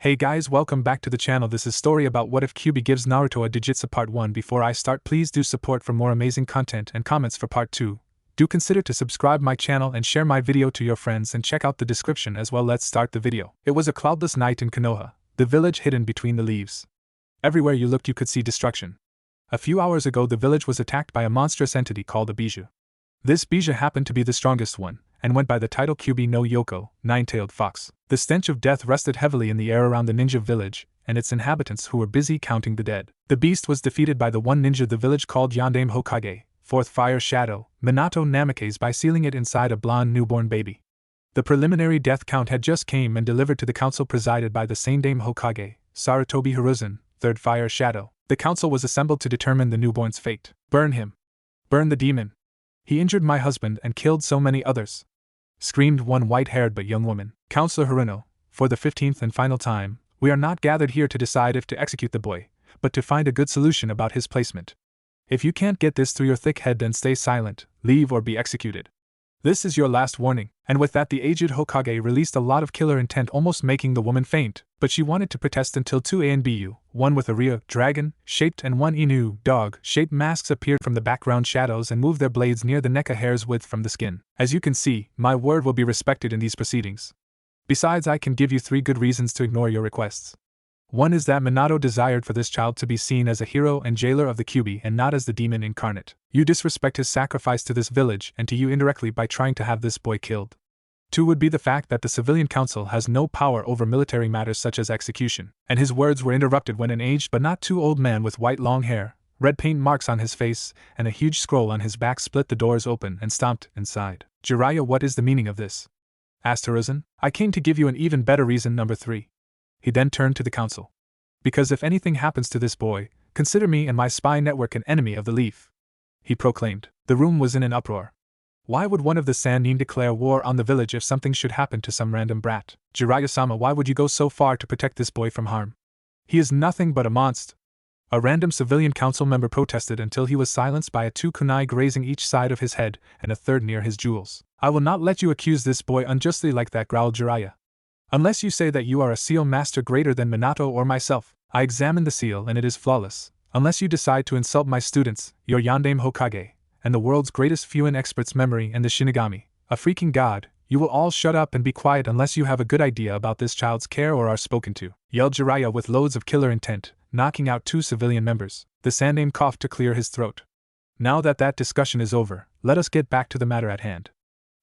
Hey guys, welcome back to the channel. This is story about what if Kyuubi gives Naruto a Doujutsu part 1. Before I start, please do support for more amazing content and comments for part 2. Do consider to subscribe my channel and share my video to your friends and check out the description as well. Let's start the video. It was a cloudless night in Konoha, the village hidden between the leaves. Everywhere you looked you could see destruction. A few hours ago the village was attacked by a monstrous entity called a Bijou. This Bijou happened to be the strongest one, and went by the title Kyuubi no Yoko, nine-tailed fox. The stench of death rested heavily in the air around the ninja village, and its inhabitants who were busy counting the dead. The beast was defeated by the one ninja the village called Yandame Hokage, fourth fire shadow, Minato Namikaze, by sealing it inside a blonde newborn baby. The preliminary death count had just came and delivered to the council presided by the same Dame Hokage, Sarutobi Hiruzen, third fire shadow. The council was assembled to determine the newborn's fate. Burn him. Burn the demon. He injured my husband and killed so many others, screamed one white-haired but young woman. Counselor Haruno, for the 15th and final time, we are not gathered here to decide if to execute the boy, but to find a good solution about his placement. If you can't get this through your thick head, then stay silent, leave or be executed. This is your last warning. And with that the aged Hokage released a lot of killer intent, almost making the woman faint, but she wanted to protest until two Anbu, one with a Rhea, dragon-shaped and one Inu, dog-shaped masks appeared from the background shadows and moved their blades near the neck a hair's width from the skin. As you can see, my word will be respected in these proceedings. Besides, I can give you 3 good reasons to ignore your requests. One is that Minato desired for this child to be seen as a hero and jailer of the Kyuubi and not as the demon incarnate. You disrespect his sacrifice to this village and to you indirectly by trying to have this boy killed. 2 would be the fact that the civilian council has no power over military matters such as execution. And his words were interrupted when an aged but not too old man with white long hair, red paint marks on his face, and a huge scroll on his back split the doors open and stomped inside. Jiraiya, what is the meaning of this? Asked Hiruzen. I came to give you an even better reason, number 3. He then turned to the council. Because if anything happens to this boy, consider me and my spy network an enemy of the leaf, he proclaimed. The room was in an uproar. Why would one of the Sannin declare war on the village if something should happen to some random brat? Jiraiya-sama, why would you go so far to protect this boy from harm? He is nothing but a monster. A random civilian council member protested until he was silenced by a 2 kunai grazing each side of his head and a third near his jewels. I will not let you accuse this boy unjustly like that, growled Jiraiya. Unless you say that you are a seal master greater than Minato or myself. I examined the seal and it is flawless. Unless you decide to insult my students, your Yandame Hokage, and the world's greatest Fuin expert's memory and the Shinigami, a freaking god, you will all shut up and be quiet unless you have a good idea about this child's care or are spoken to, yelled Jiraiya with loads of killer intent, knocking out 2 civilian members. The Sannin coughed to clear his throat. Now that discussion is over, let us get back to the matter at hand.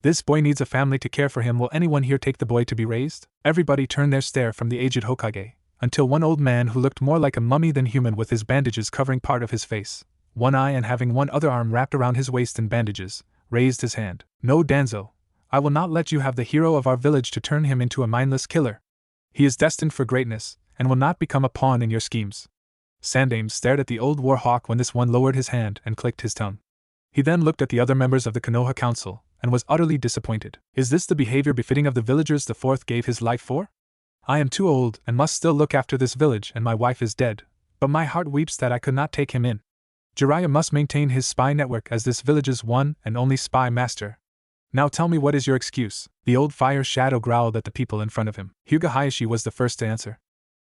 This boy needs a family to care for him. Will anyone here take the boy to be raised? Everybody turned their stare from the aged Hokage, until one old man who looked more like a mummy than human with his bandages covering part of his face, one eye and having one other arm wrapped around his waist in bandages, raised his hand. No, Danzo, I will not let you have the hero of our village to turn him into a mindless killer. He is destined for greatness, and will not become a pawn in your schemes. Sandaime stared at the old warhawk when this one lowered his hand and clicked his tongue. He then looked at the other members of the Konoha Council, and was utterly disappointed. Is this the behavior befitting of the villagers the fourth gave his life for? I am too old and must still look after this village, and my wife is dead, but my heart weeps that I could not take him in. Jiraiya must maintain his spy network as this village's one and only spy master. Now tell me, what is your excuse? The old fire shadow growled at the people in front of him. Hyuga Hayashi was the first to answer.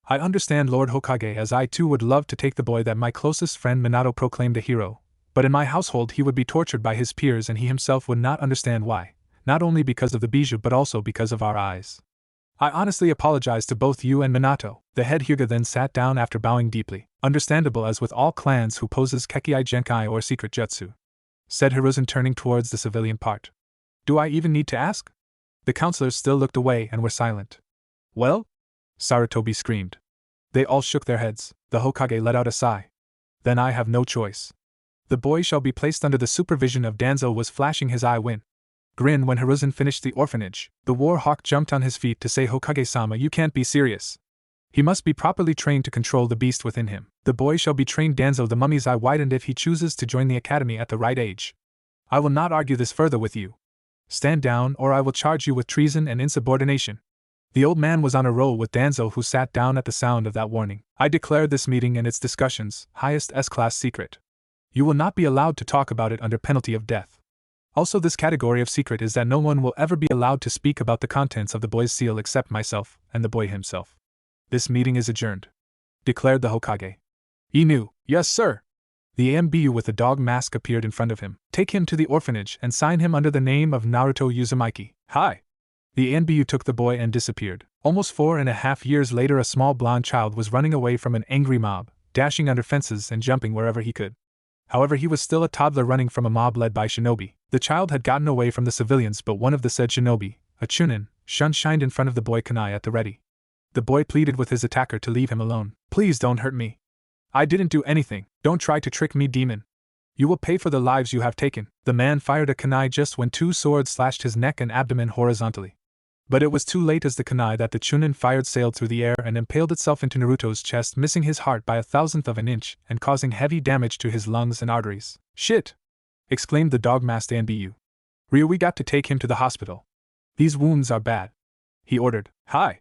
I understand, Lord Hokage, as I too would love to take the boy that my closest friend Minato proclaimed a hero, but in my household he would be tortured by his peers and he himself would not understand why, not only because of the Bijou but also because of our eyes. I honestly apologize to both you and Minato. The head Hyuga then sat down after bowing deeply. Understandable, as with all clans who poses Kekkai Genkai or secret jutsu, said Hiruzen, turning towards the civilian part. Do I even need to ask? The counselors still looked away and were silent. Well? Sarutobi screamed. They all shook their heads. The Hokage let out a sigh. Then I have no choice. The boy shall be placed under the supervision of Danzo was flashing his eye grin when Hiruzen finished the orphanage. The warhawk jumped on his feet to say, Hokage-sama, you can't be serious. He must be properly trained to control the beast within him. The boy shall be trained. Danzo, the mummy's eye widened, if he chooses to join the academy at the right age. I will not argue this further with you. Stand down or I will charge you with treason and insubordination. The old man was on a roll with Danzo, who sat down at the sound of that warning. I declare this meeting and its discussions highest S-class secret. You will not be allowed to talk about it under penalty of death. Also, this category of secret is that no one will ever be allowed to speak about the contents of the boy's seal except myself and the boy himself. This meeting is adjourned, declared the Hokage. Inu, yes sir. The AMBU with the dog mask appeared in front of him. Take him to the orphanage and sign him under the name of Naruto Uzumaki. Hi. The AMBU took the boy and disappeared. Almost 4.5 years later, a small blonde child was running away from an angry mob, dashing under fences and jumping wherever he could. However, he was still a toddler running from a mob led by shinobi. The child had gotten away from the civilians, but one of the said shinobi, a chunin, shined in front of the boy kunai at the ready. The boy pleaded with his attacker to leave him alone. Please don't hurt me. I didn't do anything. Don't try to trick me, demon. You will pay for the lives you have taken. The man fired a kunai just when 2 swords slashed his neck and abdomen horizontally. But it was too late, as the kunai that the chunin fired sailed through the air and impaled itself into Naruto's chest, missing his heart by 1/1000th of an inch and causing heavy damage to his lungs and arteries. Shit! Exclaimed the dog-masked ANBU. Ryu, we got to take him to the hospital. These wounds are bad. He ordered. Hi!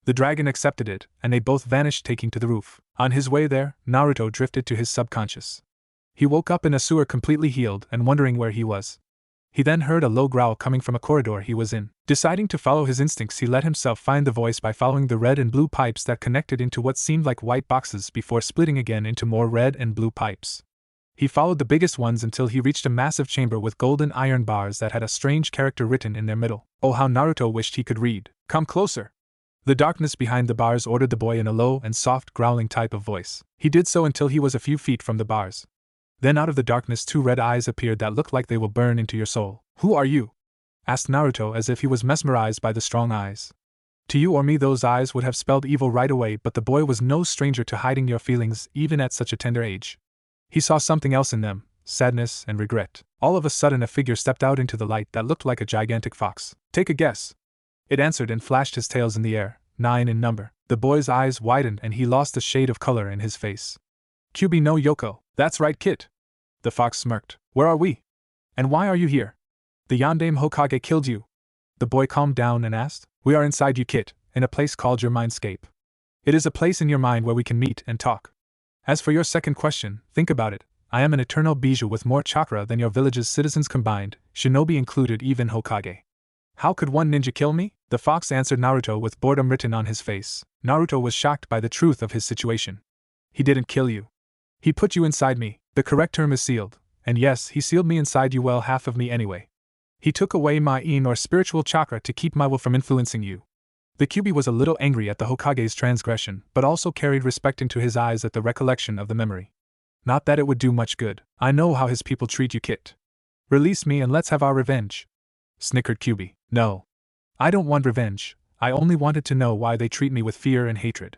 The dragon accepted it, and they both vanished, taking to the roof. On his way there, Naruto drifted to his subconscious. He woke up in a sewer completely healed and wondering where he was. He then heard a low growl coming from a corridor he was in. Deciding to follow his instincts, he let himself find the voice by following the red and blue pipes that connected into what seemed like white boxes before splitting again into more red and blue pipes. He followed the biggest ones until he reached a massive chamber with golden iron bars that had a strange character written in their middle. Oh, how Naruto wished he could read. Come closer. The darkness behind the bars ordered the boy in a low and soft growling type of voice. He did so until he was a few feet from the bars. Then out of the darkness 2 red eyes appeared that looked like they will burn into your soul. Who are you? Asked Naruto as if he was mesmerized by the strong eyes. To you or me, those eyes would have spelled evil right away, but the boy was no stranger to hiding your feelings even at such a tender age. He saw something else in them, sadness and regret. All of a sudden a figure stepped out into the light that looked like a gigantic fox. Take a guess. It answered and flashed his tails in the air, 9 in number. The boy's eyes widened and he lost a shade of color in his face. Kyuubi no Yoko, that's right, Kit. The fox smirked. Where are we? And why are you here? The Yondaime Hokage killed you. The boy calmed down and asked. We are inside you, Kit, in a place called your Mindscape. It is a place in your mind where we can meet and talk. As for your second question, think about it. I am an eternal bijou with more chakra than your village's citizens combined, shinobi included, even Hokage. How could one ninja kill me? The fox answered Naruto with boredom written on his face. Naruto was shocked by the truth of his situation. He didn't kill you. He put you inside me. The correct term is sealed. And yes, he sealed me inside you, well, half of me anyway. He took away my in or spiritual chakra to keep my will from influencing you. The Kyuubi was a little angry at the Hokage's transgression, but also carried respect into his eyes at the recollection of the memory. Not that it would do much good. I know how his people treat you, Kit. Release me and let's have our revenge. Snickered Kyuubi. No. I don't want revenge. I only wanted to know why they treat me with fear and hatred.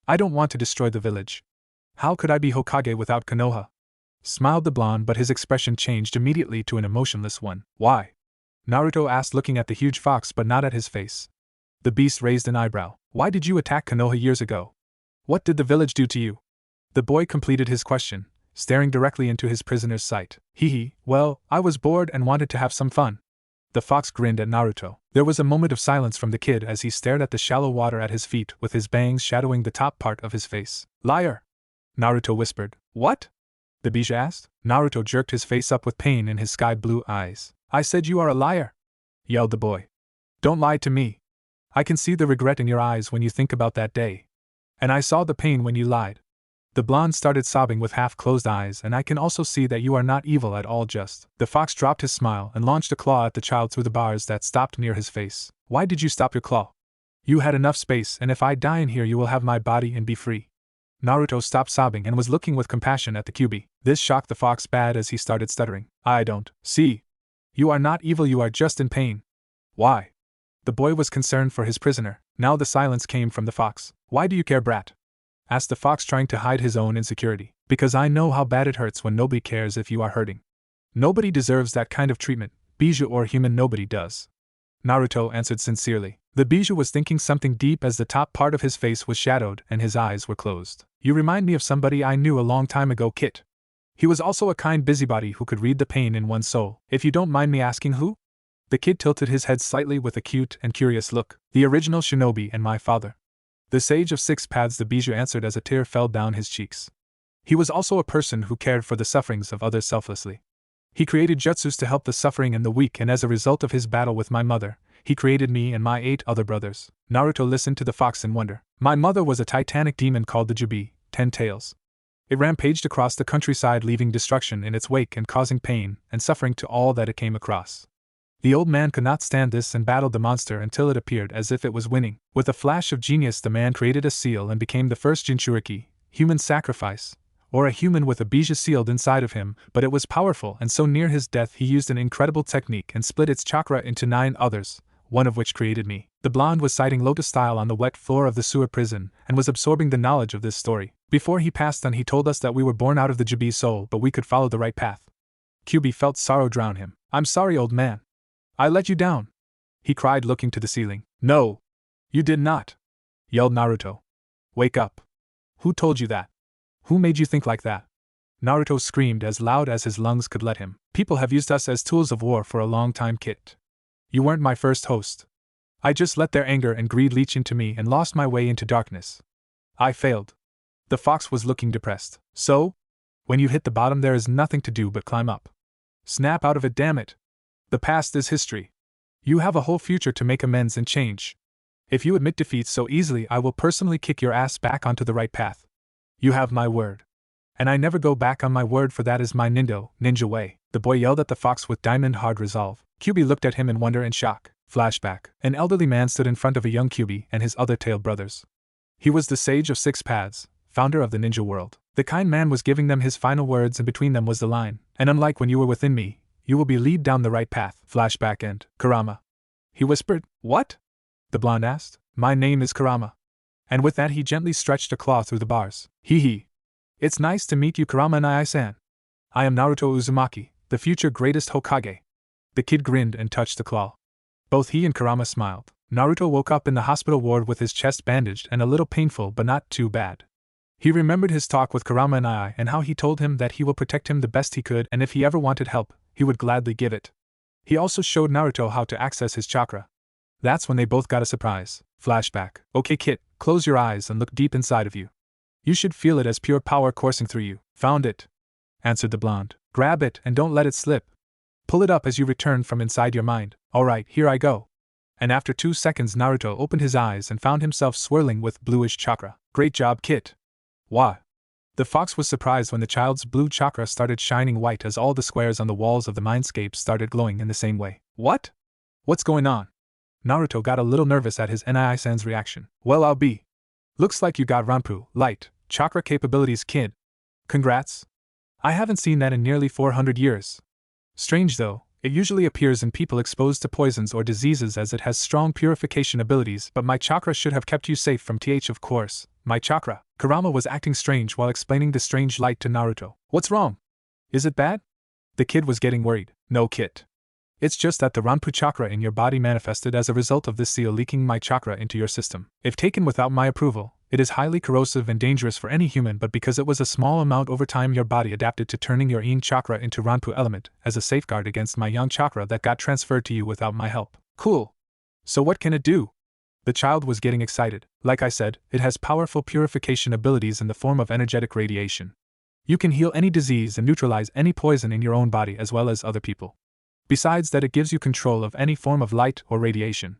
I don't want to destroy the village. How could I be Hokage without Konoha? Smiled the blonde, but his expression changed immediately to an emotionless one. Why? Naruto asked, looking at the huge fox but not at his face. The beast raised an eyebrow. Why did you attack Konoha years ago? What did the village do to you? The boy completed his question, staring directly into his prisoner's sight. Well, I was bored and wanted to have some fun. The fox grinned at Naruto. There was a moment of silence from the kid as he stared at the shallow water at his feet with his bangs shadowing the top part of his face. Liar! Naruto whispered. What? The bijou asked. Naruto jerked his face up with pain in his sky-blue eyes. I said you are a liar! Yelled the boy. Don't lie to me. I can see the regret in your eyes when you think about that day. And I saw the pain when you lied. The blonde started sobbing with half-closed eyes, and I can also see that you are not evil at all, just. The fox dropped his smile and launched a claw at the child through the bars that stopped near his face. Why did you stop your claw? You had enough space, and if I die in here you will have my body and be free. Naruto stopped sobbing and was looking with compassion at the Kyuubi. This shocked the fox bad as he started stuttering. I don't see. You are not evil, you are just in pain. Why? The boy was concerned for his prisoner. Now the silence came from the fox. Why do you care, brat? Asked the fox, trying to hide his own insecurity. Because I know how bad it hurts when nobody cares if you are hurting. Nobody deserves that kind of treatment, bijou or human, nobody does. Naruto answered sincerely. The bijou was thinking something deep as the top part of his face was shadowed and his eyes were closed. You remind me of somebody I knew a long time ago, Kit. He was also a kind busybody who could read the pain in one's soul. If you don't mind me asking, who? The kid tilted his head slightly with a cute and curious look. The original shinobi and my father. The sage of 6 paths, the bijou answered as a tear fell down his cheeks. He was also a person who cared for the sufferings of others selflessly. He created jutsus to help the suffering and the weak, and as a result of his battle with my mother, He created me and my 8 other brothers. Naruto listened to the fox in wonder. My mother was a titanic demon called the Kyuubi, 10 tails. It rampaged across the countryside, leaving destruction in its wake and causing pain and suffering to all that it came across. The old man could not stand this and battled the monster until it appeared as if it was winning. With a flash of genius, the man created a seal and became the first Jinchuriki, human sacrifice, or a human with a bija sealed inside of him, but it was powerful, and so near his death he used an incredible technique and split its chakra into 9 others, one of which created me. The blonde was sitting lotus style on the wet floor of the sewer prison and was absorbing the knowledge of this story. Before he passed on, he told us that we were born out of the Kyuubi soul, but we could follow the right path. Kyuubi felt sorrow drown him. I'm sorry, old man. I let you down, he cried, looking to the ceiling. No, you did not, yelled Naruto. Wake up. Who told you that? Who made you think like that? Naruto screamed as loud as his lungs could let him. People have used us as tools of war for a long time, Kit. You weren't my first host. I just let their anger and greed leach into me and lost my way into darkness. I failed. The fox was looking depressed. So? When you hit the bottom, there is nothing to do but climb up. Snap out of it, damn it. The past is history. You have a whole future to make amends and change. If you admit defeat so easily, I will personally kick your ass back onto the right path. You have my word. And I never go back on my word, for that is my ninja way. The boy yelled at the fox with diamond-hard resolve. Kyuubi looked at him in wonder and shock. Flashback. An elderly man stood in front of a young Kyuubi and his other tailed brothers. He was the sage of 6 paths, founder of the ninja world. The kind man was giving them his final words, and between them was the line, and unlike when you were within me, you will be lead down the right path. Flashback end. Kurama. He whispered. What? The blonde asked. My name is Kurama. And with that he gently stretched a claw through the bars. Hee hee. It's nice to meet you, Kurama Nai-san. I am Naruto Uzumaki, the future greatest Hokage. The kid grinned and touched the claw. Both he and Kurama smiled. Naruto woke up in the hospital ward with his chest bandaged and a little painful, but not too bad. He remembered his talk with Kurama and how he told him that he will protect him the best he could, and if he ever wanted help, he would gladly give it. He also showed Naruto how to access his chakra. That's when they both got a surprise. Flashback. Okay, Kit, close your eyes and look deep inside of you. You should feel it as pure power coursing through you. Found it, answered the blonde. Grab it and don't let it slip. Pull it up as you return from inside your mind. Alright, here I go. And after 2 seconds, Naruto opened his eyes and found himself swirling with bluish chakra. Great job, Kit. Why? The fox was surprised when the child's blue chakra started shining white as all the squares on the walls of the Mindscape started glowing in the same way. What? What's going on? Naruto got a little nervous at his Nai-san's reaction. Well, I'll be. Looks like you got Ranpu, light, chakra capabilities, kid. Congrats. I haven't seen that in nearly 400 years. Strange though, it usually appears in people exposed to poisons or diseases as it has strong purification abilities, but my chakra should have kept you safe from of course, my chakra. Kurama was acting strange while explaining the strange light to Naruto. What's wrong? Is it bad? The kid was getting worried. No, Kit. It's just that the Ranpu chakra in your body manifested as a result of this seal leaking my chakra into your system. If taken without my approval, it is highly corrosive and dangerous for any human, but because it was a small amount over time, your body adapted to turning your yin chakra into Ranpu element as a safeguard against my yang chakra that got transferred to you without my help. Cool. So what can it do? The child was getting excited. Like I said, it has powerful purification abilities in the form of energetic radiation. You can heal any disease and neutralize any poison in your own body as well as other people. Besides that, it gives you control of any form of light or radiation.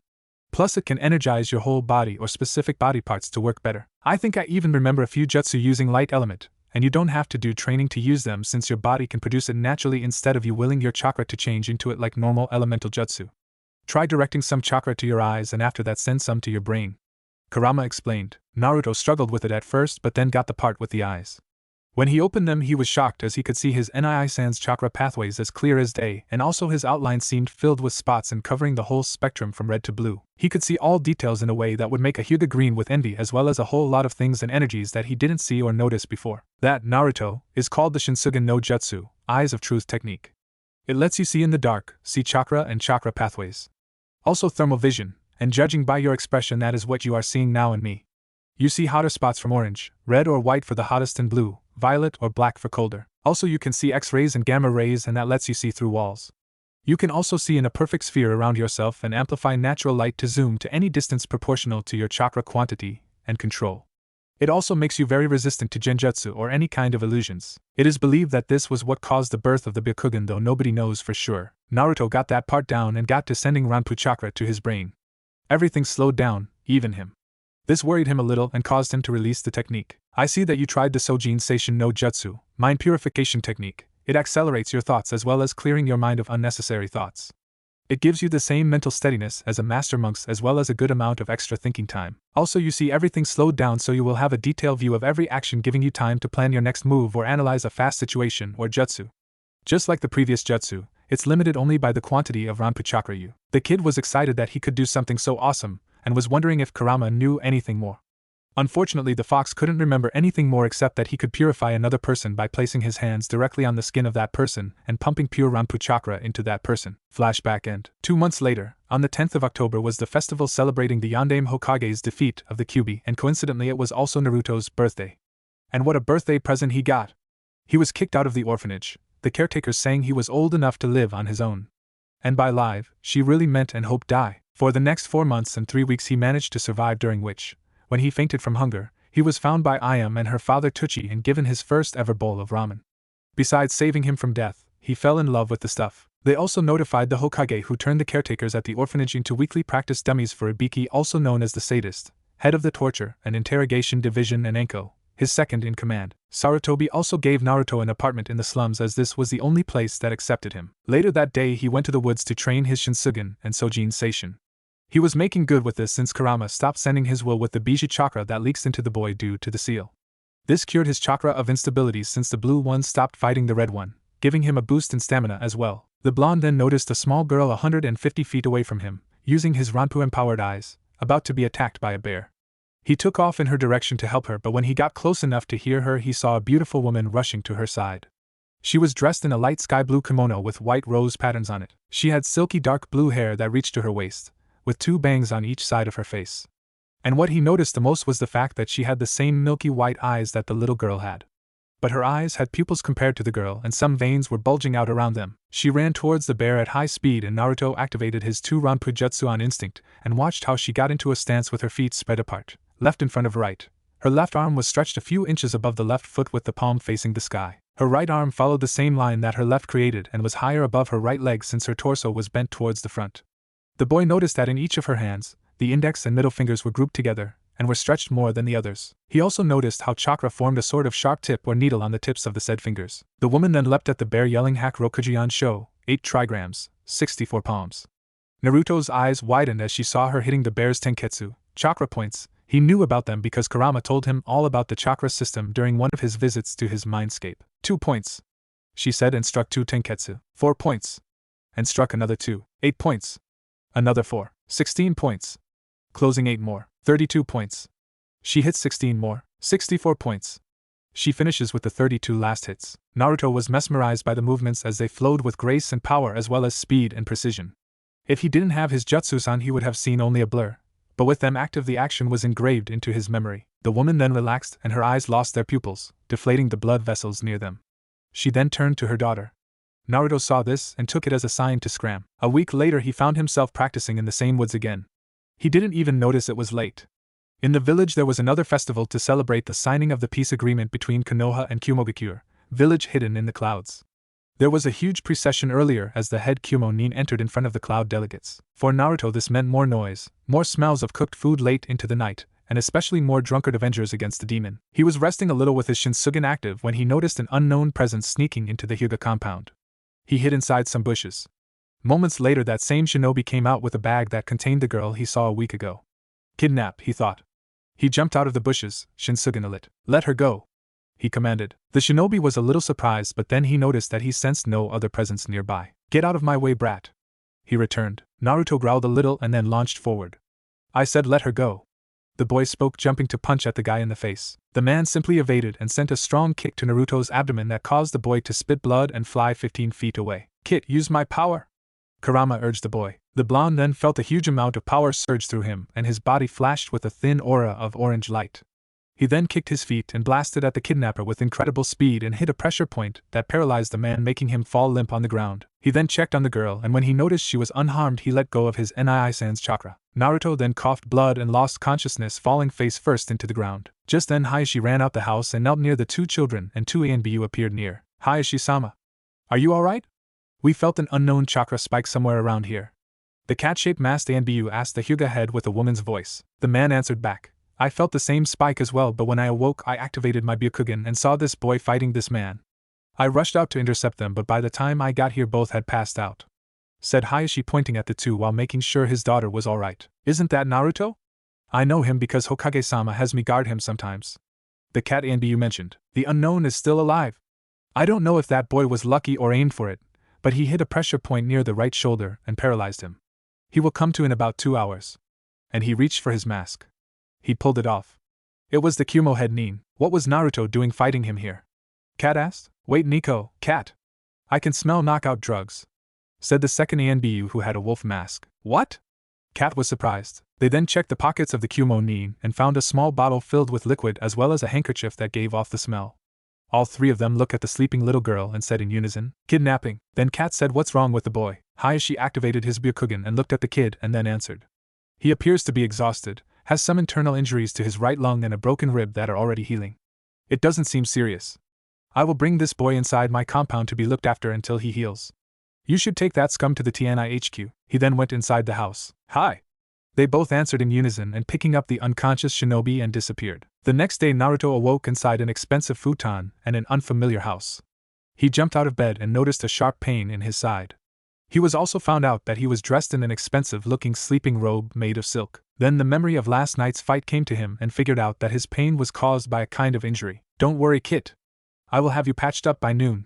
Plus it can energize your whole body or specific body parts to work better. I think I even remember a few jutsu using light element, and you don't have to do training to use them since your body can produce it naturally instead of you willing your chakra to change into it like normal elemental jutsu. Try directing some chakra to your eyes and after that send some to your brain. Kurama explained. Naruto struggled with it at first but then got the part with the eyes. When he opened them he was shocked as he could see his Nai-san's chakra pathways as clear as day, and also his outline seemed filled with spots and covering the whole spectrum from red to blue. He could see all details in a way that would make a Hyuga green with envy, as well as a whole lot of things and energies that he didn't see or notice before. That, Naruto, is called the Shinsugen no Jutsu, Eyes of Truth technique. It lets you see in the dark, see chakra and chakra pathways. Also thermal vision, and judging by your expression that is what you are seeing now in me. You see hotter spots from orange, red or white for the hottest and blue, violet or black for colder. Also you can see X-rays and gamma rays and that lets you see through walls. You can also see in a perfect sphere around yourself and amplify natural light to zoom to any distance proportional to your chakra quantity and control. It also makes you very resistant to genjutsu or any kind of illusions. It is believed that this was what caused the birth of the Byakugan, though nobody knows for sure. Naruto got that part down and got to sending Ranpu chakra to his brain. Everything slowed down, even him. This worried him a little and caused him to release the technique. I see that you tried the Sojin Seishin no Jutsu, mind purification technique. It accelerates your thoughts as well as clearing your mind of unnecessary thoughts. It gives you the same mental steadiness as a master monk's as well as a good amount of extra thinking time. Also, you see everything slowed down, so you will have a detailed view of every action, giving you time to plan your next move or analyze a fast situation or jutsu. Just like the previous jutsu, it's limited only by the quantity of Ranpu chakra you. The kid was excited that he could do something so awesome, and was wondering if Kurama knew anything more. Unfortunately, the fox couldn't remember anything more except that he could purify another person by placing his hands directly on the skin of that person and pumping pure Ranpu chakra into that person. Flashback end. 2 months later, on the 10th of October was the festival celebrating the Yondaime Hokage's defeat of the Kyuubi, and coincidentally it was also Naruto's birthday. And what a birthday present he got! He was kicked out of the orphanage, the caretakers saying he was old enough to live on his own. And by live, she really meant and hoped die. For the next 4 months and 3 weeks he managed to survive, during which, when he fainted from hunger, he was found by Ayam and her father Tuchi and given his first ever bowl of ramen. Besides saving him from death, he fell in love with the stuff. They also notified the Hokage, who turned the caretakers at the orphanage into weekly practice dummies for Ibiki, also known as the sadist, head of the torture and interrogation division, and Enko, his second in command. Sarutobi also gave Naruto an apartment in the slums, as this was the only place that accepted him. Later that day he went to the woods to train his Shinsugen and Sojin Seishin. He was making good with this since Kurama stopped sending his will with the Biji chakra that leaks into the boy due to the seal. This cured his chakra of instabilities since the blue one stopped fighting the red one, giving him a boost in stamina as well. The blonde then noticed a small girl 150 feet away from him, using his Ranpu-empowered eyes, about to be attacked by a bear. He took off in her direction to help her, but when he got close enough to hear her, he saw a beautiful woman rushing to her side. She was dressed in a light sky blue kimono with white rose patterns on it. She had silky dark blue hair that reached to her waist, with 2 bangs on each side of her face. And what he noticed the most was the fact that she had the same milky white eyes that the little girl had. But her eyes had pupils compared to the girl, and some veins were bulging out around them. She ran towards the bear at high speed, and Naruto activated his 2 Ranpu jutsu on instinct, and watched how she got into a stance with her feet spread apart, left in front of right. Her left arm was stretched a few inches above the left foot with the palm facing the sky. Her right arm followed the same line that her left created and was higher above her right leg since her torso was bent towards the front. The boy noticed that in each of her hands, the index and middle fingers were grouped together, and were stretched more than the others. He also noticed how chakra formed a sort of sharp tip or needle on the tips of the said fingers. The woman then leapt at the bear, yelling Hack Rokujian Sho, 8 trigrams, 64 palms. Naruto's eyes widened as she saw her hitting the bear's tenketsu, chakra points. He knew about them because Kurama told him all about the chakra system during one of his visits to his Mindscape. 2 points, she said, and struck 2 tenketsu. 4 points, and struck another 2. 8 points. Another 4. 16 points. Closing 8 more. 32 points. She hits 16 more. 64 points. She finishes with the 32 last hits. Naruto was mesmerized by the movements as they flowed with grace and power as well as speed and precision. If he didn't have his jutsus on, he would have seen only a blur, but with them active the action was engraved into his memory. The woman then relaxed and her eyes lost their pupils, deflating the blood vessels near them. She then turned to her daughter. Naruto saw this and took it as a sign to scram. A week later he found himself practicing in the same woods again. He didn't even notice it was late. In the village there was another festival to celebrate the signing of the peace agreement between Konoha and Kyumogakure, village hidden in the clouds. There was a huge procession earlier as the head Kyumo-nin entered in front of the cloud delegates. For Naruto this meant more noise, more smells of cooked food late into the night, and especially more drunkard avengers against the demon. He was resting a little with his Shinsugen active when he noticed an unknown presence sneaking into the Hyuga compound. He hid inside some bushes. Moments later that same shinobi came out with a bag that contained the girl he saw a week ago. Kidnap, he thought. He jumped out of the bushes, Shinsugen alit. Let her go, he commanded. The shinobi was a little surprised, but then he noticed that he sensed no other presence nearby. Get out of my way, brat, he returned. Naruto growled a little and then launched forward. I said let her go, the boy spoke, jumping to punch at the guy in the face. The man simply evaded and sent a strong kick to Naruto's abdomen that caused the boy to spit blood and fly 15 feet away. Kit, use my power, Kurama urged the boy. The blonde then felt a huge amount of power surge through him and his body flashed with a thin aura of orange light. He then kicked his feet and blasted at the kidnapper with incredible speed and hit a pressure point that paralyzed the man, making him fall limp on the ground. He then checked on the girl, and when he noticed she was unharmed he let go of his Nii-San's chakra. Naruto then coughed blood and lost consciousness, falling face first into the ground. Just then Hayashi ran out the house and knelt near the 2 children, and 2A and Bu appeared near. Hayashi-sama, are you alright? We felt an unknown chakra spike somewhere around here. The cat-shaped masked Anbu asked the Hyuga head with a woman's voice. The man answered back. I felt the same spike as well, but when I awoke I activated my Byakugan and saw this boy fighting this man. I rushed out to intercept them, but by the time I got here both had passed out, said Hayashi, pointing at the two while making sure his daughter was alright. Isn't that Naruto? I know him because Hokage-sama has me guard him sometimes. The cat Anbu mentioned. The unknown is still alive. I don't know if that boy was lucky or aimed for it, but he hit a pressure point near the right shoulder and paralyzed him. He will come to in about 2 hours. And he reached for his mask. He pulled it off. It was the Kumo head Nin. What was Naruto doing fighting him here? Cat asked. Wait, Nico, cat. I can smell knockout drugs, said the second Anbu who had a wolf mask. What? Cat was surprised. They then checked the pockets of the Kumo Nin and found a small bottle filled with liquid as well as a handkerchief that gave off the smell. All three of them looked at the sleeping little girl and said in unison, kidnapping. Then Cat said, what's wrong with the boy? Hayashi activated his Byakugan and looked at the kid and then answered. He appears to be exhausted, has some internal injuries to his right lung and a broken rib that are already healing. It doesn't seem serious. I will bring this boy inside my compound to be looked after until he heals. You should take that scum to the TNI HQ. He then went inside the house. Hi. They both answered in unison and picking up the unconscious shinobi and disappeared. The next day Naruto awoke inside an expensive futon and an unfamiliar house. He jumped out of bed and noticed a sharp pain in his side. He was also found out that he was dressed in an expensive-looking sleeping robe made of silk. Then the memory of last night's fight came to him and figured out that his pain was caused by a kind of injury. Don't worry, Kit. I will have you patched up by noon.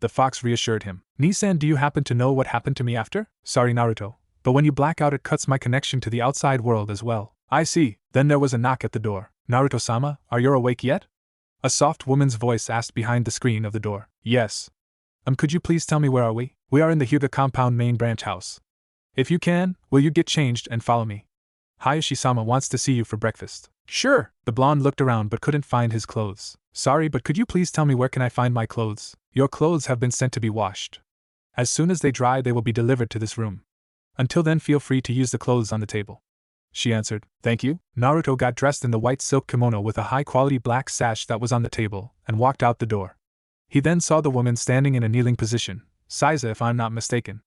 The fox reassured him. Nisan, do you happen to know what happened to me after? Sorry, Naruto, but when you black out it cuts my connection to the outside world as well. I see. Then there was a knock at the door. Naruto-sama, are you awake yet? A soft woman's voice asked behind the screen of the door. Yes. Could you please tell me where are we? We are in the Hyuga compound main branch house. If you can, will you get changed and follow me? Hayashi-sama wants to see you for breakfast. Sure. The blonde looked around but couldn't find his clothes. Sorry, but could you please tell me where can I find my clothes? Your clothes have been sent to be washed. As soon as they dry they will be delivered to this room. Until then feel free to use the clothes on the table. She answered. Thank you. Naruto got dressed in the white silk kimono with a high-quality black sash that was on the table, and walked out the door. He then saw the woman standing in a kneeling position, Saiza if I'm not mistaken.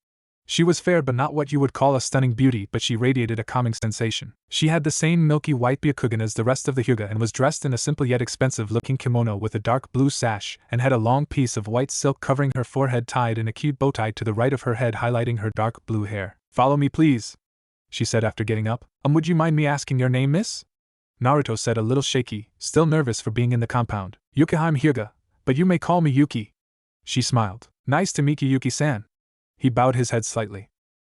She was fair but not what you would call a stunning beauty, but she radiated a calming sensation. She had the same milky white Byakugan as the rest of the Hyuga and was dressed in a simple yet expensive-looking kimono with a dark blue sash and had a long piece of white silk covering her forehead tied in a cute bow tie to the right of her head highlighting her dark blue hair. Follow me please, she said after getting up. Would you mind me asking your name, miss? Naruto said a little shaky, still nervous for being in the compound. I'm Hyuga, but you may call me Yuki. She smiled. Nice to meet you, Yuki-san. He bowed his head slightly.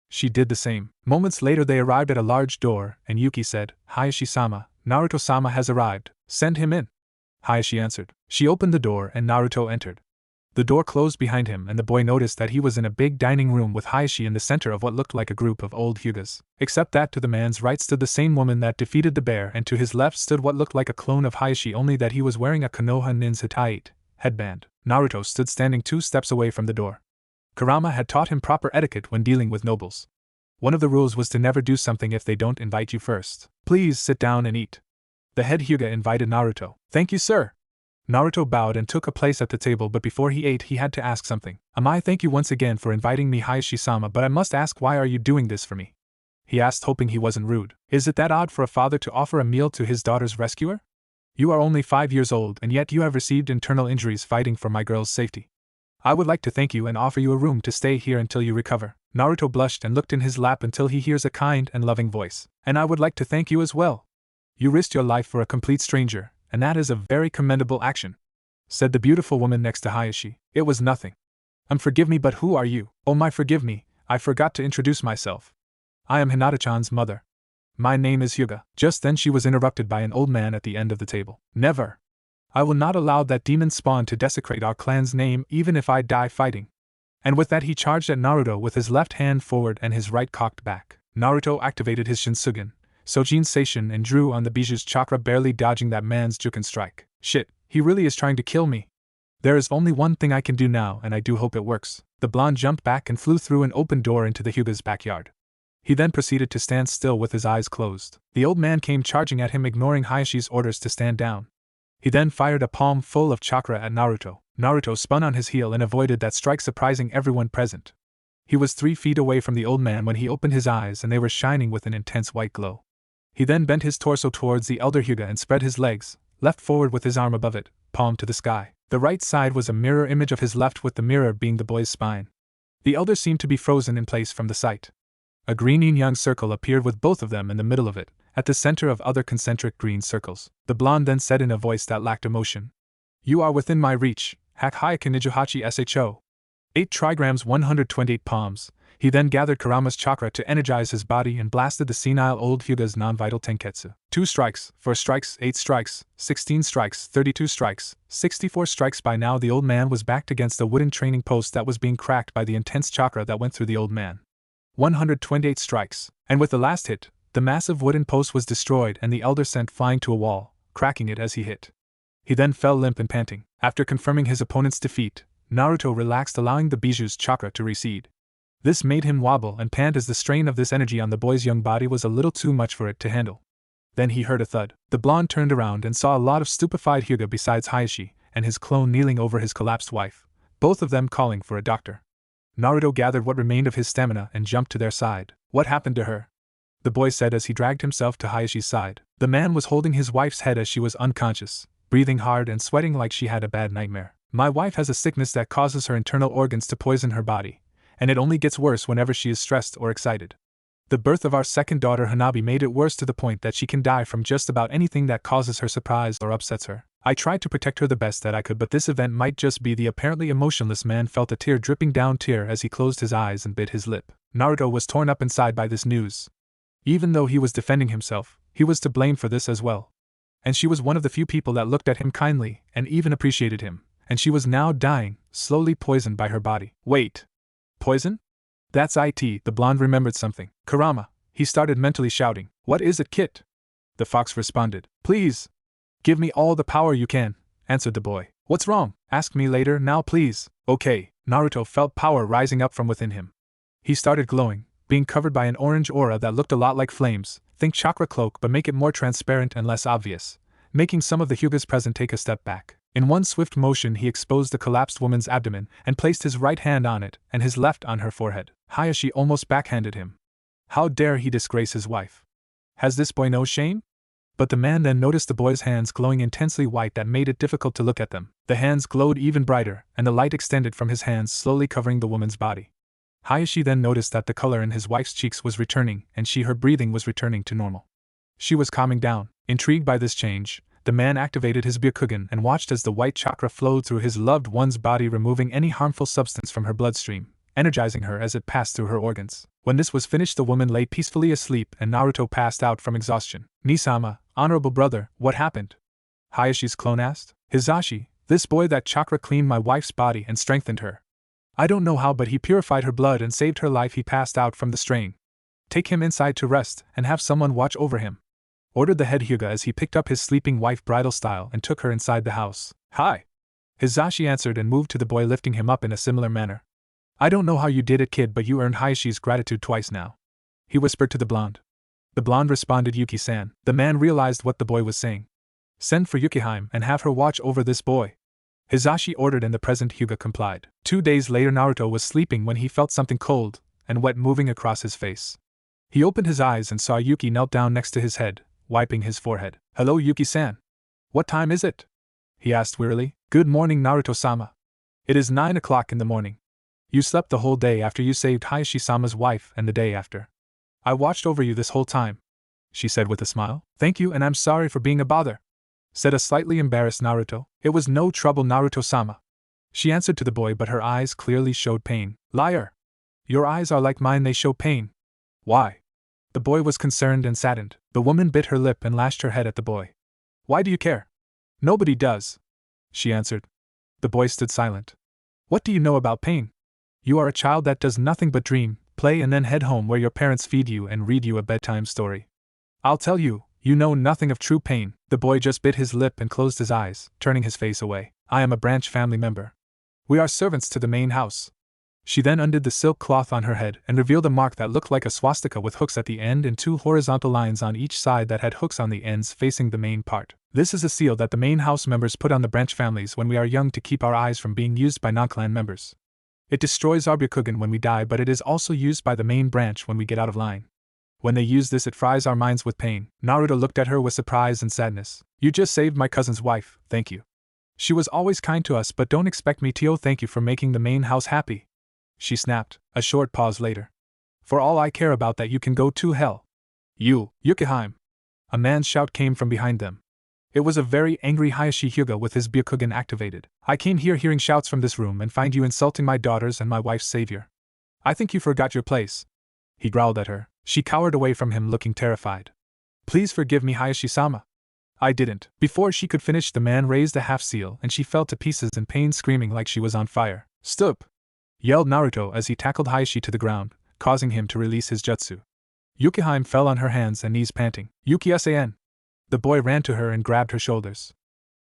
She did the same. Moments later they arrived at a large door, and Yuki said, Hayashi-sama, Naruto-sama has arrived. Send him in. Hayashi answered. She opened the door and Naruto entered. The door closed behind him and the boy noticed that he was in a big dining room with Hayashi in the center of what looked like a group of old Hyugas. Except that to the man's right stood the same woman that defeated the bear and to his left stood what looked like a clone of Hayashi, only that he was wearing a Konoha Nin's Hitaiite headband. Naruto stood standing 2 steps away from the door. Kurama had taught him proper etiquette when dealing with nobles. One of the rules was to never do something if they don't invite you first. Please sit down and eat. The head Hyuga invited Naruto. Thank you, sir. Naruto bowed and took a place at the table, but before he ate he had to ask something. Thank you once again for inviting me, Hayashi-sama, but I must ask, why are you doing this for me? He asked, hoping he wasn't rude. Is it that odd for a father to offer a meal to his daughter's rescuer? You are only 5 years old and yet you have received internal injuries fighting for my girl's safety. I would like to thank you and offer you a room to stay here until you recover. Naruto blushed and looked in his lap until he hears a kind and loving voice. And I would like to thank you as well. You risked your life for a complete stranger, and that is a very commendable action, said the beautiful woman next to Hayashi. It was nothing. Forgive me, but who are you? Oh my, forgive me, I forgot to introduce myself. I am Hinata-chan's mother. My name is Hyuga. Just then she was interrupted by an old man at the end of the table. Never. I will not allow that demon spawn to desecrate our clan's name even if I die fighting. And with that he charged at Naruto with his left hand forward and his right cocked back. Naruto activated his Shinsugen, Sojin Seishin, and drew on the Biju's chakra, barely dodging that man's Juken strike. Shit, he really is trying to kill me. There is only one thing I can do now, and I do hope it works. The blonde jumped back and flew through an open door into the Hyuga's backyard. He then proceeded to stand still with his eyes closed. The old man came charging at him, ignoring Hayashi's orders to stand down. He then fired a palm full of chakra at Naruto. Naruto spun on his heel and avoided that strike, surprising everyone present. He was 3 feet away from the old man when he opened his eyes, and they were shining with an intense white glow. He then bent his torso towards the elder Hyuga and spread his legs, left forward with his arm above it, palm to the sky. The right side was a mirror image of his left, with the mirror being the boy's spine. The elder seemed to be frozen in place from the sight. A green yin-yang circle appeared with both of them in the middle of it, at the center of other concentric green circles. The blonde then said in a voice that lacked emotion, "You are within my reach, Hakyuken Nijuhachi Sho. 8 trigrams 128 palms." He then gathered Kurama's chakra to energize his body and blasted the senile old Hyuga's non-vital tenketsu. 2 strikes, 4 strikes, 8 strikes, 16 strikes, 32 strikes, 64 strikes. By now the old man was backed against a wooden training post that was being cracked by the intense chakra that went through the old man. 128 strikes, and with the last hit, the massive wooden post was destroyed and the elder sent flying to a wall, cracking it as he hit. He then fell limp and panting. After confirming his opponent's defeat, Naruto relaxed, allowing the Bijuu's chakra to recede. This made him wobble and pant as the strain of this energy on the boy's young body was a little too much for it to handle. Then he heard a thud. The blonde turned around and saw a lot of stupefied Hyuga besides Hayashi and his clone kneeling over his collapsed wife, both of them calling for a doctor. Naruto gathered what remained of his stamina and jumped to their side. "What happened to her?" the boy said as he dragged himself to Hayashi's side. The man was holding his wife's head as she was unconscious, breathing hard and sweating like she had a bad nightmare. "My wife has a sickness that causes her internal organs to poison her body, and it only gets worse whenever she is stressed or excited. The birth of our second daughter Hanabi made it worse to the point that she can die from just about anything that causes her surprised or upsets her. I tried to protect her the best that I could, but this event might just be." The apparently emotionless man felt a tear dripping down as he closed his eyes and bit his lip. Naruto was torn up inside by this news. Even though he was defending himself, he was to blame for this as well. And she was one of the few people that looked at him kindly and even appreciated him, and she was now dying, slowly poisoned by her body. "Wait! Poison? That's it." The blonde remembered something. "Kurama," he started mentally shouting. "What is it, Kit?" The fox responded. "Please! Give me all the power you can," answered the boy. "What's wrong? Ask me later, now please." "Okay." Naruto felt power rising up from within him. He started glowing, being covered by an orange aura that looked a lot like flames. Think chakra cloak, but make it more transparent and less obvious, making some of the Hyugas present take a step back. In one swift motion he exposed the collapsed woman's abdomen and placed his right hand on it and his left on her forehead. Hayashi almost backhanded him. How dare he disgrace his wife? Has this boy no shame? But the man then noticed the boy's hands glowing intensely white that made it difficult to look at them. The hands glowed even brighter, and the light extended from his hands, slowly covering the woman's body. Hayashi then noticed that the color in his wife's cheeks was returning, and her breathing was returning to normal. She was calming down. Intrigued by this change, the man activated his Byakugan and watched as the white chakra flowed through his loved one's body, removing any harmful substance from her bloodstream, energizing her as it passed through her organs. When this was finished, the woman lay peacefully asleep and Naruto passed out from exhaustion. "Nisama, honorable brother, what happened?" Hayashi's clone asked. "Hizashi, this boy that chakra cleaned my wife's body and strengthened her. I don't know how, but he purified her blood and saved her life. He passed out from the strain. Take him inside to rest and have someone watch over him," ordered the head Hyuga as he picked up his sleeping wife bridal style and took her inside the house. "Hi!" Hizashi answered and moved to the boy, lifting him up in a similar manner. "I don't know how you did it, kid, but you earned Hayashi's gratitude twice now," he whispered to the blonde. The blonde responded, "Yuki-san." The man realized what the boy was saying. "Send for Yukiheim and have her watch over this boy," Hizashi ordered, and the present Hyuga complied. 2 days later, Naruto was sleeping when he felt something cold and wet moving across his face. He opened his eyes and saw Yuki knelt down next to his head, wiping his forehead. "Hello, Yuki-san. What time is it?" he asked wearily. "Good morning, Naruto-sama. It is 9 o'clock in the morning. You slept the whole day after you saved Hayashi-sama's wife, and the day after. I watched over you this whole time," she said with a smile. "Thank you, and I'm sorry for being a bother," said a slightly embarrassed Naruto. "It was no trouble, Naruto-sama," she answered to the boy, but her eyes clearly showed pain. "Liar! Your eyes are like mine, they show pain." "Why?" The boy was concerned and saddened. The woman bit her lip and lashed her head at the boy. "Why do you care?" "Nobody does," she answered. The boy stood silent. "What do you know about pain? You are a child that does nothing but dream, play, and then head home where your parents feed you and read you a bedtime story. I'll tell you, you know nothing of true pain." The boy just bit his lip and closed his eyes, turning his face away. "I am a branch family member. We are servants to the main house." She then undid the silk cloth on her head and revealed a mark that looked like a swastika with hooks at the end and 2 horizontal lines on each side that had hooks on the ends facing the main part. "This is a seal that the main house members put on the branch families when we are young to keep our eyes from being used by non-clan members. It destroys our Byakugan when we die, but it is also used by the main branch when we get out of line. When they use this, it fries our minds with pain. Naruto looked at her with surprise and sadness. You just saved my cousin's wife, thank you. She was always kind to us, but don't expect me to thank you for making the main house happy. She snapped, a short pause later. For all I care about that, you can go to hell. You, Yukiheim. A man's shout came from behind them. It was a very angry Hyuga with his Byakugan activated. I came here hearing shouts from this room and find you insulting my daughters and my wife's savior. I think you forgot your place. He growled at her. She cowered away from him looking terrified. Please forgive me, Hayashi-sama. I didn't. Before she could finish, the man raised a half-seal and she fell to pieces in pain, screaming like she was on fire. Stop! Yelled Naruto as he tackled Hayashi to the ground, causing him to release his jutsu. Yukiheim fell on her hands and knees panting. Yuki-san! The boy ran to her and grabbed her shoulders.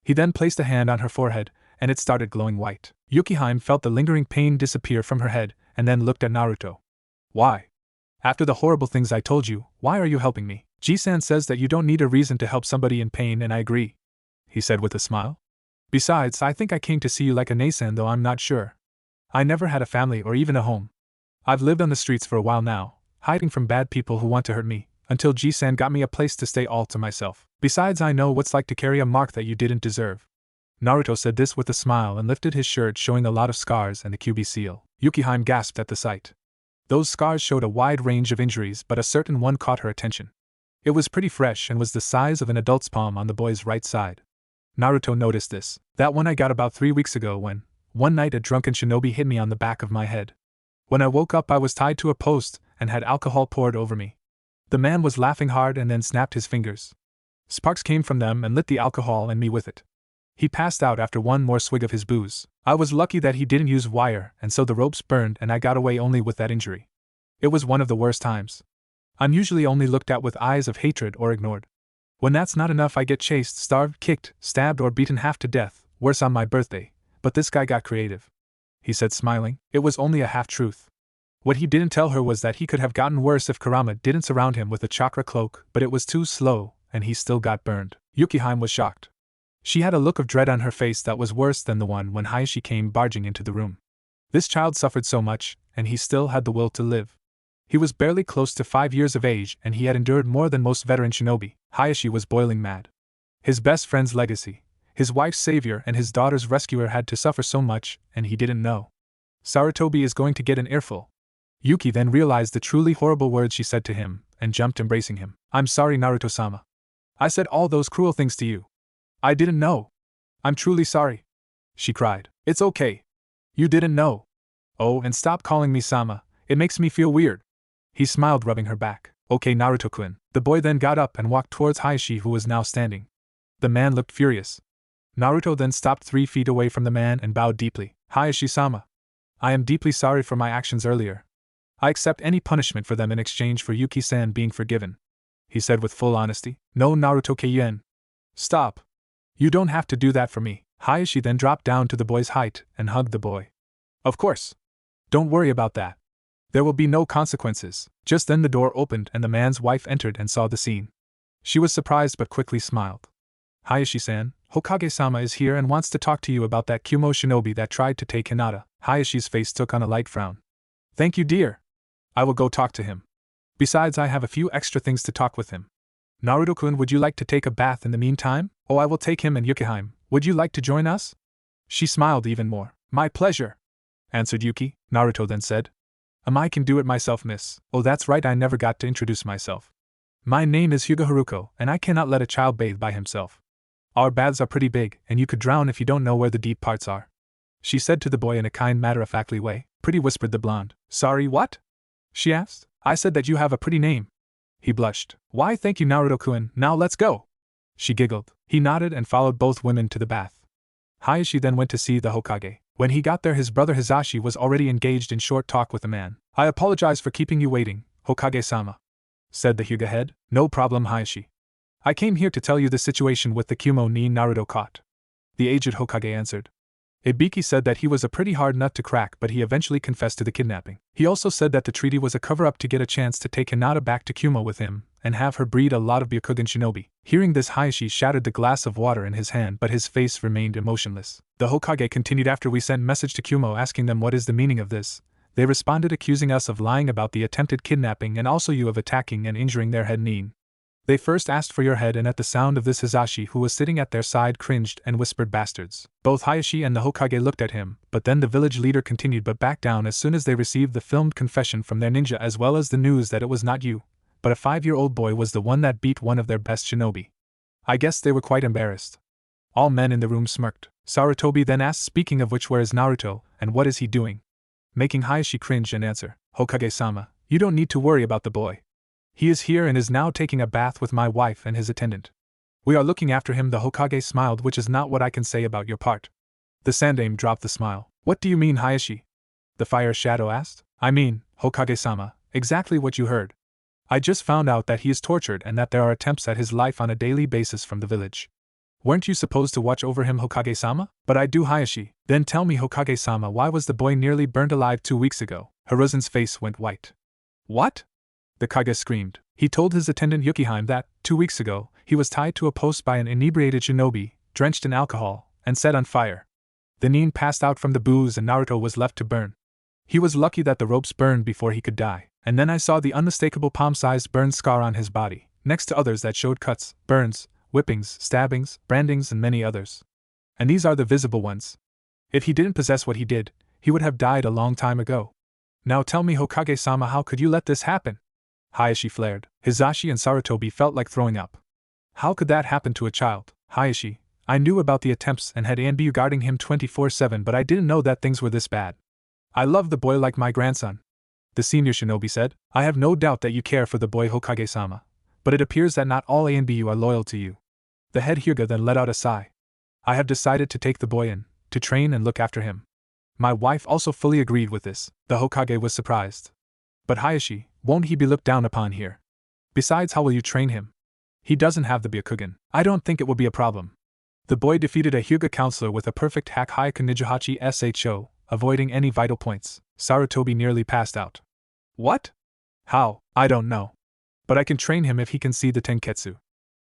He then placed a hand on her forehead, and it started glowing white. Yukiheim felt the lingering pain disappear from her head, and then looked at Naruto. Why? After the horrible things I told you, why are you helping me? Ji-san says that you don't need a reason to help somebody in pain, and I agree, he said with a smile. Besides, I think I came to see you like a Nasan, though I'm not sure. I never had a family or even a home. I've lived on the streets for a while now, hiding from bad people who want to hurt me, until Ji-san got me a place to stay all to myself. Besides, I know what's like to carry a mark that you didn't deserve. Naruto said this with a smile and lifted his shirt, showing a lot of scars and the Kyuubi seal. Yukiheim gasped at the sight. Those scars showed a wide range of injuries, but a certain one caught her attention. It was pretty fresh and was the size of an adult's palm on the boy's right side. Naruto noticed this. That one I got about 3 weeks ago when, one night, a drunken shinobi hit me on the back of my head. When I woke up, I was tied to a post and had alcohol poured over me. The man was laughing hard and then snapped his fingers. Sparks came from them and lit the alcohol and me with it. He passed out after one more swig of his booze. I was lucky that he didn't use wire, and so the ropes burned and I got away only with that injury. It was one of the worst times. I'm usually only looked at with eyes of hatred or ignored. When that's not enough, I get chased, starved, kicked, stabbed, or beaten half to death, worse on my birthday. But this guy got creative. He said, smiling. It was only a half-truth. What he didn't tell her was that he could have gotten worse if Kurama didn't surround him with a chakra cloak, but it was too slow, and he still got burned. Yukiheim was shocked. She had a look of dread on her face that was worse than the one when Hayashi came barging into the room. This child suffered so much, and he still had the will to live. He was barely close to 5 years of age, and he had endured more than most veteran shinobi. Hayashi was boiling mad. His best friend's legacy, his wife's savior and his daughter's rescuer had to suffer so much, and he didn't know. Sarutobi is going to get an earful. Yuki then realized the truly horrible words she said to him, and jumped, embracing him. I'm sorry, Naruto-sama. I said all those cruel things to you. I didn't know. I'm truly sorry. She cried. It's okay. You didn't know. Oh, and stop calling me Sama, it makes me feel weird. He smiled, rubbing her back. Okay, Naruto-kun. The boy then got up and walked towards Hayashi, who was now standing. The man looked furious. Naruto then stopped 3 feet away from the man and bowed deeply. Hayashi-sama. I am deeply sorry for my actions earlier. I accept any punishment for them in exchange for Yuki-san being forgiven, he said with full honesty. No, Naruto-kun. Stop. You don't have to do that for me. Hayashi then dropped down to the boy's height and hugged the boy. Of course. Don't worry about that. There will be no consequences. Just then the door opened and the man's wife entered and saw the scene. She was surprised but quickly smiled. Hayashi-san, Hokage-sama is here and wants to talk to you about that Kumo shinobi that tried to take Hinata. Hayashi's face took on a light frown. Thank you, dear. I will go talk to him. Besides, I have a few extra things to talk with him. Naruto-kun, would you like to take a bath in the meantime? Oh, I will take him. And Yukiheim, would you like to join us? She smiled even more. My pleasure, answered Yuki. Naruto then said, I can do it myself, miss. Oh, that's right, I never got to introduce myself. My name is Hyuga Haruko, and I cannot let a child bathe by himself. Our baths are pretty big, and you could drown if you don't know where the deep parts are, she said to the boy in a kind, matter-of-factly way. Pretty, whispered the blonde. Sorry, what? She asked. I said that you have a pretty name. He blushed. Why, thank you, Naruto-kun. Now let's go. She giggled. He nodded and followed both women to the bath. Hayashi then went to see the Hokage. When he got there, his brother Hizashi was already engaged in short talk with a man. I apologize for keeping you waiting, Hokage-sama, said the Hyuga head. No problem, Hayashi. I came here to tell you the situation with the Kumo ni Naruto caught. The aged Hokage answered. Ibiki said that he was a pretty hard nut to crack, but he eventually confessed to the kidnapping. He also said that the treaty was a cover-up to get a chance to take Hinata back to Kuma with him, and have her breed a lot of Byakugan shinobi. Hearing this, Hayashi shattered the glass of water in his hand, but his face remained emotionless. The Hokage continued: after we sent message to Kuma asking them what is the meaning of this, they responded accusing us of lying about the attempted kidnapping and also you of attacking and injuring their head Nin. They first asked for your head, and at the sound of this Hizashi, who was sitting at their side, cringed and whispered, bastards. Both Hayashi and the Hokage looked at him, but then the village leader continued but backed down as soon as they received the filmed confession from their ninja as well as the news that it was not you, but a 5-year-old boy was the one that beat one of their best shinobi. I guess they were quite embarrassed. All men in the room smirked. Sarutobi then asked, speaking of which, where is Naruto, and what is he doing? Making Hayashi cringe and answer, Hokage-sama, you don't need to worry about the boy. He is here and is now taking a bath with my wife and his attendant. We are looking after him. The Hokage smiled, which is not what I can say about your part. The Sandaime dropped the smile. What do you mean, Hayashi? The Fire Shadow asked. I mean, Hokage-sama, exactly what you heard. I just found out that he is tortured and that there are attempts at his life on a daily basis from the village. Weren't you supposed to watch over him, Hokage-sama? But I do, Hayashi. Then tell me, Hokage-sama, why was the boy nearly burned alive 2 weeks ago? Hiruzen's face went white. What? The Kage screamed. He told his attendant Yukihime that, 2 weeks ago, he was tied to a post by an inebriated shinobi, drenched in alcohol, and set on fire. The Nin passed out from the booze and Naruto was left to burn. He was lucky that the ropes burned before he could die, and then I saw the unmistakable palm-sized burn scar on his body, next to others that showed cuts, burns, whippings, stabbings, brandings, and many others. And these are the visible ones. If he didn't possess what he did, he would have died a long time ago. Now tell me, Hokage-sama, how could you let this happen? Hayashi flared. Hizashi and Sarutobi felt like throwing up. How could that happen to a child? Hayashi, I knew about the attempts and had Anbu guarding him 24/7, but I didn't know that things were this bad. I love the boy like my grandson. The senior shinobi said. I have no doubt that you care for the boy, Hokage-sama, but it appears that not all Anbu are loyal to you. The head Hyuga then let out a sigh. I have decided to take the boy in, to train and look after him. My wife also fully agreed with this. The Hokage was surprised. But Hayashi, won't he be looked down upon here? Besides, how will you train him? He doesn't have the Byakugan. I don't think it will be a problem. The boy defeated a Hyuga counselor with a perfect hack Hyaku Nijuhachi Sho, avoiding any vital points. Sarutobi nearly passed out. What? How? I don't know. But I can train him if he can see the Tenketsu.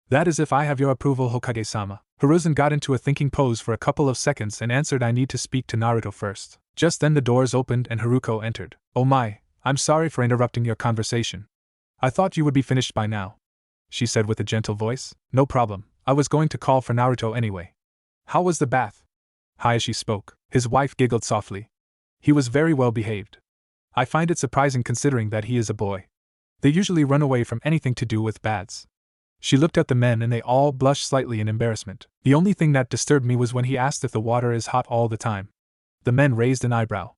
That is if I have your approval, Hokage-sama. Hiruzen got into a thinking pose for a couple of seconds and answered, I need to speak to Naruto first. Just then the doors opened and Haruko entered. Oh my, I'm sorry for interrupting your conversation. I thought you would be finished by now, she said with a gentle voice. No problem, I was going to call for Naruto anyway. How was the bath? Hayashi spoke. His wife giggled softly. He was very well behaved. I find it surprising considering that he is a boy. They usually run away from anything to do with baths. She looked at the men and they all blushed slightly in embarrassment. The only thing that disturbed me was when he asked if the water is hot all the time. The men raised an eyebrow.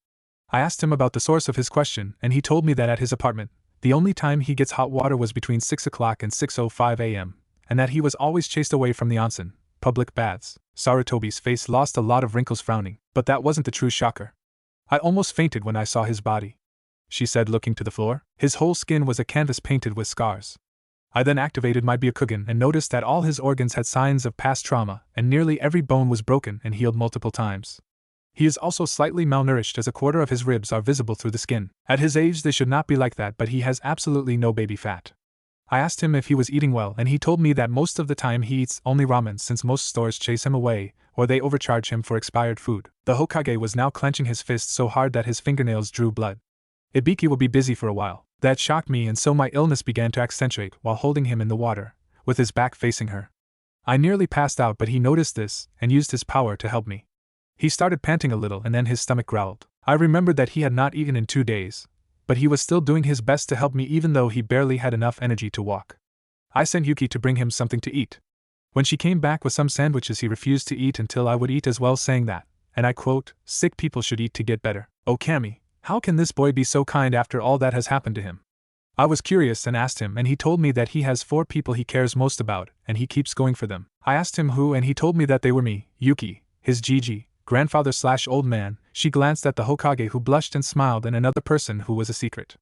I asked him about the source of his question and he told me that at his apartment, the only time he gets hot water was between 6 o'clock and 6:05 a.m., and that he was always chased away from the onsen, public baths. Sarutobi's face lost a lot of wrinkles, frowning, but that wasn't the true shocker. I almost fainted when I saw his body, she said, looking to the floor. His whole skin was a canvas painted with scars. I then activated my Byakugan and noticed that all his organs had signs of past trauma, and nearly every bone was broken and healed multiple times. He is also slightly malnourished as a quarter of his ribs are visible through the skin. At his age they should not be like that, but he has absolutely no baby fat. I asked him if he was eating well and he told me that most of the time he eats only ramen since most stores chase him away, or they overcharge him for expired food. The Hokage was now clenching his fist so hard that his fingernails drew blood. Ibiki will be busy for a while. That shocked me, and so my illness began to accentuate while holding him in the water, with his back facing her. I nearly passed out, but he noticed this and used his power to help me. He started panting a little and then his stomach growled. I remembered that he had not eaten in 2 days, but he was still doing his best to help me even though he barely had enough energy to walk. I sent Yuki to bring him something to eat. When she came back with some sandwiches, he refused to eat until I would eat as well, saying that, and I quote, sick people should eat to get better. Oh Kami, how can this boy be so kind after all that has happened to him? I was curious and asked him, and he told me that he has 4 people he cares most about, and he keeps going for them. I asked him who, and he told me that they were me, Yuki, his Gigi, grandfather/old man. She glanced at the Hokage, who blushed and smiled, and another person who was a secret.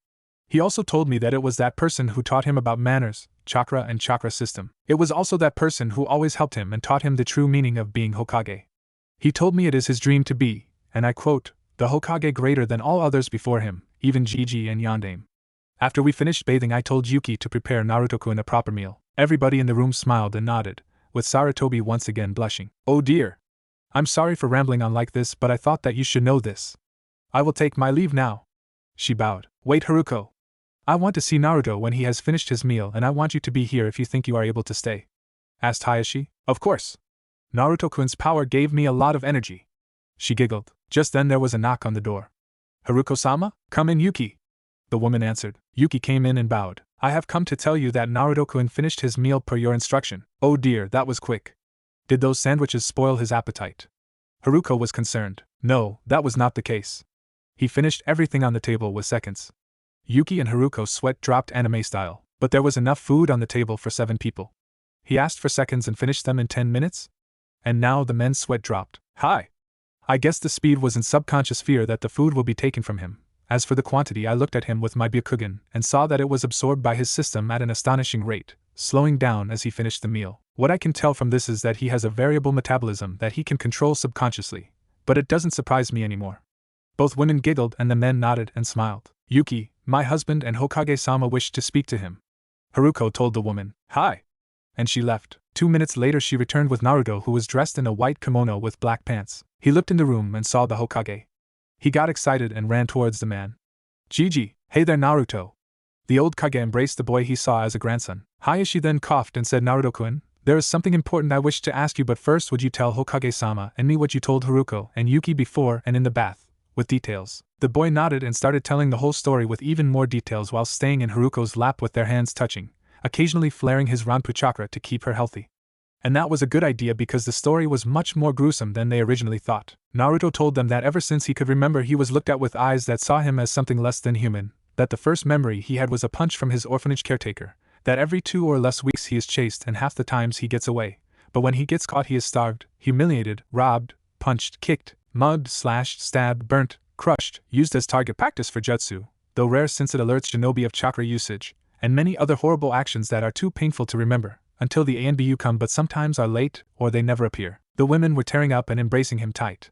He also told me that it was that person who taught him about manners, chakra and chakra system. It was also that person who always helped him and taught him the true meaning of being Hokage. He told me it is his dream to be, and I quote, the Hokage greater than all others before him, even Jiji and Yondaime. After we finished bathing, I told Yuki to prepare Naruto-kun a proper meal. Everybody in the room smiled and nodded, with Sarutobi once again blushing. Oh dear. I'm sorry for rambling on like this, but I thought that you should know this. I will take my leave now. She bowed. Wait, Haruko. I want to see Naruto when he has finished his meal, and I want you to be here if you think you are able to stay. Asked Hayashi. Of course. Naruto-kun's power gave me a lot of energy. She giggled. Just then there was a knock on the door. Haruko-sama? Come in, Yuki. The woman answered. Yuki came in and bowed. I have come to tell you that Naruto-kun finished his meal per your instruction. Oh dear, that was quick. Did those sandwiches spoil his appetite? Haruko was concerned. No, that was not the case. He finished everything on the table with seconds. Yuki and Haruko's sweat dropped anime style, but there was enough food on the table for 7 people. He asked for seconds and finished them in 10 minutes? And now the men's sweat dropped. Hi! I guess the speed was in subconscious fear that the food will be taken from him. As for the quantity, I looked at him with my Byakugan and saw that it was absorbed by his system at an astonishing rate, slowing down as he finished the meal. What I can tell from this is that he has a variable metabolism that he can control subconsciously, but it doesn't surprise me anymore. Both women giggled and the men nodded and smiled. Yuki, my husband and Hokage-sama wished to speak to him. Haruko told the woman, Hi! And she left. 2 minutes later she returned with Naruto, who was dressed in a white kimono with black pants. He looked in the room and saw the Hokage. He got excited and ran towards the man. Jiji, hey there Naruto. The old Kage embraced the boy he saw as a grandson. Hayashi then coughed and said, Naruto-kun, there is something important I wish to ask you, but first would you tell Hokage-sama and me what you told Haruko and Yuki before and in the bath, with details. The boy nodded and started telling the whole story with even more details while staying in Haruko's lap with their hands touching, occasionally flaring his Ranpu chakra to keep her healthy. And that was a good idea because the story was much more gruesome than they originally thought. Naruto told them that ever since he could remember he was looked at with eyes that saw him as something less than human, that the first memory he had was a punch from his orphanage caretaker, that every 2 or less weeks he is chased and half the times he gets away, but when he gets caught he is starved, humiliated, robbed, punched, kicked, mugged, slashed, stabbed, burnt, crushed, used as target practice for jutsu, though rare since it alerts shinobi of chakra usage, and many other horrible actions that are too painful to remember, until the ANBU come but sometimes are late or they never appear. The women were tearing up and embracing him tight.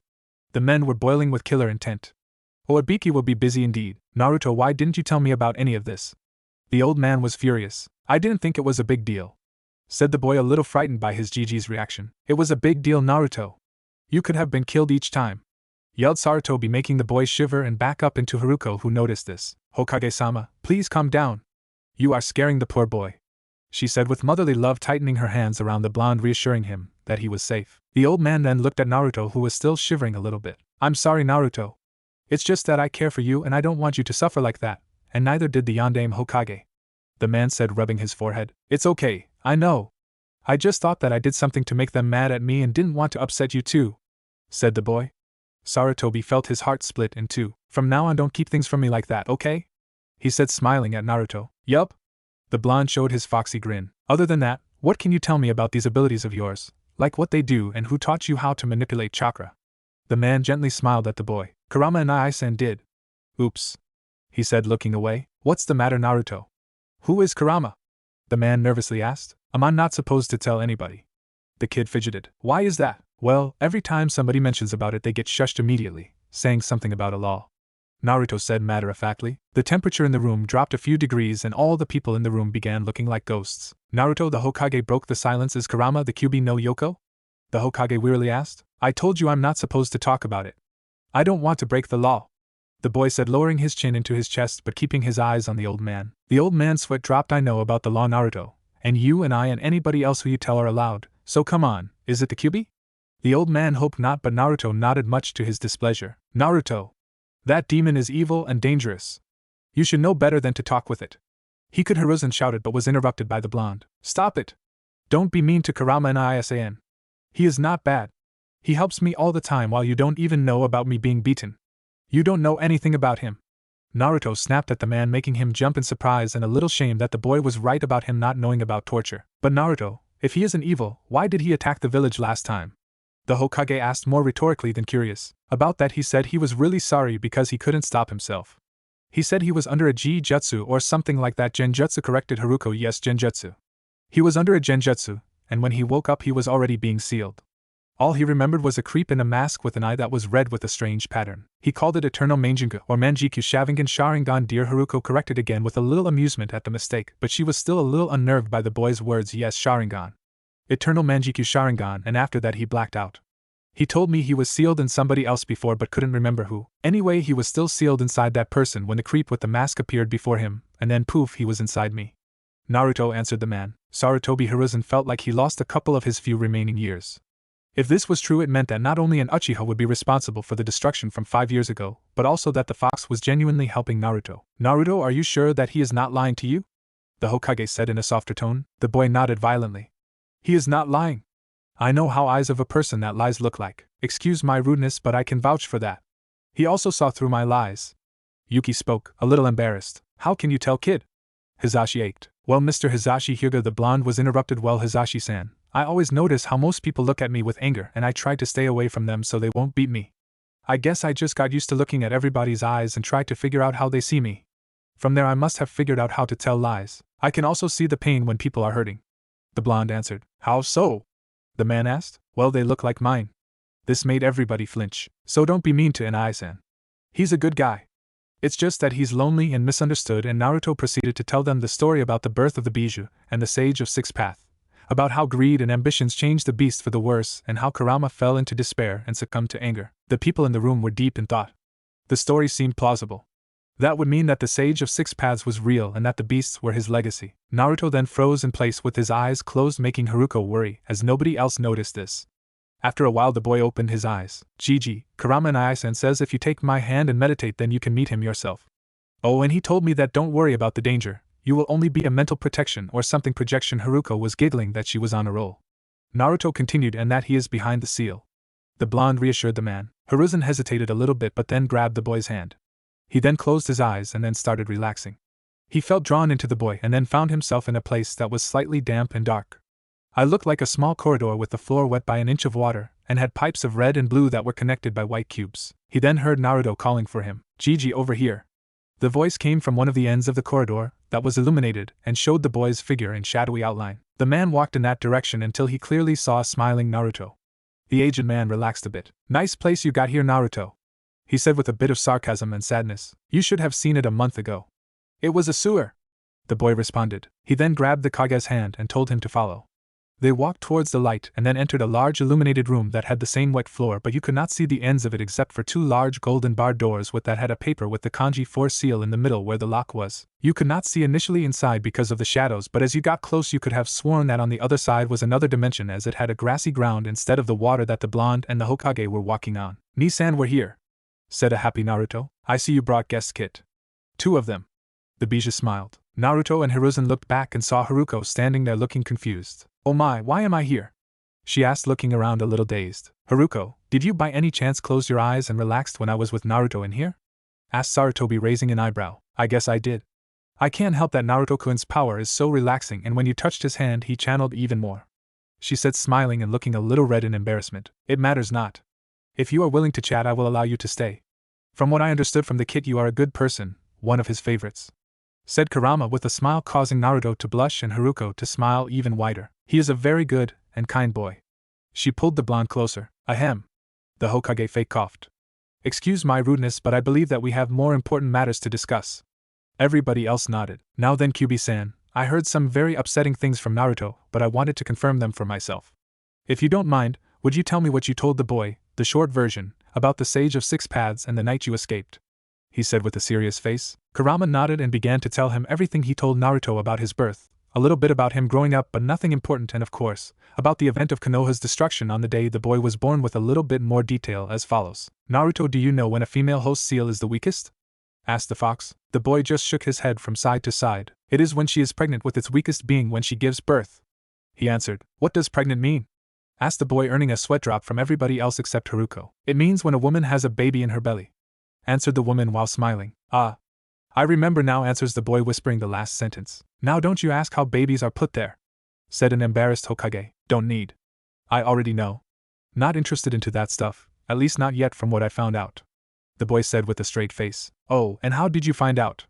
The men were boiling with killer intent. Oh, Ibiki will be busy indeed. Naruto, why didn't you tell me about any of this? The old man was furious. I didn't think it was a big deal, said the boy, a little frightened by his Jiji's reaction. It was a big deal, Naruto. You could have been killed each time, yelled Sarutobi, making the boy shiver and back up into Haruko, who noticed this. Hokage-sama, please calm down. You are scaring the poor boy, she said with motherly love, tightening her hands around the blonde, reassuring him that he was safe. The old man then looked at Naruto, who was still shivering a little bit. I'm sorry, Naruto. It's just that I care for you and I don't want you to suffer like that, and neither did the Yondaime Hokage. The man said, rubbing his forehead. It's okay, I know. I just thought that I did something to make them mad at me and didn't want to upset you too, said the boy. Sarutobi felt his heart split in two. From now on, don't keep things from me like that, okay? He said, smiling at Naruto. Yup. The blonde showed his foxy grin. Other than that, what can you tell me about these abilities of yours, like what they do and who taught you how to manipulate chakra? The man gently smiled at the boy. Kurama and I-san did. Oops, he said, looking away. What's the matter, Naruto? Who is Kurama? The man nervously asked. Am I not supposed to tell anybody? The kid fidgeted. Why is that? Well, every time somebody mentions about it they get shushed immediately, saying something about a law. Naruto said matter-of-factly. The temperature in the room dropped a few degrees and all the people in the room began looking like ghosts. Naruto, the Hokage, broke the silence. Is Kurama the Kyuubi no Yoko? The Hokage wearily asked. I told you I'm not supposed to talk about it. I don't want to break the law, the boy said, lowering his chin into his chest but keeping his eyes on the old man. The old man's sweat dropped. I know about the law, Naruto, and you and I and anybody else who you tell are allowed, so come on, is it the Kyuubi? The old man hoped not, but Naruto nodded, much to his displeasure. Naruto, that demon is evil and dangerous. You should know better than to talk with it. He could Hiruzen shouted but was interrupted by the blonde. Stop it! Don't be mean to Kurama and I-san. He is not bad. He helps me all the time while you don't even know about me being beaten. You don't know anything about him. Naruto snapped at the man, making him jump in surprise and a little shame that the boy was right about him not knowing about torture. But Naruto, if he isn't evil, why did he attack the village last time? The Hokage asked, more rhetorically than curious. About that he said he was really sorry because he couldn't stop himself. He said he was under a Genjutsu or something like that. Genjutsu, corrected Haruko. Yes, Genjutsu. He was under a Genjutsu, and when he woke up he was already being sealed. All he remembered was a creep in a mask with an eye that was red with a strange pattern. He called it Eternal Manjinga or Manjikyu Sharingan Sharingan. Dear Haruko corrected again with a little amusement at the mistake, but she was still a little unnerved by the boy's words. Yes, Sharingan. Eternal Manjikyu Sharingan, and after that he blacked out. He told me he was sealed in somebody else before but couldn't remember who. Anyway, he was still sealed inside that person when the creep with the mask appeared before him, and then poof, he was inside me. Naruto, answered the man. Sarutobi Hiruzen felt like he lost a couple of his few remaining years. If this was true, it meant that not only an Uchiha would be responsible for the destruction from 5 years ago, but also that the fox was genuinely helping Naruto. Naruto, are you sure that he is not lying to you? The Hokage said in a softer tone. The boy nodded violently. He is not lying. I know how eyes of a person that lies look like. Excuse my rudeness, but I can vouch for that. He also saw through my lies. Yuki spoke, a little embarrassed. How can you tell, kid? Hisashi ached. Well, Mr. Hisashi, Hyuga the blonde was interrupted. Well, Hisashi-san, I always notice how most people look at me with anger, and I try to stay away from them so they won't beat me. I guess I just got used to looking at everybody's eyes and tried to figure out how they see me. From there I must have figured out how to tell lies. I can also see the pain when people are hurting. The blonde answered. How so? The man asked. Well, they look like mine. This made everybody flinch. So don't be mean to Nai-san. He's a good guy. It's just that he's lonely and misunderstood. And Naruto proceeded to tell them the story about the birth of the Bijou and the Sage of Six Paths. About how greed and ambitions changed the beast for the worse, and how Kurama fell into despair and succumbed to anger. The people in the room were deep in thought. The story seemed plausible. That would mean that the Sage of Six Paths was real and that the beasts were his legacy. Naruto then froze in place with his eyes closed, making Haruko worry, as nobody else noticed this. After a while the boy opened his eyes. Gigi, Kurama Nai-san says if you take my hand and meditate then you can meet him yourself. Oh, and he told me that don't worry about the danger. You will only be a mental protection or something projection. Haruko was giggling that she was on a roll. Naruto continued, and that he is behind the seal. The blonde reassured the man. Hiruzen hesitated a little bit but then grabbed the boy's hand. He then closed his eyes and then started relaxing. He felt drawn into the boy and then found himself in a place that was slightly damp and dark. I looked like a small corridor with the floor wet by an inch of water, and had pipes of red and blue that were connected by white cubes. He then heard Naruto calling for him. Gigi, over here. The voice came from one of the ends of the corridor, that was illuminated, and showed the boy's figure in shadowy outline. The man walked in that direction until he clearly saw a smiling Naruto. The aged man relaxed a bit. Nice place you got here, Naruto, he said with a bit of sarcasm and sadness. You should have seen it a month ago. It was a sewer, the boy responded. He then grabbed the Kage's hand and told him to follow. They walked towards the light and then entered a large illuminated room that had the same wet floor, but you could not see the ends of it except for two large golden barred doors with that had a paper with the kanji 4 seal in the middle where the lock was. You could not see initially inside because of the shadows, but as you got close you could have sworn that on the other side was another dimension, as it had a grassy ground instead of the water that the blonde and the Hokage were walking on. Ni-san, we're here, said a happy Naruto. I see you brought guests, Kit. 2 of them. The Bijou smiled. Naruto and Hiruzen looked back and saw Haruko standing there looking confused. Oh my, why am I here? She asked, looking around a little dazed. Haruko, did you by any chance close your eyes and relaxed when I was with Naruto in here? Asked Sarutobi, raising an eyebrow. I guess I did. I can't help that Naruto-kun's power is so relaxing, and when you touched his hand he channeled even more, she said, smiling and looking a little red in embarrassment. It matters not. If you are willing to chat I will allow you to stay. From what I understood from the kid you are a good person, one of his favorites, said Kurama with a smile, causing Naruto to blush and Haruko to smile even wider. He is a very good and kind boy. She pulled the blonde closer. Ahem. The Hokage fake coughed. Excuse my rudeness, but I believe that we have more important matters to discuss. Everybody else nodded. Now then, Kyuubi-san, I heard some very upsetting things from Naruto, but I wanted to confirm them for myself. If you don't mind, would you tell me what you told the boy, the short version, about the Sage of Six Paths and the night you escaped? He said with a serious face. Kurama nodded and began to tell him everything he told Naruto about his birth, a little bit about him growing up but nothing important, and of course, about the event of Konoha's destruction on the day the boy was born, with a little bit more detail as follows. Naruto, do you know when a female host seal is the weakest? Asked the fox. The boy just shook his head from side to side. It is when she is pregnant, with its weakest being when she gives birth, he answered. What does pregnant mean? Asked the boy, earning a sweat drop from everybody else except Haruko. It means when a woman has a baby in her belly, answered the woman while smiling. Ah, I remember now, answers the boy, whispering the last sentence. Now don't you ask how babies are put there, said an embarrassed Hokage. Don't need. I already know. Not interested into that stuff, at least not yet from what I found out, the boy said with a straight face. Oh, and how did you find out?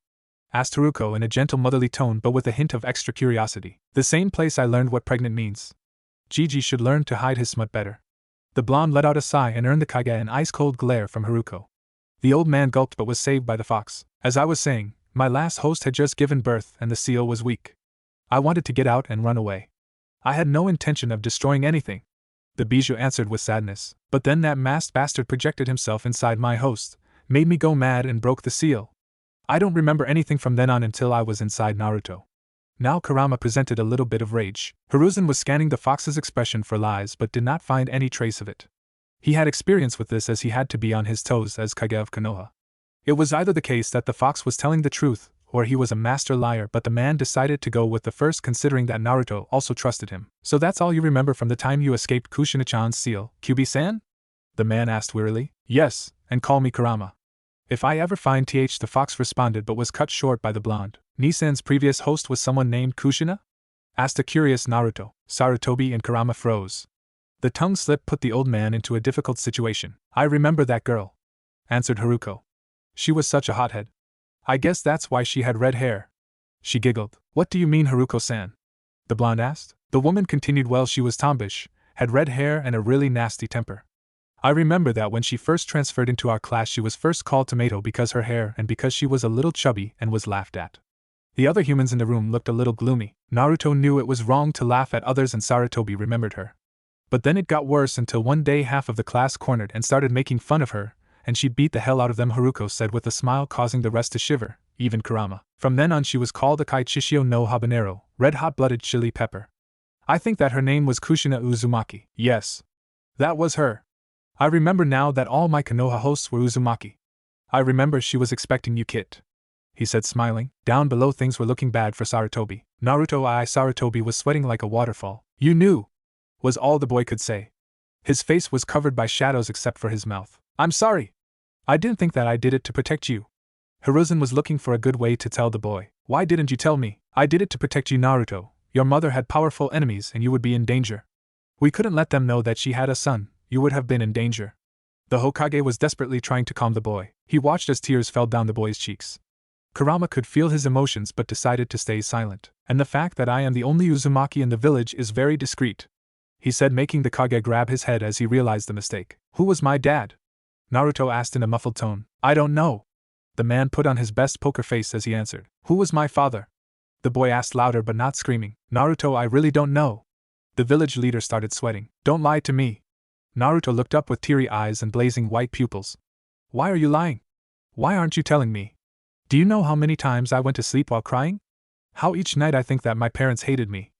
Asked Haruko in a gentle motherly tone but with a hint of extra curiosity. The same place I learned what pregnant means. Gigi should learn to hide his smut better. The blonde let out a sigh and earned the Kage an ice-cold glare from Haruko. The old man gulped but was saved by the fox. As I was saying, my last host had just given birth and the seal was weak. I wanted to get out and run away. I had no intention of destroying anything. The bijou answered with sadness, but then that masked bastard projected himself inside my host, made me go mad and broke the seal. I don't remember anything from then on until I was inside Naruto. Now Kurama presented a little bit of rage. Hiruzen was scanning the fox's expression for lies but did not find any trace of it. He had experience with this as he had to be on his toes as Kage of Konoha. It was either the case that the fox was telling the truth, or he was a master liar, but the man decided to go with the first considering that Naruto also trusted him. So that's all you remember from the time you escaped Kushina-chan's seal, Kyuubi-san? The man asked wearily. Yes, and call me Kurama. If I ever find the fox responded but was cut short by the blonde. Nisan's previous host was someone named Kushina? Asked a curious Naruto. Sarutobi and Kurama froze. The tongue slip put the old man into a difficult situation. I remember that girl, answered Haruko. She was such a hothead. I guess that's why she had red hair. She giggled. What do you mean, Haruko-san? The blonde asked. The woman continued. Well, she was tomboyish, had red hair and a really nasty temper. I remember that when she first transferred into our class she was first called Tomato because her hair and because she was a little chubby and was laughed at. The other humans in the room looked a little gloomy. Naruto knew it was wrong to laugh at others and Sarutobi remembered her. But then it got worse until one day half of the class cornered and started making fun of her, and she beat the hell out of them, Haruko said with a smile, causing the rest to shiver, even Kurama. From then on she was called Akai Chishio no Habanero, red hot-blooded chili pepper. I think that her name was Kushina Uzumaki. Yes. That was her. I remember now that all my Konoha hosts were Uzumaki. I remember she was expecting you, Kit, he said smiling. Down below things were looking bad for Sarutobi. Sarutobi was sweating like a waterfall. You knew, was all the boy could say. His face was covered by shadows except for his mouth. I'm sorry. I didn't think that I did it to protect you. Hiruzen was looking for a good way to tell the boy. Why didn't you tell me? I did it to protect you, Naruto. Your mother had powerful enemies and you would be in danger. We couldn't let them know that she had a son. You would have been in danger. The Hokage was desperately trying to calm the boy. He watched as tears fell down the boy's cheeks. Kurama could feel his emotions but decided to stay silent. And the fact that I am the only Uzumaki in the village is very discreet, he said, making the Kage grab his head as he realized the mistake. Who was my dad? Naruto asked in a muffled tone. I don't know. The man put on his best poker face as he answered. Who was my father? The boy asked louder but not screaming. Naruto, I really don't know. The village leader started sweating. Don't lie to me. Naruto looked up with teary eyes and blazing white pupils. Why are you lying? Why aren't you telling me? Do you know how many times I went to sleep while crying? How each night I think that my parents hated me.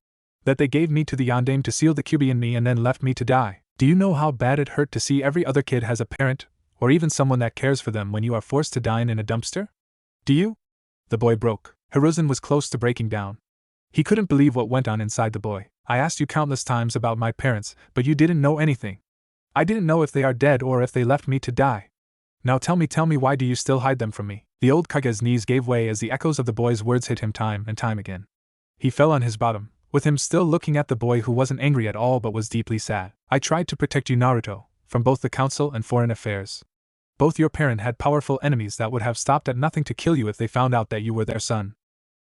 That they gave me to the yondaime to seal the Kyuubi in me and then left me to die. Do you know how bad it hurt to see every other kid has a parent, or even someone that cares for them when you are forced to dine in a dumpster? Do you? The boy broke. Hiruzen was close to breaking down. He couldn't believe what went on inside the boy. I asked you countless times about my parents, but you didn't know anything. I didn't know if they are dead or if they left me to die. Now tell me why do you still hide them from me? The old Kage's knees gave way as the echoes of the boy's words hit him time and time again. He fell on his bottom, with him still looking at the boy who wasn't angry at all but was deeply sad. I tried to protect you, Naruto, from both the council and foreign affairs. Both your parent had powerful enemies that would have stopped at nothing to kill you if they found out that you were their son.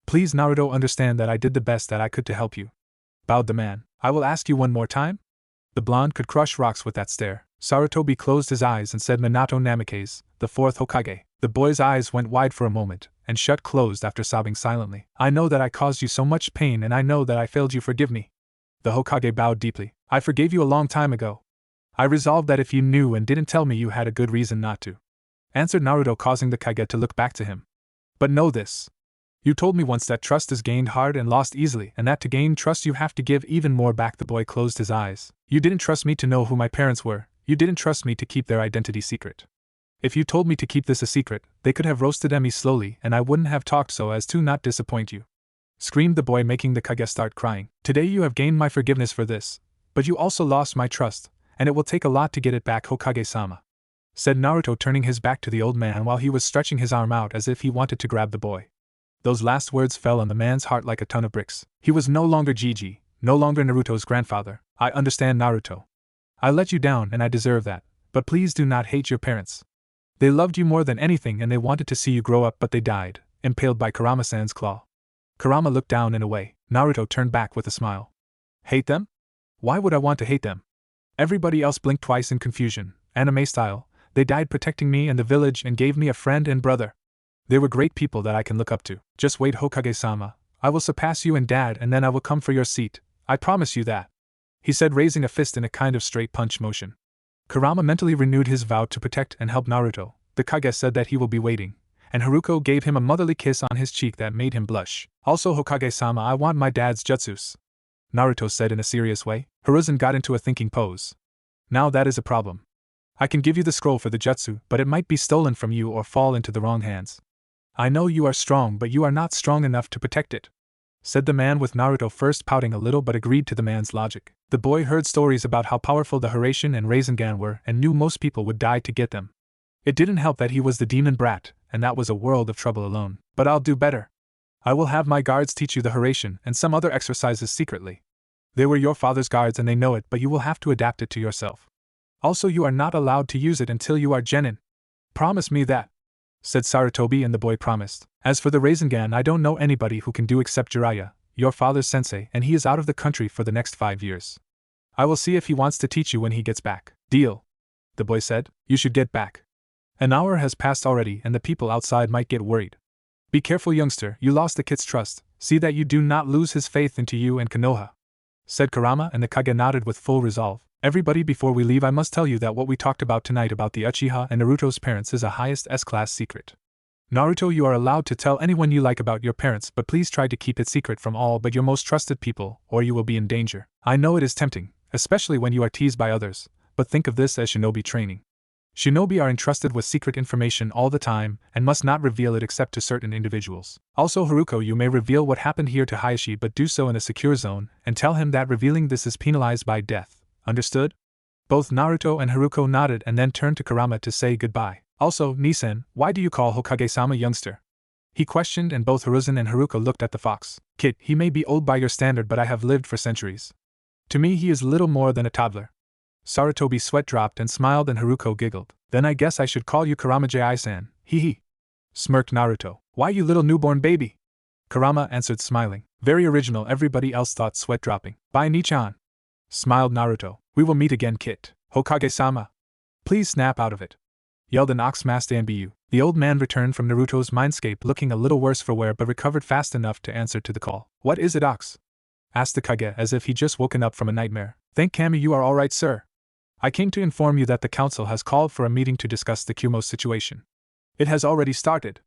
Please, Naruto, understand that I did the best that I could to help you. Bowed the man. I will ask you one more time? The blonde could crush rocks with that stare. Sarutobi closed his eyes and said, Minato Namikaze, the fourth Hokage. The boy's eyes went wide for a moment, and shut closed after sobbing silently. I know that I caused you so much pain and I know that I failed you. Forgive me. The Hokage bowed deeply. I forgave you a long time ago. I resolved that if you knew and didn't tell me you had a good reason not to, answered Naruto, causing the Kage to look back to him. But know this. You told me once that trust is gained hard and lost easily, and that to gain trust you have to give even more back. The boy closed his eyes. You didn't trust me to know who my parents were. You didn't trust me to keep their identity secret. If you told me to keep this a secret, they could have roasted me slowly and I wouldn't have talked so as to not disappoint you. Screamed the boy, making the Kage start crying. Today you have gained my forgiveness for this, but you also lost my trust, and it will take a lot to get it back, Hokage-sama, said Naruto, turning his back to the old man while he was stretching his arm out as if he wanted to grab the boy. Those last words fell on the man's heart like a ton of bricks. He was no longer Jiji, no longer Naruto's grandfather. I understand, Naruto. I let you down and I deserve that, but please do not hate your parents. They loved you more than anything and they wanted to see you grow up, but they died, impaled by Kurama-san's claw. Kurama looked down and away. Naruto turned back with a smile. Hate them? Why would I want to hate them? Everybody else blinked twice in confusion. Anime style, they died protecting me and the village and gave me a friend and brother. They were great people that I can look up to. Just wait, Hokage-sama. I will surpass you and Dad, and then I will come for your seat. I promise you that. He said, raising a fist in a kind of straight punch motion. Kurama mentally renewed his vow to protect and help Naruto. The Kage said that he will be waiting, and Haruko gave him a motherly kiss on his cheek that made him blush. Also, Hokage-sama, I want my dad's jutsus, Naruto said in a serious way. Hiruzen got into a thinking pose. Now that is a problem. I can give you the scroll for the jutsu, but it might be stolen from you or fall into the wrong hands. I know you are strong, but you are not strong enough to protect it, said the man, with Naruto first pouting a little but agreed to the man's logic. The boy heard stories about how powerful the Hiraishin and Rasengan were and knew most people would die to get them. It didn't help that he was the demon brat, and that was a world of trouble alone. But I'll do better. I will have my guards teach you the Hiraishin and some other exercises secretly. They were your father's guards and they know it, but you will have to adapt it to yourself. Also, you are not allowed to use it until you are genin. Promise me that, said Sarutobi, and the boy promised. As for the Rasengan, I don't know anybody who can do except Jiraiya, your father's sensei, and he is out of the country for the next 5 years. I will see if he wants to teach you when he gets back. Deal, the boy said. You should get back. An hour has passed already and the people outside might get worried. Be careful, youngster, you lost the kid's trust. See that you do not lose his faith into you and Konoha, said Kurama, and the Kage nodded with full resolve. Everybody, before we leave I must tell you that what we talked about tonight about the Uchiha and Naruto's parents is a highest S-class secret. Naruto, you are allowed to tell anyone you like about your parents, but please try to keep it secret from all but your most trusted people, or you will be in danger. I know it is tempting, especially when you are teased by others, but think of this as shinobi training. Shinobi are entrusted with secret information all the time, and must not reveal it except to certain individuals. Also, Haruko, you may reveal what happened here to Hayashi, but do so in a secure zone, and tell him that revealing this is penalized by death. Understood? Both Naruto and Haruko nodded and then turned to Kurama to say goodbye. Also, Nisen, why do you call Hokage-sama youngster? He questioned, and both Hiruzen and Haruko looked at the fox. Kid, he may be old by your standard, but I have lived for centuries. To me he is little more than a toddler. Sarutobi's sweat dropped and smiled, and Haruko giggled. Then I guess I should call you Kurama Ji-san, hee, smirked Naruto. Why, you little newborn baby? Kurama answered, smiling. Very original, everybody else thought, sweat dropping. Bye, Nichan, smiled Naruto. We will meet again, Kit. Hokage-sama, please snap out of it, yelled an ox-masked Anbu. The old man returned from Naruto's Mindscape looking a little worse for wear, but recovered fast enough to answer to the call. What is it, Ox? Asked the Kage as if he just woken up from a nightmare. Thank Kami, you are all right, sir. I came to inform you that the council has called for a meeting to discuss the Kumo situation. It has already started,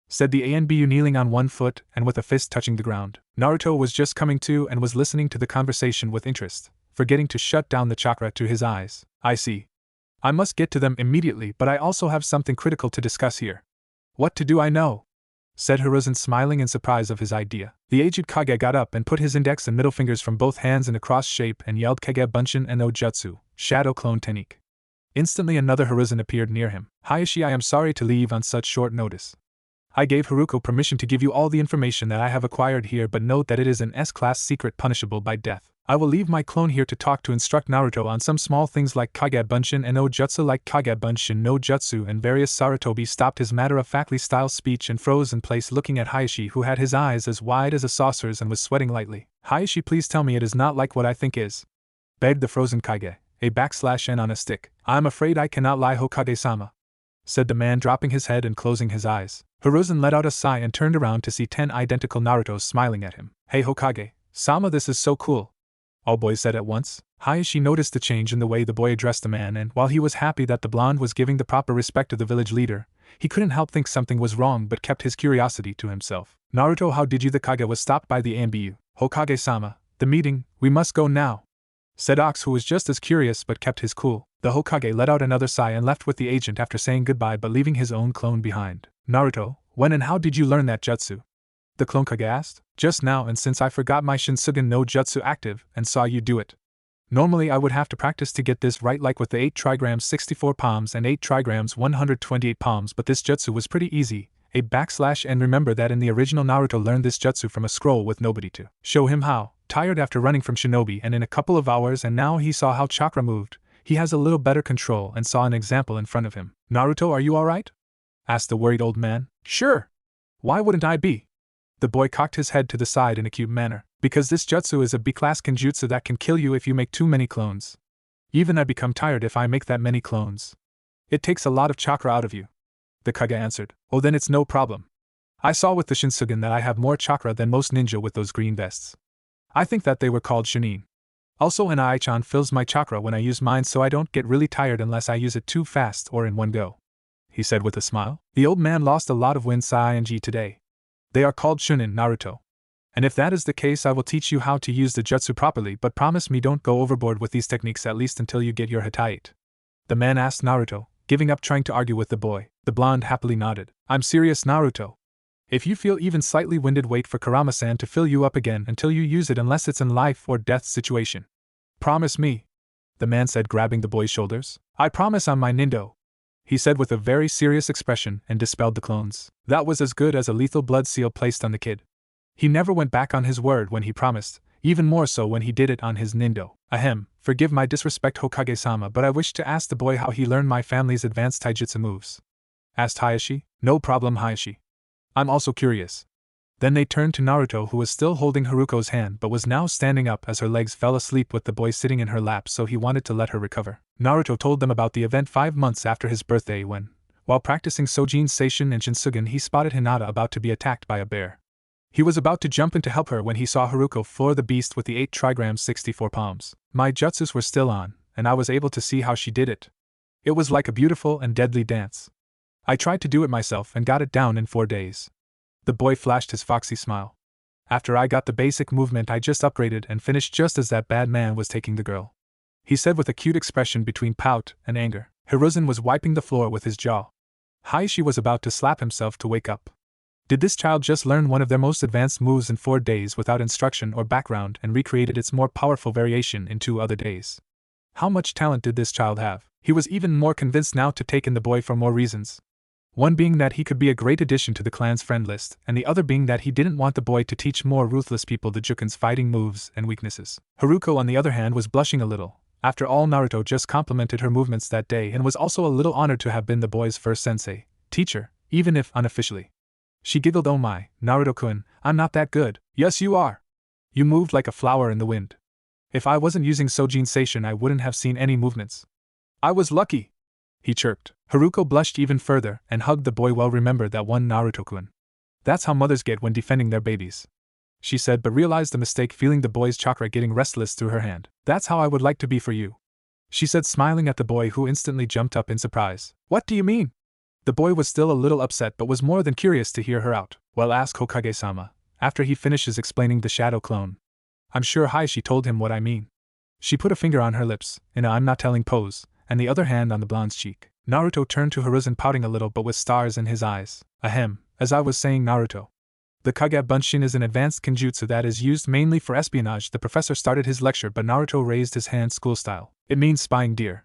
said the Anbu, kneeling on one foot and with a fist touching the ground. Naruto was just coming to and was listening to the conversation with interest, forgetting to shut down the chakra to his eyes. I see. I must get to them immediately, but I also have something critical to discuss here. What to do, I know, said Hiruzen, smiling in surprise of his idea. The aged Kage got up and put his index and middle fingers from both hands in a cross shape and yelled, Kage Bunshin no Jutsu, Shadow Clone Technique. Instantly another Hiruzen appeared near him. Hayashi, I am sorry to leave on such short notice. I gave Haruko permission to give you all the information that I have acquired here, but note that it is an S-class secret punishable by death. I will leave my clone here to talk to instruct Naruto on some small things like Kage Bunshin no Jutsu, no Jutsu and various. Sarutobi stopped his matter-of-factly style speech and froze in place, looking at Hayashi, who had his eyes as wide as a saucer's and was sweating lightly. Hayashi, please tell me it is not like what I think is, begged the frozen Kage, /N on a stick. I am afraid I cannot lie, Hokage-sama, said the man, dropping his head and closing his eyes. Hiruzen let out a sigh and turned around to see 10 identical Narutos smiling at him. Hey Hokage-sama, this is so cool, all boys said at once. Hayashi noticed the change in the way the boy addressed the man, and while he was happy that the blonde was giving the proper respect to the village leader, he couldn't help think something was wrong but kept his curiosity to himself. Naruto, how did you? The Kage was stopped by the Anbu. Hokage-sama, the meeting, we must go now, said Ox, who was just as curious but kept his cool. The Hokage let out another sigh and left with the agent after saying goodbye but leaving his own clone behind. Naruto, when and how did you learn that jutsu? The clone Kage asked. Just now, and since I forgot my Shinsugen no Jutsu active and saw you do it. Normally I would have to practice to get this right, like with the 8 trigrams 64 palms and 8 trigrams 128 palms, but this jutsu was pretty easy, and remember that in the original Naruto learned this jutsu from a scroll with nobody to show him how, tired after running from shinobi, and in a couple of hours, and now he saw how chakra moved, he has a little better control and saw an example in front of him. Naruto, are you alright? Asked the worried old man. Sure. Why wouldn't I be? The boy cocked his head to the side in a cute manner. Because this jutsu is a B-class kenjutsu that can kill you if you make too many clones. Even I become tired if I make that many clones. It takes a lot of chakra out of you. The Kage answered. Oh, then it's no problem. I saw with the Shinsugen that I have more chakra than most ninja with those green vests. I think that they were called Chunin. Also, an Aichan fills my chakra when I use mine, so I don't get really tired unless I use it too fast or in one go. He said with a smile. The old man lost a lot of Winsai and Ji today. They are called Chunin, Naruto. And if that is the case, I will teach you how to use the jutsu properly, but promise me don't go overboard with these techniques at least until you get your Hitite. The man asked Naruto, giving up trying to argue with the boy. The blonde happily nodded. I'm serious, Naruto. If you feel even slightly winded, wait for Kurama-san to fill you up again until you use it, unless it's in life or death situation. Promise me, the man said, grabbing the boy's shoulders. I promise on my Nindo, he said with a very serious expression, and dispelled the clones. That was as good as a lethal blood seal placed on the kid. He never went back on his word when he promised, even more so when he did it on his Nindo. Ahem, forgive my disrespect, Hokage-sama, but I wish to ask the boy how he learned my family's advanced taijutsu moves. Asked Hayashi. No problem, Hayashi. I'm also curious. Then they turned to Naruto, who was still holding Haruko's hand but was now standing up as her legs fell asleep with the boy sitting in her lap, so he wanted to let her recover. Naruto told them about the event 5 months after his birthday when, while practicing Sojin Seishin and Shinsugen, he spotted Hinata about to be attacked by a bear. He was about to jump in to help her when he saw Haruko floor the beast with the 8 trigrams 64 palms. My jutsus were still on, and I was able to see how she did it. It was like a beautiful and deadly dance. I tried to do it myself and got it down in 4 days. The boy flashed his foxy smile. After I got the basic movement, I just upgraded and finished just as that bad man was taking the girl. He said with a cute expression between pout and anger. Hiruzen was wiping the floor with his jaw. Hayashi was about to slap himself to wake up. Did this child just learn one of their most advanced moves in 4 days without instruction or background and recreated its more powerful variation in 2 other days? How much talent did this child have? He was even more convinced now to take in the boy for more reasons. One being that he could be a great addition to the clan's friend list, and the other being that he didn't want the boy to teach more ruthless people the Juken's fighting moves and weaknesses. Haruko, on the other hand, was blushing a little. After all, Naruto just complimented her movements that day and was also a little honored to have been the boy's first sensei, teacher, even if unofficially. She giggled. Oh my, Naruto-kun, I'm not that good. Yes, you are. You moved like a flower in the wind. If I wasn't using Sojin Seishin, I wouldn't have seen any movements. I was lucky, he chirped. Haruko blushed even further and hugged the boy. Well remembered that one, Naruto-kun. That's how mothers get when defending their babies, she said, but realized the mistake, feeling the boy's chakra getting restless through her hand. That's how I would like to be for you, she said, smiling at the boy, who instantly jumped up in surprise. What do you mean? The boy was still a little upset but was more than curious to hear her out. Well, asked Hokage-sama, after he finishes explaining the shadow clone. I'm sure Hayashi told him what I mean. She put a finger on her lips, in a I'm not telling pose, and the other hand on the blonde's cheek. Naruto turned to Hiruzen, pouting a little but with stars in his eyes. Ahem, as I was saying, Naruto. The Kage Bunshin is an advanced kenjutsu that is used mainly for espionage. The professor started his lecture, but Naruto raised his hand school style. It means spying, dear,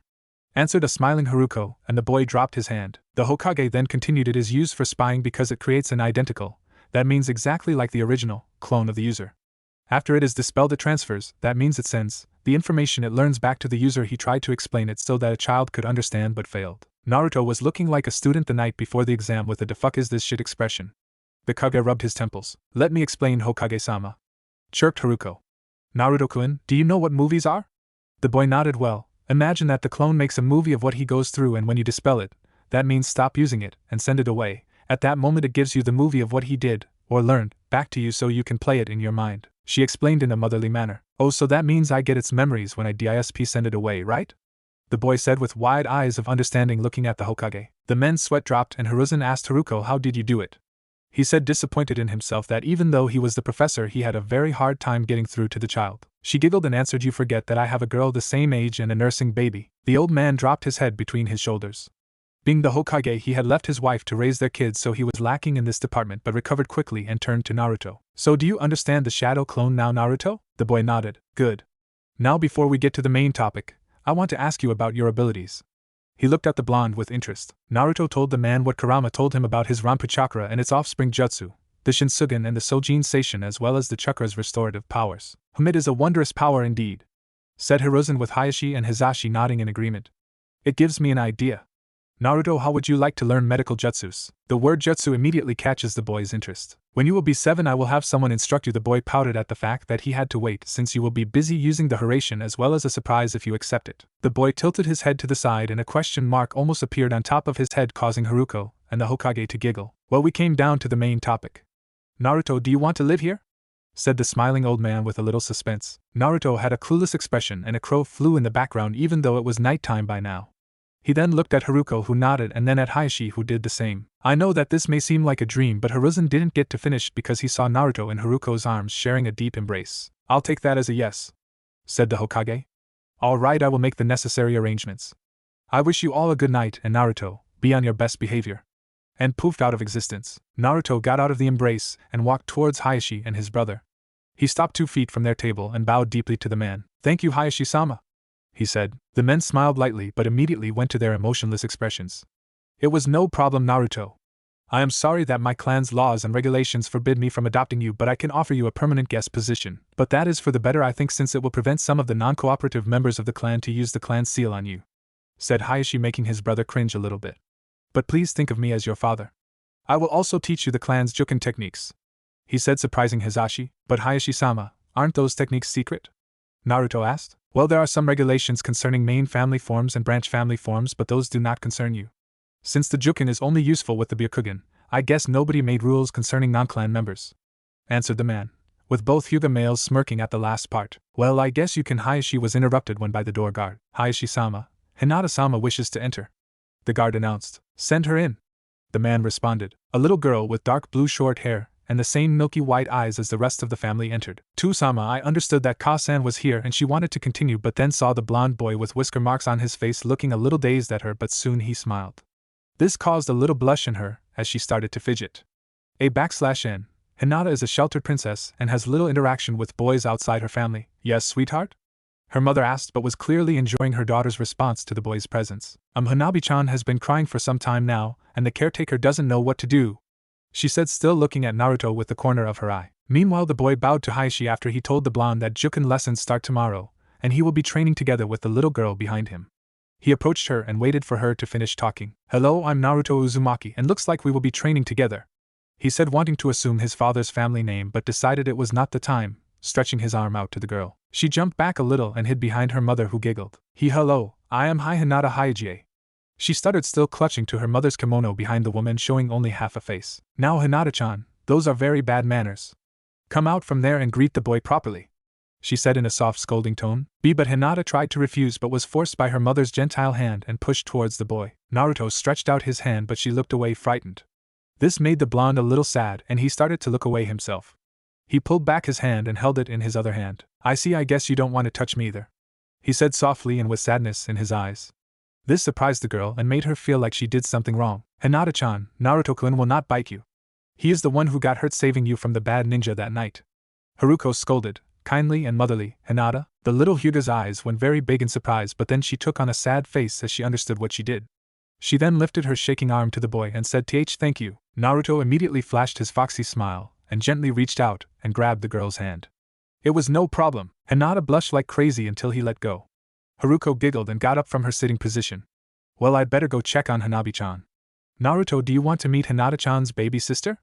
answered a smiling Haruko, and the boy dropped his hand. The Hokage then continued, it is used for spying because it creates an identical, that means exactly like the original, clone of the user. After it is dispelled, it transfers, that means it sends the information it learns back to the user. He tried to explain it so that a child could understand but failed. Naruto was looking like a student the night before the exam with a "the fuck is this shit" expression. The Kage rubbed his temples. Let me explain, Hokage-sama, chirped Haruko. Naruto-kun, do you know what movies are? The boy nodded. Well, imagine that the clone makes a movie of what he goes through, and when you dispel it, that means stop using it and send it away. At that moment it gives you the movie of what he did, or learned, back to you so you can play it in your mind, she explained in a motherly manner. Oh, so that means I get its memories when I disp send it away, right? The boy said with wide eyes of understanding, looking at the Hokage. The men's sweat dropped and Hiruzen asked Haruko, how did you do it? He said, disappointed in himself that even though he was the professor, he had a very hard time getting through to the child. She giggled and answered, you forget that I have a girl the same age and a nursing baby. The old man dropped his head between his shoulders. Being the Hokage, he had left his wife to raise their kids, so he was lacking in this department, but recovered quickly and turned to Naruto. So do you understand the shadow clone now, Naruto? The boy nodded. Good. Now before we get to the main topic, I want to ask you about your abilities. He looked at the blonde with interest. Naruto told the man what Kurama told him about his Ranpu chakra and its offspring jutsu, the Shinsugen and the Sojin Seishin, as well as the chakra's restorative powers. It is a wondrous power indeed, said Hiruzen, with Hayashi and Hizashi nodding in agreement. It gives me an idea. Naruto, how would you like to learn medical jutsus? The word jutsu immediately catches the boy's interest. When you will be 7, I will have someone instruct you. The boy pouted at the fact that he had to wait since you will be busy using the Hiraishin as well as a surprise if you accept it. The boy tilted his head to the side and a question mark almost appeared on top of his head, causing Haruko and the Hokage to giggle. Well, we came down to the main topic. Naruto, do you want to live here? Said the smiling old man with a little suspense. Naruto had a clueless expression and a crow flew in the background even though it was nighttime by now. He then looked at Haruko, who nodded, and then at Hayashi, who did the same. I know that this may seem like a dream, but Hiruzen didn't get to finish because he saw Naruto in Haruko's arms sharing a deep embrace. I'll take that as a yes, said the Hokage. All right, I will make the necessary arrangements. I wish you all a good night, and Naruto, be on your best behavior. And poofed out of existence. Naruto got out of the embrace and walked towards Hayashi and his brother. He stopped 2 feet from their table and bowed deeply to the man. Thank you, Hayashi-sama, he said. The men smiled lightly but immediately went to their emotionless expressions. It was no problem, Naruto. I am sorry that my clan's laws and regulations forbid me from adopting you, but I can offer you a permanent guest position. But that is for the better, I think, since it will prevent some of the non-cooperative members of the clan to use the clan seal on you, said Hayashi, making his brother cringe a little bit. But please think of me as your father. I will also teach you the clan's juken techniques, he said, surprising Hisashi. But Hayashi-sama, aren't those techniques secret? Naruto asked. Well, there are some regulations concerning main family forms and branch family forms, but those do not concern you. Since the juken is only useful with the Byakugan, I guess nobody made rules concerning non-clan members, answered the man, with both Hyuga males smirking at the last part. Well, I guess you can. Hayashi was interrupted when by the door guard. Hayashi-sama, Hinata-sama wishes to enter, the guard announced. Send her in, the man responded. A little girl with dark blue short hair and the same milky white eyes as the rest of the family entered. Sama, I understood that Ka-san was here and she wanted to continue, but then saw the blonde boy with whisker marks on his face looking a little dazed at her, but soon he smiled. This caused a little blush in her as she started to fidget. N. Hinata is a sheltered princess and has little interaction with boys outside her family. Yes, sweetheart? Her mother asked, but was clearly enjoying her daughter's response to the boy's presence. Hanabi-chan has been crying for some time now, and the caretaker doesn't know what to do, she said, still looking at Naruto with the corner of her eye. Meanwhile, the boy bowed to Hayashi after he told the blonde that juken lessons start tomorrow, and he will be training together with the little girl behind him. He approached her and waited for her to finish talking. Hello, I'm Naruto Uzumaki, and looks like we will be training together, he said, wanting to assume his father's family name but decided it was not the time, stretching his arm out to the girl. She jumped back a little and hid behind her mother, who giggled. Hello, I am Hinata Hyuga. She stuttered, still clutching to her mother's kimono behind the woman, showing only half a face. Now Hinata-chan, those are very bad manners. Come out from there and greet the boy properly, she said in a soft scolding tone. But Hinata tried to refuse but was forced by her mother's gentile hand and pushed towards the boy. Naruto stretched out his hand but she looked away, frightened. This made the blonde a little sad and he started to look away himself. He pulled back his hand and held it in his other hand. I see, I guess you don't want to touch me either, he said softly and with sadness in his eyes. This surprised the girl and made her feel like she did something wrong. Hinata-chan, Naruto-kun will not bite you. He is the one who got hurt saving you from the bad ninja that night, Haruko scolded, kindly and motherly. Hinata? The little Hyuga's eyes went very big in surprise, but then she took on a sad face as she understood what she did. She then lifted her shaking arm to the boy and said, thank you. Naruto immediately flashed his foxy smile and gently reached out and grabbed the girl's hand. It was no problem. Hinata blushed like crazy until he let go. Haruko giggled and got up from her sitting position. Well, I'd better go check on Hanabi-chan. Naruto, do you want to meet Hinata-chan's baby sister?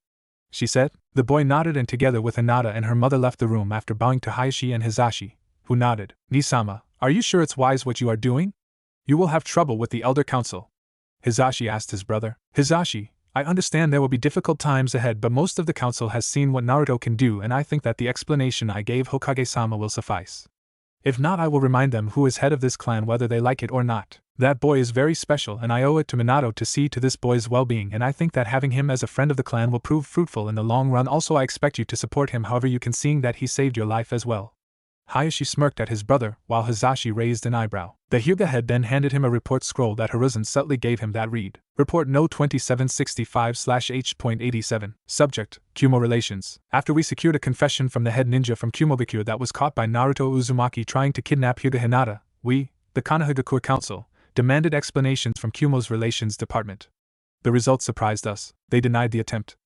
She said. The boy nodded and together with Hinata and her mother left the room after bowing to Hayashi and Hisashi, who nodded. Nisama, are you sure it's wise what you are doing? You will have trouble with the Elder Council, Hisashi asked his brother. Hisashi, I understand there will be difficult times ahead, but most of the council has seen what Naruto can do and I think that the explanation I gave Hokage-sama will suffice. If not, I will remind them who is head of this clan whether they like it or not. That boy is very special and I owe it to Minato to see to this boy's well-being, and I think that having him as a friend of the clan will prove fruitful in the long run. Also, I expect you to support him however you can, seeing that he saved your life as well. Hayashi smirked at his brother, while Hisashi raised an eyebrow. The Hyuga head then handed him a report scroll that Hiruzen subtly gave him that read. Report No 2765/H.87. Subject, Kumo Relations. After we secured a confession from the head ninja from Kumobikure that was caught by Naruto Uzumaki trying to kidnap Hyuga Hinata, we, the Konohagakure Council, demanded explanations from Kumo's Relations Department. The results surprised us. They denied the attempt.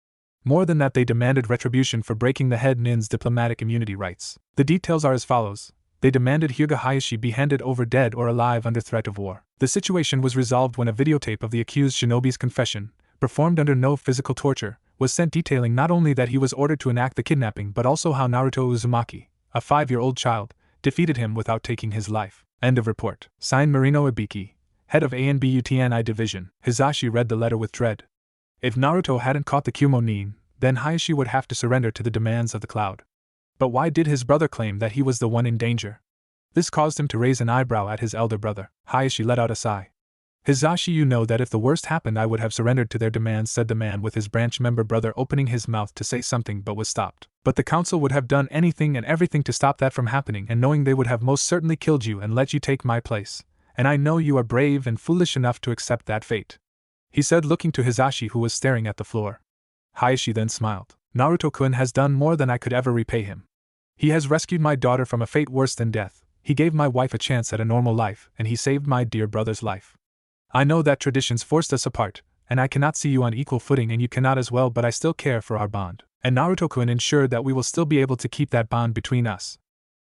More than that, they demanded retribution for breaking the head nin's diplomatic immunity rights. The details are as follows. They demanded Hyuga Hayashi be handed over dead or alive under threat of war. The situation was resolved when a videotape of the accused shinobi's confession, performed under no physical torture, was sent detailing not only that he was ordered to enact the kidnapping but also how Naruto Uzumaki, a 5-year-old child, defeated him without taking his life. End of report. Signed Marino Ibiki, head of ANBUTNI Division. Hisashi read the letter with dread. If Naruto hadn't caught the Kyuubi, then Hayashi would have to surrender to the demands of the cloud. But why did his brother claim that he was the one in danger? This caused him to raise an eyebrow at his elder brother. Hayashi let out a sigh. Hisashi, you know that if the worst happened I would have surrendered to their demands, said the man with his branch member brother, opening his mouth to say something but was stopped. But the council would have done anything and everything to stop that from happening, and knowing they would have most certainly killed you and let you take my place. And I know you are brave and foolish enough to accept that fate, he said, looking to Hisashi, who was staring at the floor. Hayashi then smiled. Naruto-kun has done more than I could ever repay him. He has rescued my daughter from a fate worse than death, he gave my wife a chance at a normal life, and he saved my dear brother's life. I know that traditions forced us apart, and I cannot see you on equal footing and you cannot as well, but I still care for our bond, and Naruto-kun ensured that we will still be able to keep that bond between us.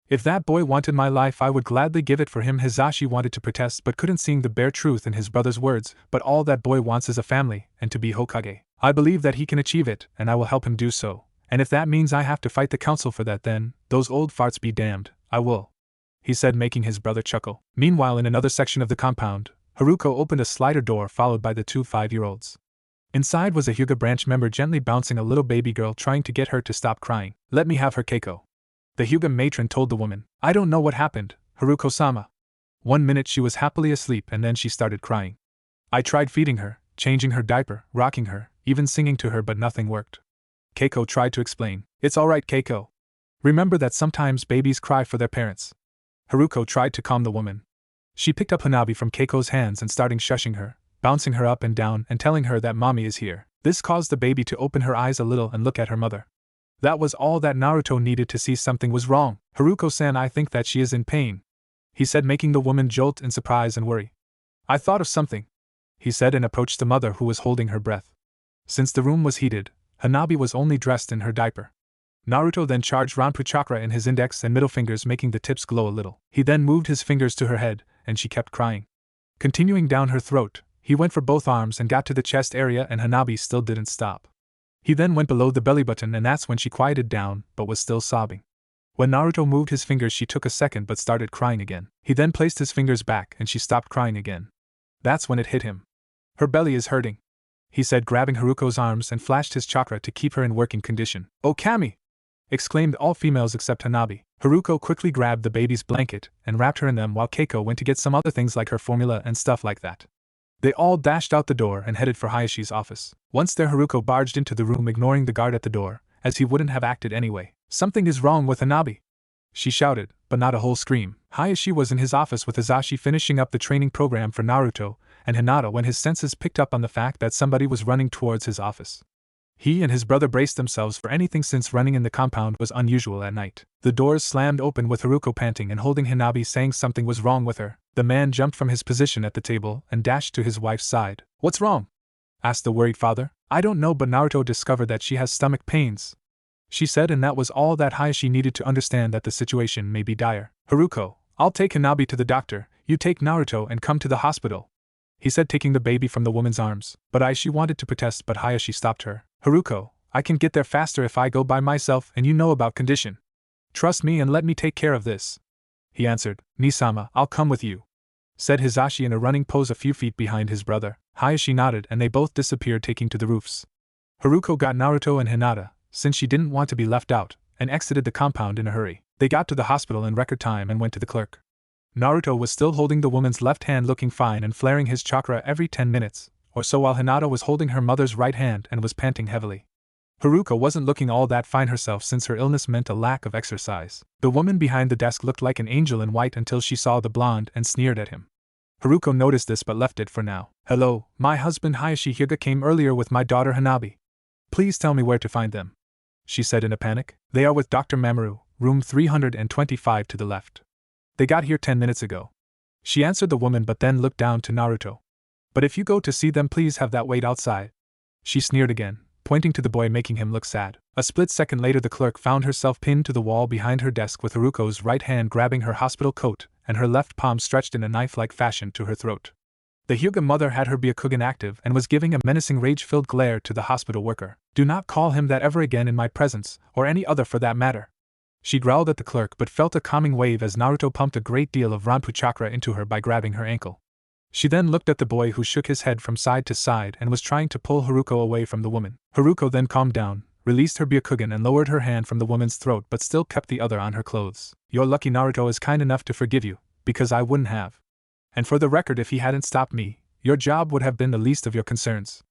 If that boy wanted my life I would gladly give it for him. Hisashi wanted to protest but couldn't, seeing the bare truth in his brother's words, but all that boy wants is a family, and to be Hokage. I believe that he can achieve it, and I will help him do so, and if that means I have to fight the council for that, then, those old farts be damned, I will, he said, making his brother chuckle. Meanwhile, in another section of the compound, Haruko opened a slider door followed by the 2 5-year-olds. Inside was a Hyuga branch member gently bouncing a little baby girl, trying to get her to stop crying. Let me have her, Keiko, the Hyuga matron told the woman. I don't know what happened, Haruko-sama. 1 minute she was happily asleep and then she started crying. I tried feeding her, changing her diaper, rocking her, even singing to her, but nothing worked. Keiko tried to explain. It's alright, Keiko. Remember that sometimes babies cry for their parents. Haruko tried to calm the woman. She picked up Hanabi from Keiko's hands and started shushing her, bouncing her up and down and telling her that mommy is here. This caused the baby to open her eyes a little and look at her mother. That was all that Naruto needed to see something was wrong. Haruko-san, I think that she is in pain, he said, making the woman jolt in surprise and worry. I thought of something, he said, and approached the mother, who was holding her breath. Since the room was heated, Hanabi was only dressed in her diaper. Naruto then charged Ranpu chakra in his index and middle fingers, making the tips glow a little. He then moved his fingers to her head, and she kept crying. Continuing down her throat, he went for both arms and got to the chest area, and Hanabi still didn't stop. He then went below the belly button, and that's when she quieted down, but was still sobbing. When Naruto moved his fingers, she took a second but started crying again. He then placed his fingers back and she stopped crying again. That's when it hit him. Her belly is hurting, he said, grabbing Haruko's arms, and flashed his chakra to keep her in working condition. Oh, Kami! Exclaimed all females except Hanabi. Haruko quickly grabbed the baby's blanket and wrapped her in them, while Keiko went to get some other things like her formula and stuff like that. They all dashed out the door and headed for Hayashi's office. Once there, Haruko barged into the room, ignoring the guard at the door, as he wouldn't have acted anyway. Something is wrong with Hanabi, she shouted, but not a whole scream. Hayashi was in his office with Hisashi finishing up the training program for Naruto and Hinata when his senses picked up on the fact that somebody was running towards his office. He and his brother braced themselves for anything, since running in the compound was unusual at night. The doors slammed open with Haruko panting and holding Hanabi, saying something was wrong with her. The man jumped from his position at the table and dashed to his wife's side. What's wrong? Asked the worried father. I don't know, but Naruto discovered that she has stomach pains, she said, and that was all that Hayashi needed to understand that the situation may be dire. Haruko, I'll take Hanabi to the doctor, you take Naruto and come to the hospital, he said, taking the baby from the woman's arms. But she wanted to protest, but Hayashi stopped her. Haruko, I can get there faster if I go by myself, and you know about condition. Trust me and let me take care of this, he answered. Nisama, I'll come with you, said Hisashi in a running pose a few feet behind his brother. Hayashi nodded and they both disappeared, taking to the roofs. Haruko got Naruto and Hinata, since she didn't want to be left out, and exited the compound in a hurry. They got to the hospital in record time and went to the clerk. Naruto was still holding the woman's left hand, looking fine and flaring his chakra every 10 minutes or so, while Hinata was holding her mother's right hand and was panting heavily. Haruko wasn't looking all that fine herself, since her illness meant a lack of exercise. The woman behind the desk looked like an angel in white until she saw the blonde and sneered at him. Haruko noticed this but left it for now. Hello, my husband Hayashi Hyuga came earlier with my daughter Hanabi. Please tell me where to find them, she said in a panic. They are with Dr. Mamoru, room 325 to the left. They got here 10 minutes ago, she answered the woman, but then looked down to Naruto. But if you go to see them, please have that wait outside, she sneered again, pointing to the boy making him look sad. A split second later the clerk found herself pinned to the wall behind her desk with Haruko's right hand grabbing her hospital coat and her left palm stretched in a knife-like fashion to her throat. The Hyuga mother had her Byakugan active and was giving a menacing rage-filled glare to the hospital worker. "Do not call him that ever again in my presence, or any other for that matter." She growled at the clerk but felt a calming wave as Naruto pumped a great deal of Ranpu chakra into her by grabbing her ankle. She then looked at the boy who shook his head from side to side and was trying to pull Haruko away from the woman. Haruko then calmed down, released her Byakugan and lowered her hand from the woman's throat but still kept the other on her clothes. "You're lucky Naruto is kind enough to forgive you, because I wouldn't have. And for the record, if he hadn't stopped me, your job would have been the least of your concerns."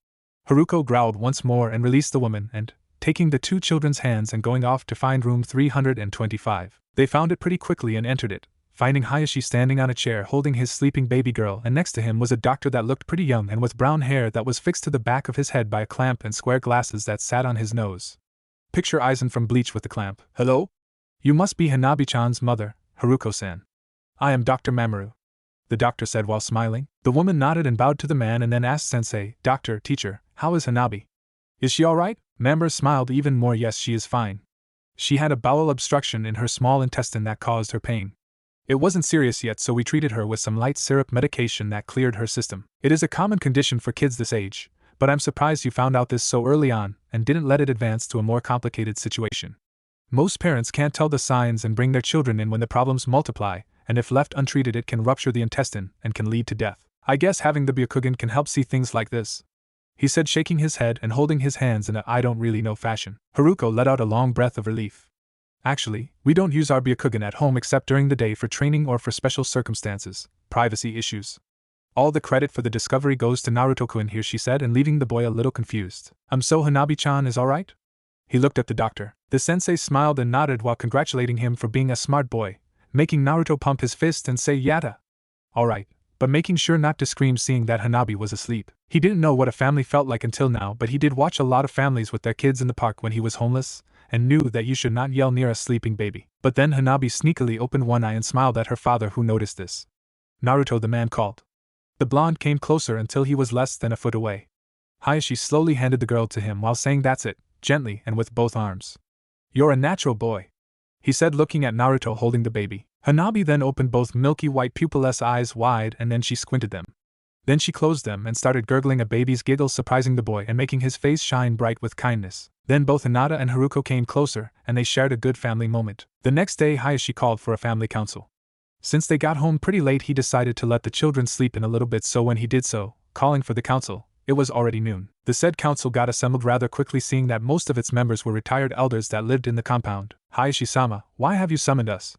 Haruko growled once more and released the woman and, taking the two children's hands and going off to find room 325. They found it pretty quickly and entered it, finding Hayashi standing on a chair holding his sleeping baby girl, and next to him was a doctor that looked pretty young and with brown hair that was fixed to the back of his head by a clamp and square glasses that sat on his nose. Picture Aizen from Bleach with the clamp. "Hello? You must be Hanabi-chan's mother, Haruko-san." "I am Dr. Mamoru," the doctor said while smiling. The woman nodded and bowed to the man and then asked Sensei, "Doctor, teacher, how is Hanabi? Is she alright?" Mamoru smiled even more. "Yes, she is fine. She had a bowel obstruction in her small intestine that caused her pain. It wasn't serious yet, so we treated her with some light syrup medication that cleared her system. It is a common condition for kids this age, but I'm surprised you found out this so early on and didn't let it advance to a more complicated situation. Most parents can't tell the signs and bring their children in when the problems multiply, and if left untreated it can rupture the intestine and can lead to death. I guess having the Byakugan can help see things like this," he said, shaking his head and holding his hands in a "I don't really know" fashion. Haruko let out a long breath of relief. "Actually, we don't use our Byakugan at home except during the day for training or for special circumstances, privacy issues. All the credit for the discovery goes to Naruto-kun here," she said, and leaving the boy a little confused. So Hanabi-chan is alright?" He looked at the doctor. The sensei smiled and nodded while congratulating him for being a smart boy, making Naruto pump his fist and say "Yatta." "Alright," but making sure not to scream seeing that Hanabi was asleep. He didn't know what a family felt like until now, but he did watch a lot of families with their kids in the park when he was homeless, and knew that you should not yell near a sleeping baby. But then Hanabi sneakily opened one eye and smiled at her father, who noticed this. "Naruto," the man called. The blonde came closer until he was less than a foot away. Hayashi slowly handed the girl to him while saying "That's it," gently and with both arms. "You're a natural boy," he said, looking at Naruto holding the baby. Hanabi then opened both milky white pupilless eyes wide and then she squinted them. Then she closed them and started gurgling a baby's giggle, surprising the boy and making his face shine bright with kindness. Then both Hinata and Haruko came closer, and they shared a good family moment. The next day Hayashi called for a family council. Since they got home pretty late, he decided to let the children sleep in a little bit, so when he did so, calling for the council, it was already noon. The said council got assembled rather quickly, seeing that most of its members were retired elders that lived in the compound. "Hayashi-sama, why have you summoned us?"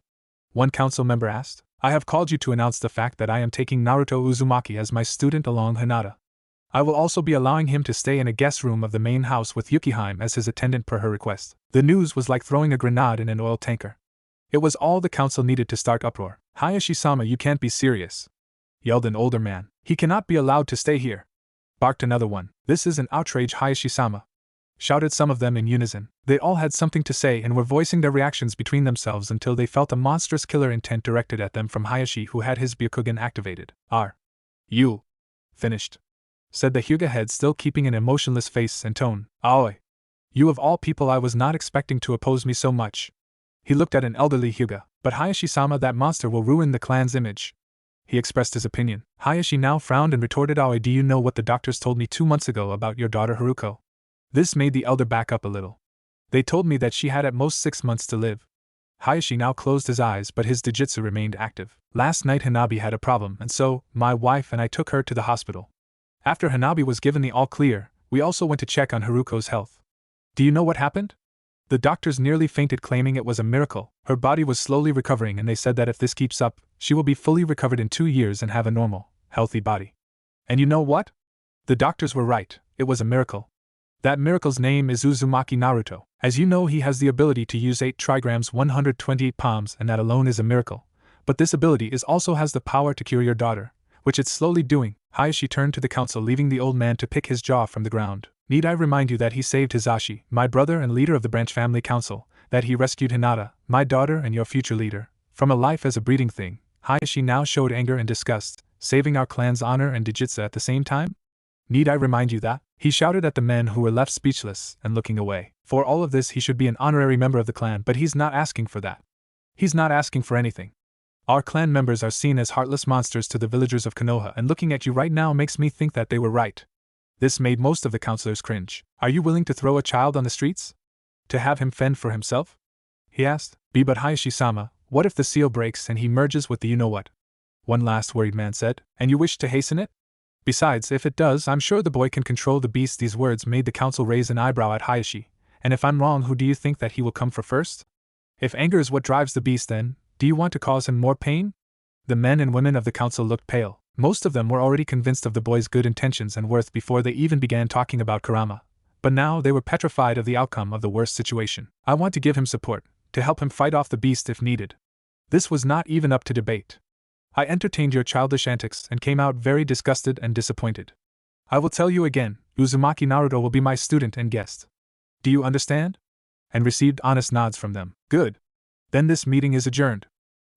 one council member asked. "I have called you to announce the fact that I am taking Naruto Uzumaki as my student along Hinata. I will also be allowing him to stay in a guest room of the main house with Yukihime as his attendant per her request." The news was like throwing a grenade in an oil tanker. It was all the council needed to start uproar. "Hayashi-sama, you can't be serious," yelled an older man. "He cannot be allowed to stay here," barked another one. "This is an outrage, Hayashi-sama," shouted some of them in unison. They all had something to say and were voicing their reactions between themselves until they felt a monstrous killer intent directed at them from Hayashi, who had his Byakugan activated. "Are you finished?" said the Hyuga head, still keeping an emotionless face and tone. "Aoi. You of all people, I was not expecting to oppose me so much." He looked at an elderly Hyuga. "But Hayashi-sama, that monster will ruin the clan's image," he expressed his opinion. Hayashi now frowned and retorted, "Aoi, do you know what the doctors told me 2 months ago about your daughter Haruko?" This made the elder back up a little. "They told me that she had at most 6 months to live." Hayashi now closed his eyes, but his Doujutsu remained active. "Last night Hanabi had a problem, and so, my wife and I took her to the hospital. After Hanabi was given the all-clear, we also went to check on Haruko's health. Do you know what happened? The doctors nearly fainted, claiming it was a miracle. Her body was slowly recovering, and they said that if this keeps up, she will be fully recovered in 2 years and have a normal, healthy body. And you know what? The doctors were right, it was a miracle. That miracle's name is Uzumaki Naruto. As you know, he has the ability to use 8 trigrams 128 palms, and that alone is a miracle. But this ability also has the power to cure your daughter, which it's slowly doing." Hayashi turned to the council, leaving the old man to pick his jaw from the ground. "Need I remind you that he saved Hizashi, my brother and leader of the branch family council, that he rescued Hinata, my daughter and your future leader, from a life as a breeding thing?" Hayashi now showed anger and disgust. "Saving our clan's honor and Doujutsu at the same time? Need I remind you that?" He shouted at the men who were left speechless and looking away. For all of this he should be an honorary member of the clan, but he's not asking for that. He's not asking for anything. Our clan members are seen as heartless monsters to the villagers of Konoha, and looking at you right now makes me think that they were right. This made most of the counselors cringe. Are you willing to throw a child on the streets? To have him fend for himself? He asked. But Hayashi-sama, what if the seal breaks and he merges with the you-know-what? One last worried man said. And you wish to hasten it? Besides, if it does, I'm sure the boy can control the beast. These words made the council raise an eyebrow at Hayashi. And if I'm wrong, who do you think that he will come for first? If anger is what drives the beast, then, do you want to cause him more pain? The men and women of the council looked pale. Most of them were already convinced of the boy's good intentions and worth before they even began talking about Kurama. But now they were petrified of the outcome of the worst situation. I want to give him support, to help him fight off the beast if needed. This was not even up to debate. I entertained your childish antics and came out very disgusted and disappointed. I will tell you again, Uzumaki Naruto will be my student and guest. Do you understand? And received honest nods from them. Good. Then this meeting is adjourned.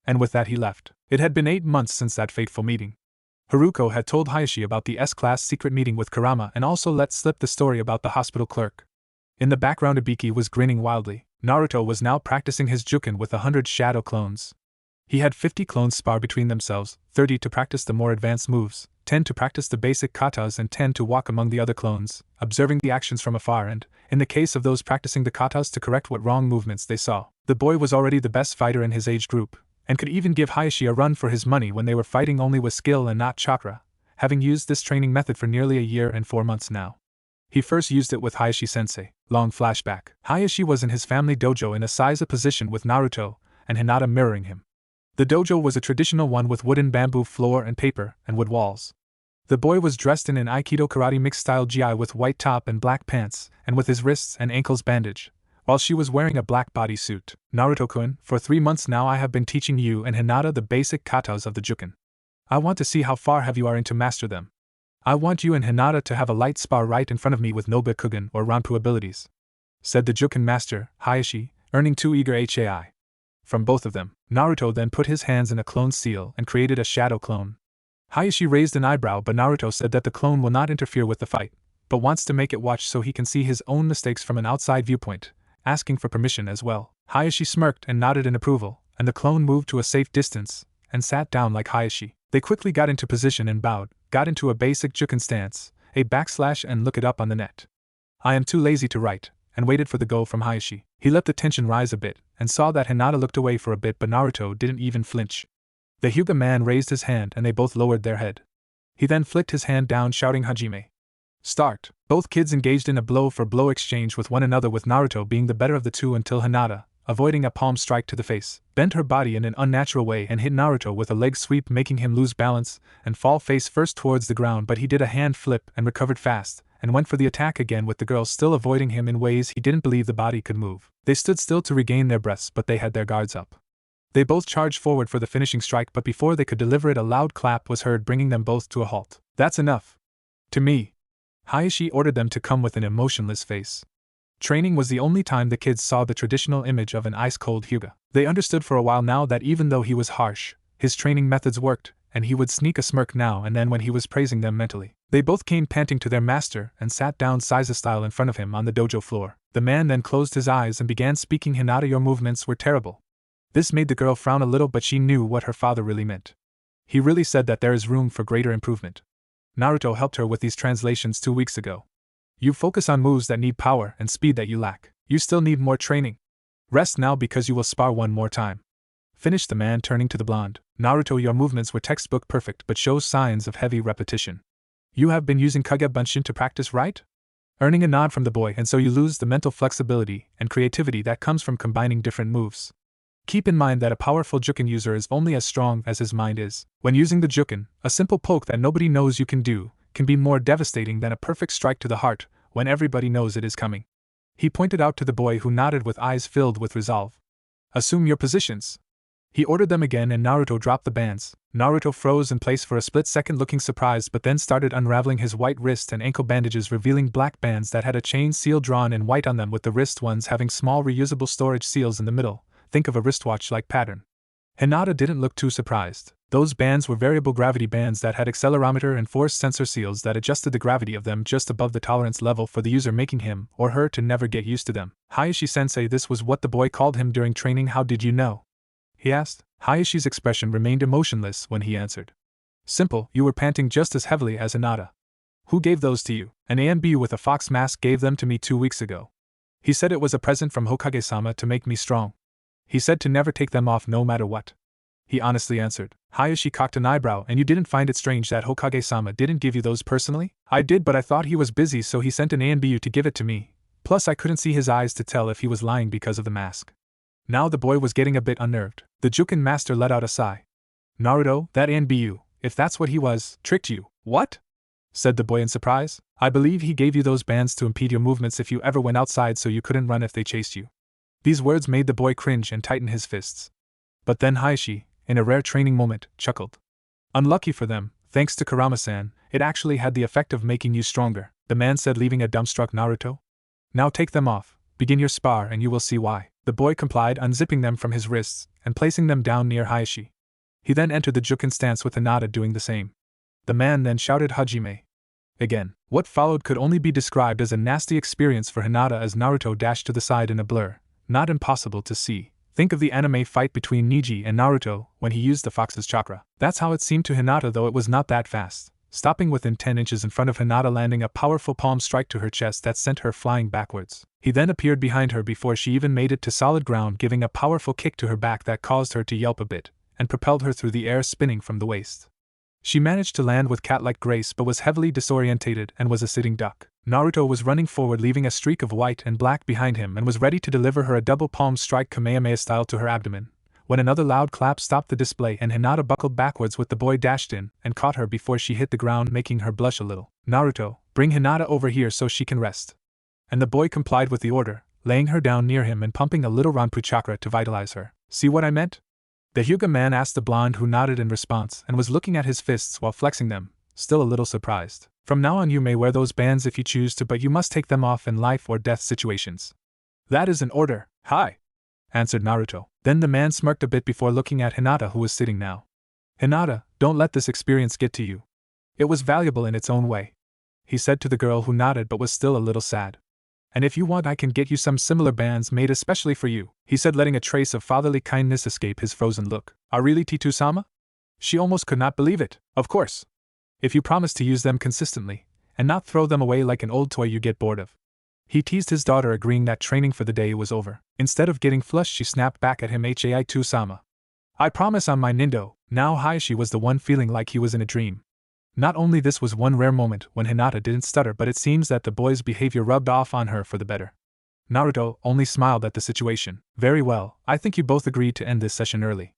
And with that he left. It had been 8 months since that fateful meeting. Haruko had told Hayashi about the S-class secret meeting with Kurama and also let slip the story about the hospital clerk. In the background Ibiki was grinning wildly. Naruto was now practicing his Juken with 100 shadow clones. He had 50 clones spar between themselves, 30 to practice the more advanced moves, 10 to practice the basic katas and 10 to walk among the other clones, observing the actions from afar and, in the case of those practicing the katas, to correct what wrong movements they saw. The boy was already the best fighter in his age group, and could even give Hayashi a run for his money when they were fighting only with skill and not chakra, having used this training method for nearly a year and 4 months now. He first used it with Hayashi-sensei. Long flashback. Hayashi was in his family dojo in a Saiza position with Naruto and Hinata mirroring him. The dojo was a traditional one with wooden bamboo floor and paper and wood walls. The boy was dressed in an Aikido karate mixed-style gi with white top and black pants, and with his wrists and ankles bandaged, while she was wearing a black bodysuit. Naruto-kun, for 3 months now I have been teaching you and Hinata the basic katas of the Juken. I want to see how far have you are in to master them. I want you and Hinata to have a light spar right in front of me with no Bikugen or Ranpu abilities, said the Juken master, Hayashi, earning 2 eager HAI from both of them. Naruto then put his hands in a clone seal and created a shadow clone. Hayashi raised an eyebrow, but Naruto said that the clone will not interfere with the fight, but wants to make it watch so he can see his own mistakes from an outside viewpoint, asking for permission as well. Hayashi smirked and nodded in approval, and the clone moved to a safe distance and sat down like Hayashi. They quickly got into position and bowed, got into a basic Juken stance, a backslash and look it up on the net. I am too lazy to write, and waited for the go from Hayashi. He let the tension rise a bit, and saw that Hinata looked away for a bit, but Naruto didn't even flinch. The Hyuga man raised his hand and they both lowered their head. He then flicked his hand down, shouting Hajime. Start. Both kids engaged in a blow-for-blow exchange with one another, with Naruto being the better of the two until Hinata, avoiding a palm strike to the face, bent her body in an unnatural way and hit Naruto with a leg sweep, making him lose balance and fall face first towards the ground, but he did a hand flip and recovered fast, and went for the attack again, with the girl still avoiding him in ways he didn't believe the body could move. They stood still to regain their breaths, but they had their guards up. They both charged forward for the finishing strike, but before they could deliver it a loud clap was heard, bringing them both to a halt. That's enough. To me. Hayashi ordered them to come with an emotionless face. Training was the only time the kids saw the traditional image of an ice-cold Hyuga. They understood for a while now that even though he was harsh, his training methods worked, and he would sneak a smirk now and then when he was praising them mentally. They both came panting to their master and sat down Saiza style in front of him on the dojo floor. The man then closed his eyes and began speaking. Hinata, your movements were terrible. This made the girl frown a little, but she knew what her father really meant. He really said that there is room for greater improvement. Naruto helped her with these translations 2 weeks ago. You focus on moves that need power and speed that you lack. You still need more training. Rest now because you will spar one more time. Finished the man, turning to the blonde. Naruto, your movements were textbook perfect but shows signs of heavy repetition. You have been using Kage Bunshin to practice, right? Earning a nod from the boy, and so you lose the mental flexibility and creativity that comes from combining different moves. Keep in mind that a powerful Juken user is only as strong as his mind is. When using the Juken, a simple poke that nobody knows you can do can be more devastating than a perfect strike to the heart when everybody knows it is coming. He pointed out to the boy, who nodded with eyes filled with resolve. Assume your positions. He ordered them again, and Naruto dropped the bands. Naruto froze in place for a split second, looking surprised, but then started unraveling his white wrist and ankle bandages, revealing black bands that had a chain seal drawn in white on them, with the wrist ones having small reusable storage seals in the middle. Think of a wristwatch-like pattern. Hinata didn't look too surprised. Those bands were variable gravity bands that had accelerometer and force sensor seals that adjusted the gravity of them just above the tolerance level for the user, making him or her to never get used to them. Hayashi-sensei, this was what the boy called him during training. How did you know? He asked. Hayashi's expression remained emotionless when he answered. Simple, you were panting just as heavily as Hinata. Who gave those to you? An ANBU with a fox mask gave them to me 2 weeks ago. He said it was a present from Hokage-sama to make me strong. He said to never take them off no matter what. He honestly answered. Hayashi cocked an eyebrow. And you didn't find it strange that Hokage-sama didn't give you those personally? I did, but I thought he was busy, so he sent an ANBU to give it to me. Plus I couldn't see his eyes to tell if he was lying because of the mask. Now the boy was getting a bit unnerved. The Juken master let out a sigh. Naruto, that ANBU, if that's what he was, tricked you. What? Said the boy in surprise. I believe he gave you those bands to impede your movements if you ever went outside so you couldn't run if they chased you. These words made the boy cringe and tighten his fists. But then Hayashi, in a rare training moment, chuckled. Unlucky for them, thanks to Kurama-san, it actually had the effect of making you stronger, the man said, leaving a dumbstruck Naruto. Now take them off, begin your spar and you will see why. The boy complied, unzipping them from his wrists and placing them down near Hayashi. He then entered the Juken stance with Hinata doing the same. The man then shouted Hajime. Again, what followed could only be described as a nasty experience for Hinata as Naruto dashed to the side in a blur, not impossible to see. Think of the anime fight between Neji and Naruto when he used the fox's chakra. That's how it seemed to Hinata, though it was not that fast, stopping within 10 inches in front of Hinata, landing a powerful palm strike to her chest that sent her flying backwards. He then appeared behind her before she even made it to solid ground, giving a powerful kick to her back that caused her to yelp a bit, and propelled her through the air, spinning from the waist. She managed to land with cat-like grace but was heavily disorientated and was a sitting duck. Naruto was running forward, leaving a streak of white and black behind him, and was ready to deliver her a double palm strike Kamehameha style to her abdomen, when another loud clap stopped the display and Hinata buckled backwards with the boy dashed in and caught her before she hit the ground, making her blush a little. Naruto, bring Hinata over here so she can rest. And the boy complied with the order, laying her down near him and pumping a little Ranpu chakra to vitalize her. See what I meant? The Hyuga man asked the blonde, who nodded in response and was looking at his fists while flexing them, still a little surprised. From now on you may wear those bands if you choose to, but you must take them off in life or death situations. That is an order. Hi, answered Naruto. Then the man smirked a bit before looking at Hinata, who was sitting now. Hinata, don't let this experience get to you. It was valuable in its own way, he said to the girl, who nodded but was still a little sad. And if you want, I can get you some similar bands made especially for you, he said, letting a trace of fatherly kindness escape his frozen look. Are really, Titu-sama? She almost could not believe it. Of course. If you promise to use them consistently, and not throw them away like an old toy you get bored of. He teased his daughter, agreeing that training for the day was over. Instead of getting flushed, she snapped back at him, Hai-tu-sama. I promise on my Nindo. Now Hayashi was the one feeling like he was in a dream. Not only this was one rare moment when Hinata didn't stutter, but it seems that the boy's behavior rubbed off on her for the better. Naruto only smiled at the situation. Very well, I think you both agreed to end this session early.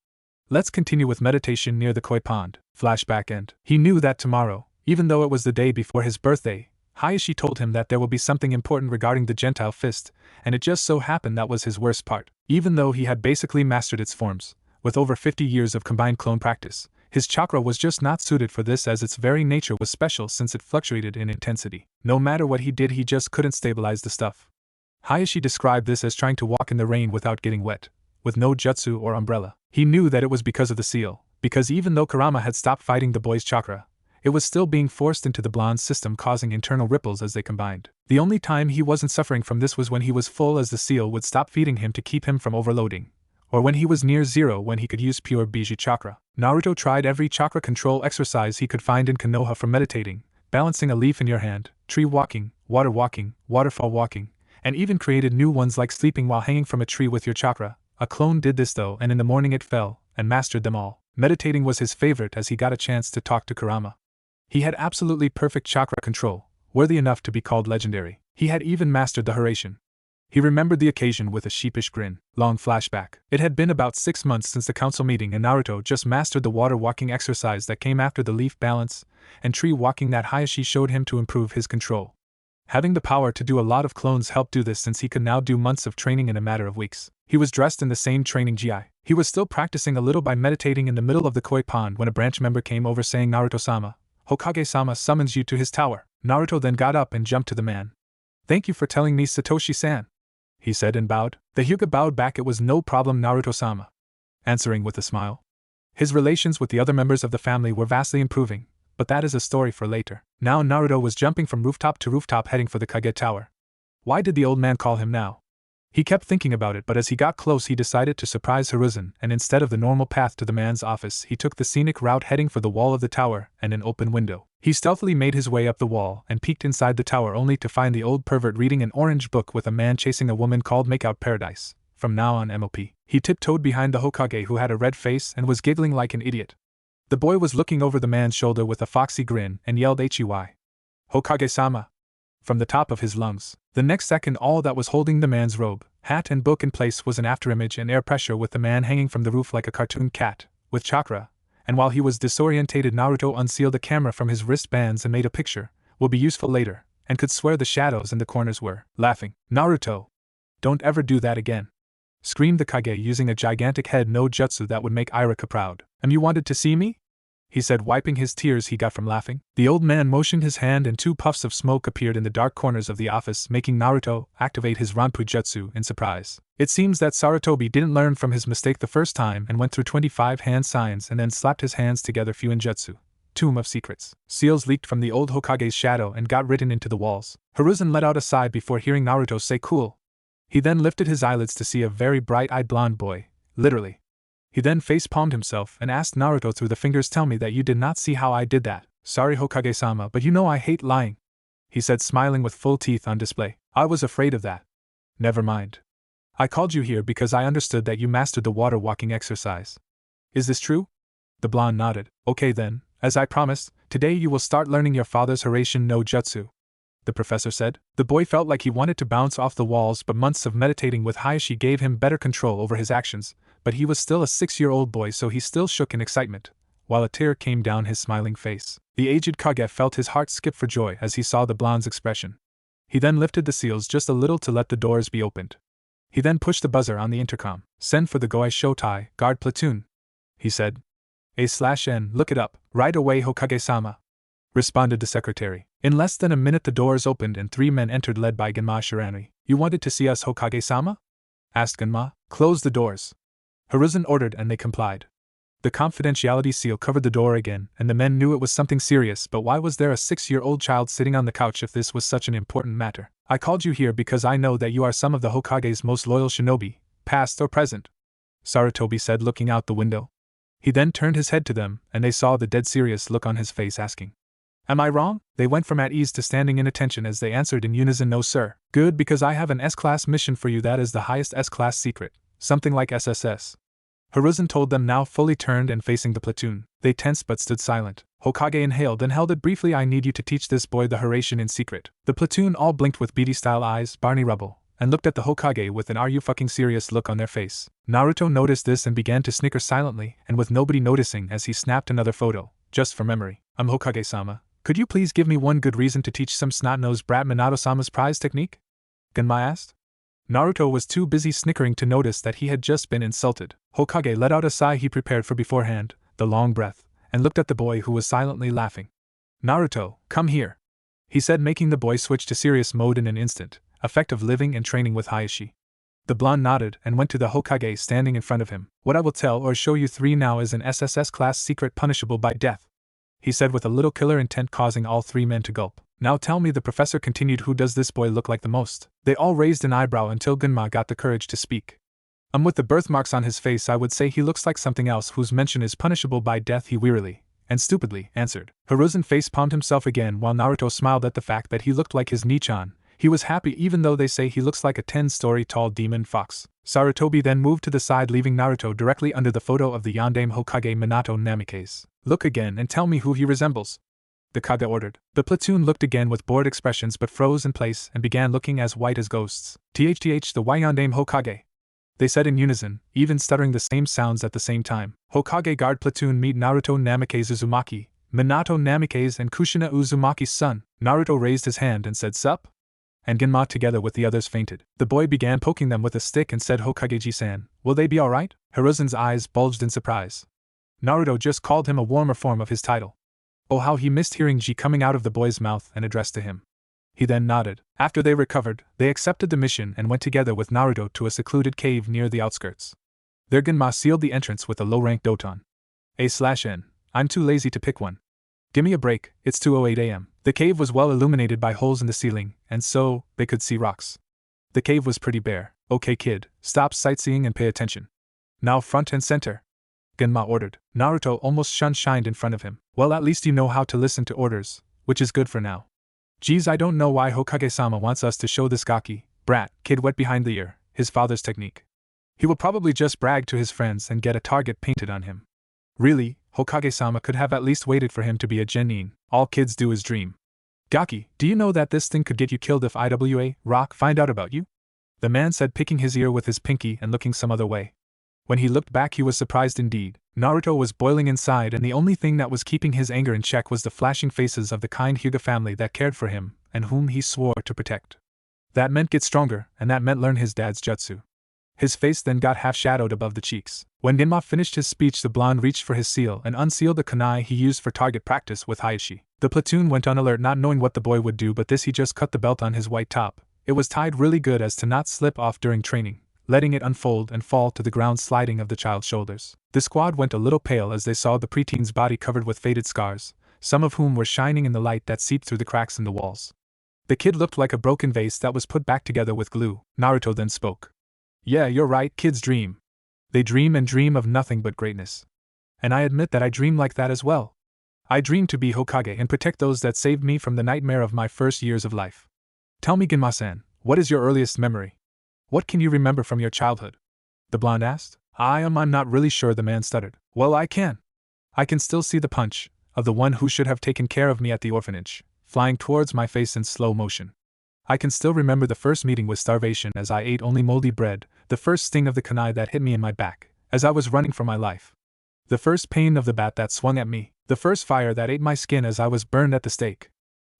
Let's continue with meditation near the koi pond. Flashback end. He knew that tomorrow, even though it was the day before his birthday, Hayashi told him that there will be something important regarding the Gentile fist, and it just so happened that was his worst part. Even though he had basically mastered its forms, with over 50 years of combined clone practice, his chakra was just not suited for this, as its very nature was special since it fluctuated in intensity. No matter what he did, he just couldn't stabilize the stuff. Hayashi described this as trying to walk in the rain without getting wet, with no jutsu or umbrella. He knew that it was because of the seal, because even though Kurama had stopped fighting the boy's chakra, it was still being forced into the blonde's system, causing internal ripples as they combined. The only time he wasn't suffering from this was when he was full, as the seal would stop feeding him to keep him from overloading, or when he was near zero, when he could use pure Biju chakra. Naruto tried every chakra control exercise he could find in Konoha, for meditating, balancing a leaf in your hand, tree walking, waterfall walking, and even created new ones like sleeping while hanging from a tree with your chakra. A clone did this though, and in the morning it fell, and mastered them all. Meditating was his favorite as he got a chance to talk to Kurama. He had absolutely perfect chakra control, worthy enough to be called legendary. He had even mastered the Hiraishin. He remembered the occasion with a sheepish grin. Long flashback. It had been about 6 months since the council meeting, and Naruto just mastered the water walking exercise that came after the leaf balance and tree walking that Hayashi showed him to improve his control. Having the power to do a lot of clones helped do this, since he could now do months of training in a matter of weeks. He was dressed in the same training gi. He was still practicing a little by meditating in the middle of the koi pond when a branch member came over saying, Naruto-sama, Hokage-sama summons you to his tower. Naruto then got up and jumped to the man. Thank you for telling me, Satoshi-san, he said and bowed. The Hyuga bowed back. It was no problem, Naruto-sama, answering with a smile. His relations with the other members of the family were vastly improving, but that is a story for later. Now Naruto was jumping from rooftop to rooftop heading for the Kage Tower. Why did the old man call him now? He kept thinking about it, but as he got close he decided to surprise Hiruzen, and instead of the normal path to the man's office he took the scenic route heading for the wall of the tower and an open window. He stealthily made his way up the wall and peeked inside the tower only to find the old pervert reading an orange book with a man chasing a woman called Makeout Paradise. From now on MOP. He tiptoed behind the Hokage who had a red face and was giggling like an idiot. The boy was looking over the man's shoulder with a foxy grin and yelled "Hei! Hokage-sama!" from the top of his lungs. The next second all that was holding the man's robe, hat and book in place was an afterimage and air pressure with the man hanging from the roof like a cartoon cat, with chakra, and while he was disorientated Naruto unsealed a camera from his wristbands and made a picture, will be useful later, and could swear the shadows in the corners were laughing. "Naruto! Don't ever do that again!" screamed the Kage using a gigantic head no jutsu that would make Irika proud. "You wanted to see me?" he said, wiping his tears he got from laughing. The old man motioned his hand and 2 puffs of smoke appeared in the dark corners of the office, making Naruto activate his Ranpui jutsu in surprise. It seems that Sarutobi didn't learn from his mistake the first time and went through 25 hand signs and then slapped his hands together. Fuin jutsu. Tomb of Secrets. Seals leaked from the old Hokage's shadow and got written into the walls. Hiruzen let out a sigh before hearing Naruto say "cool." He then lifted his eyelids to see a very bright-eyed blonde boy, literally. He then face-palmed himself and asked Naruto through the fingers, "Tell me that you did not see how I did that." "Sorry Hokage-sama, but you know I hate lying," he said, smiling with full teeth on display. "I was afraid of that." "Never mind. I called you here because I understood that you mastered the water walking exercise. Is this true?" The blonde nodded. "Okay then, as I promised, today you will start learning your father's Hiraishin no Jutsu," the professor said. The boy felt like he wanted to bounce off the walls, but months of meditating with Hayashi gave him better control over his actions, but he was still a 6-year-old boy, so he still shook in excitement, while a tear came down his smiling face. The aged Kage felt his heart skip for joy as he saw the blonde's expression. He then lifted the seals just a little to let the doors be opened. He then pushed the buzzer on the intercom. "Send for the Goei Shotai guard platoon," he said. "A/N, look it up, right away Hokage-sama," responded the secretary. In less than a minute the doors opened and 3 men entered led by Genma Shiranui. "You wanted to see us Hokage-sama?" asked Genma. "Close the doors," Hiruzen ordered, and they complied. The confidentiality seal covered the door again, and the men knew it was something serious, but why was there a 6-year-old child sitting on the couch if this was such an important matter? "I called you here because I know that you are some of the Hokage's most loyal shinobi, past or present," Sarutobi said, looking out the window. He then turned his head to them, and they saw the dead serious look on his face, asking, "Am I wrong?" They went from at ease to standing in attention as they answered in unison, "No sir." "Good, because I have an S-class mission for you that is the highest S-class secret, something like SSS." Hiruzen told them, now fully turned and facing the platoon. They tensed but stood silent. Hokage inhaled and held it briefly. "I need you to teach this boy the Hiraishin in secret." The platoon all blinked with beady-style eyes, Barney Rubble, and looked at the Hokage with an "are you fucking serious" look on their face. Naruto noticed this and began to snicker silently and with nobody noticing as he snapped another photo, just for memory. Hokage-sama, could you please give me one good reason to teach some snot-nosed brat Minato-sama's prize technique?" Genma asked. Naruto was too busy snickering to notice that he had just been insulted. Hokage let out a sigh he prepared for beforehand, the long breath, and looked at the boy who was silently laughing. "Naruto, come here," he said, making the boy switch to serious mode in an instant, effect of living and training with Hayashi. The blonde nodded and went to the Hokage standing in front of him. "What I will tell or show you 3 now is an SSS class secret punishable by death," he said with a little killer intent, causing all 3 men to gulp. "Now tell me," the professor continued, "who does this boy look like the most?" They all raised an eyebrow until Genma got the courage to speak. With the birthmarks on his face, I would say he looks like something else whose mention is punishable by death," he wearily and stupidly answered. Hiruzen face-palmed himself again while Naruto smiled at the fact that he looked like his Nichan. He was happy even though they say he looks like a 10-story tall demon fox. Sarutobi then moved to the side, leaving Naruto directly under the photo of the Yondaime Hokage Minato Namikaze. "Look again and tell me who he resembles," the Kage ordered. The platoon looked again with bored expressions but froze in place and began looking as white as ghosts. "Thth the Yondaime Hokage," they said in unison, even stuttering the same sounds at the same time. "Hokage guard platoon, meet Naruto Namikaze Uzumaki, Minato Namikaze and Kushina Uzumaki's son." Naruto raised his hand and said, "Sup?" And Genma together with the others fainted. The boy began poking them with a stick and said, "Hokage-ji-san, will they be alright?" Hiruzen's eyes bulged in surprise. Naruto just called him a warmer form of his title. Oh, how he missed hearing "ji" coming out of the boy's mouth and addressed to him. He then nodded. After they recovered, they accepted the mission and went together with Naruto to a secluded cave near the outskirts. There Genma sealed the entrance with a low-ranked Doton. A/N. I'm too lazy to pick one. Gimme a break, it's 2:08 a.m. The cave was well illuminated by holes in the ceiling, and so, they could see rocks. The cave was pretty bare. Okay kid, stop sightseeing and pay attention. Now front and center. Genma ordered. Naruto almost shined in front of him. Well, at least you know how to listen to orders, which is good for now. Geez, I don't know why Hokage-sama wants us to show this gaki, brat, kid wet behind the ear, his father's technique. He will probably just brag to his friends and get a target painted on him. Really, Hokage-sama could have at least waited for him to be a genin. All kids do is dream. Gaki, do you know that this thing could get you killed if IWA, Rock, find out about you? The man said, picking his ear with his pinky and looking some other way. When he looked back, he was surprised indeed. Naruto was boiling inside, and the only thing that was keeping his anger in check was the flashing faces of the kind Hyuga family that cared for him, and whom he swore to protect. That meant get stronger, and that meant learn his dad's jutsu. His face then got half-shadowed above the cheeks. When Genma finished his speech, the blonde reached for his seal and unsealed the kunai he used for target practice with Hayashi. The platoon went on alert, not knowing what the boy would do, but this he just cut the belt on his white top. It was tied really good as to not slip off during training, letting it unfold and fall to the ground, sliding of the child's shoulders. The squad went a little pale as they saw the preteen's body covered with faded scars, some of whom were shining in the light that seeped through the cracks in the walls. The kid looked like a broken vase that was put back together with glue. Naruto then spoke. Yeah, you're right, kids dream. They dream and dream of nothing but greatness. And I admit that I dream like that as well. I dream to be Hokage and protect those that saved me from the nightmare of my first years of life. Tell me, Genma-san, what is your earliest memory? What can you remember from your childhood? The blonde asked. I'm not really sure, the man stuttered. Well, I can. I can still see the punch of the one who should have taken care of me at the orphanage, flying towards my face in slow motion. I can still remember the first meeting with starvation as I ate only moldy bread, the first sting of the kunai that hit me in my back, as I was running for my life. The first pain of the bat that swung at me, the first fire that ate my skin as I was burned at the stake.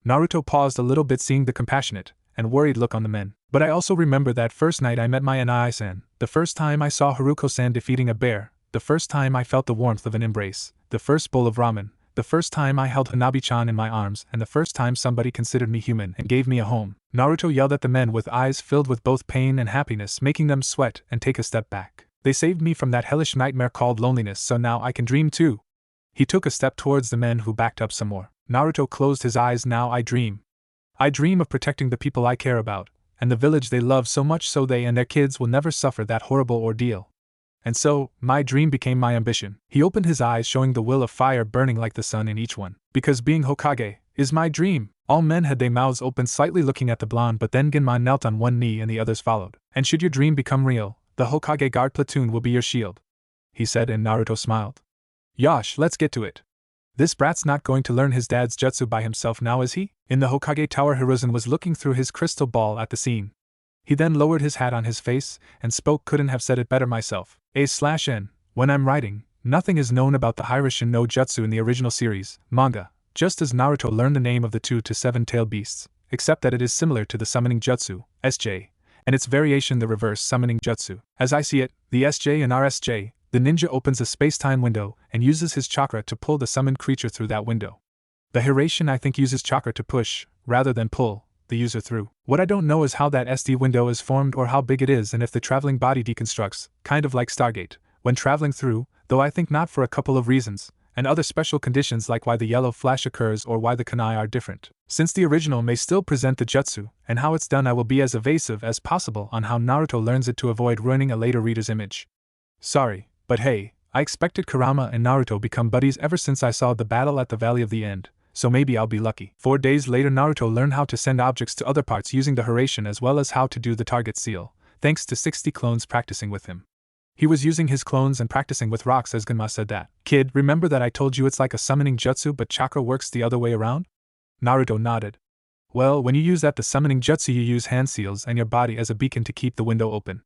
Naruto paused a little bit, seeing the compassionate and worried look on the men. But I also remember that first night I met my Anai-san, the first time I saw Haruko-san defeating a bear, the first time I felt the warmth of an embrace, the first bowl of ramen, the first time I held Hanabi-chan in my arms, and the first time somebody considered me human and gave me a home. Naruto yelled at the men with eyes filled with both pain and happiness, making them sweat and take a step back. They saved me from that hellish nightmare called loneliness, so now I can dream too. He took a step towards the men, who backed up some more. Naruto closed his eyes. Now I dream. I dream of protecting the people I care about, and the village they love so much, so they and their kids will never suffer that horrible ordeal. And so, my dream became my ambition. He opened his eyes, showing the will of fire burning like the sun in each one. Because being Hokage is my dream. All men had their mouths open slightly, looking at the blonde, but then Genma knelt on one knee and the others followed. And should your dream become real, the Hokage guard platoon will be your shield, he said, and Naruto smiled. Yosh, let's get to it. This brat's not going to learn his dad's jutsu by himself now, is he? In the Hokage Tower, Hiruzen was looking through his crystal ball at the scene. He then lowered his hat on his face and spoke. Couldn't have said it better myself. A/N. When I'm writing, nothing is known about the Hirishin no Jutsu in the original series, manga, just as Naruto learned the name of the 2 to 7-tailed beasts, except that it is similar to the summoning jutsu, SJ, and its variation, the reverse summoning jutsu. As I see it, the SJ and RSJ, the ninja opens a space-time window and uses his chakra to pull the summoned creature through that window. The Hirishin, I think, uses chakra to push, rather than pull, the user through. What I don't know is how that SD window is formed or how big it is, and if the traveling body deconstructs, kind of like Stargate, when traveling through, though I think not, for a couple of reasons, and other special conditions like why the yellow flash occurs or why the kunai are different. Since the original may still present the jutsu, and how it's done, I will be as evasive as possible on how Naruto learns it to avoid ruining a later reader's image. Sorry, but hey, I expected Kurama and Naruto become buddies ever since I saw the battle at the Valley of the End, so maybe I'll be lucky. 4 days later, Naruto learned how to send objects to other parts using the Hirishin, as well as how to do the target seal, thanks to 60 clones practicing with him. He was using his clones and practicing with rocks, as Genma said that. Kid, remember that I told you it's like a summoning jutsu but chakra works the other way around? Naruto nodded. Well, when you use the summoning jutsu, you use hand seals and your body as a beacon to keep the window open.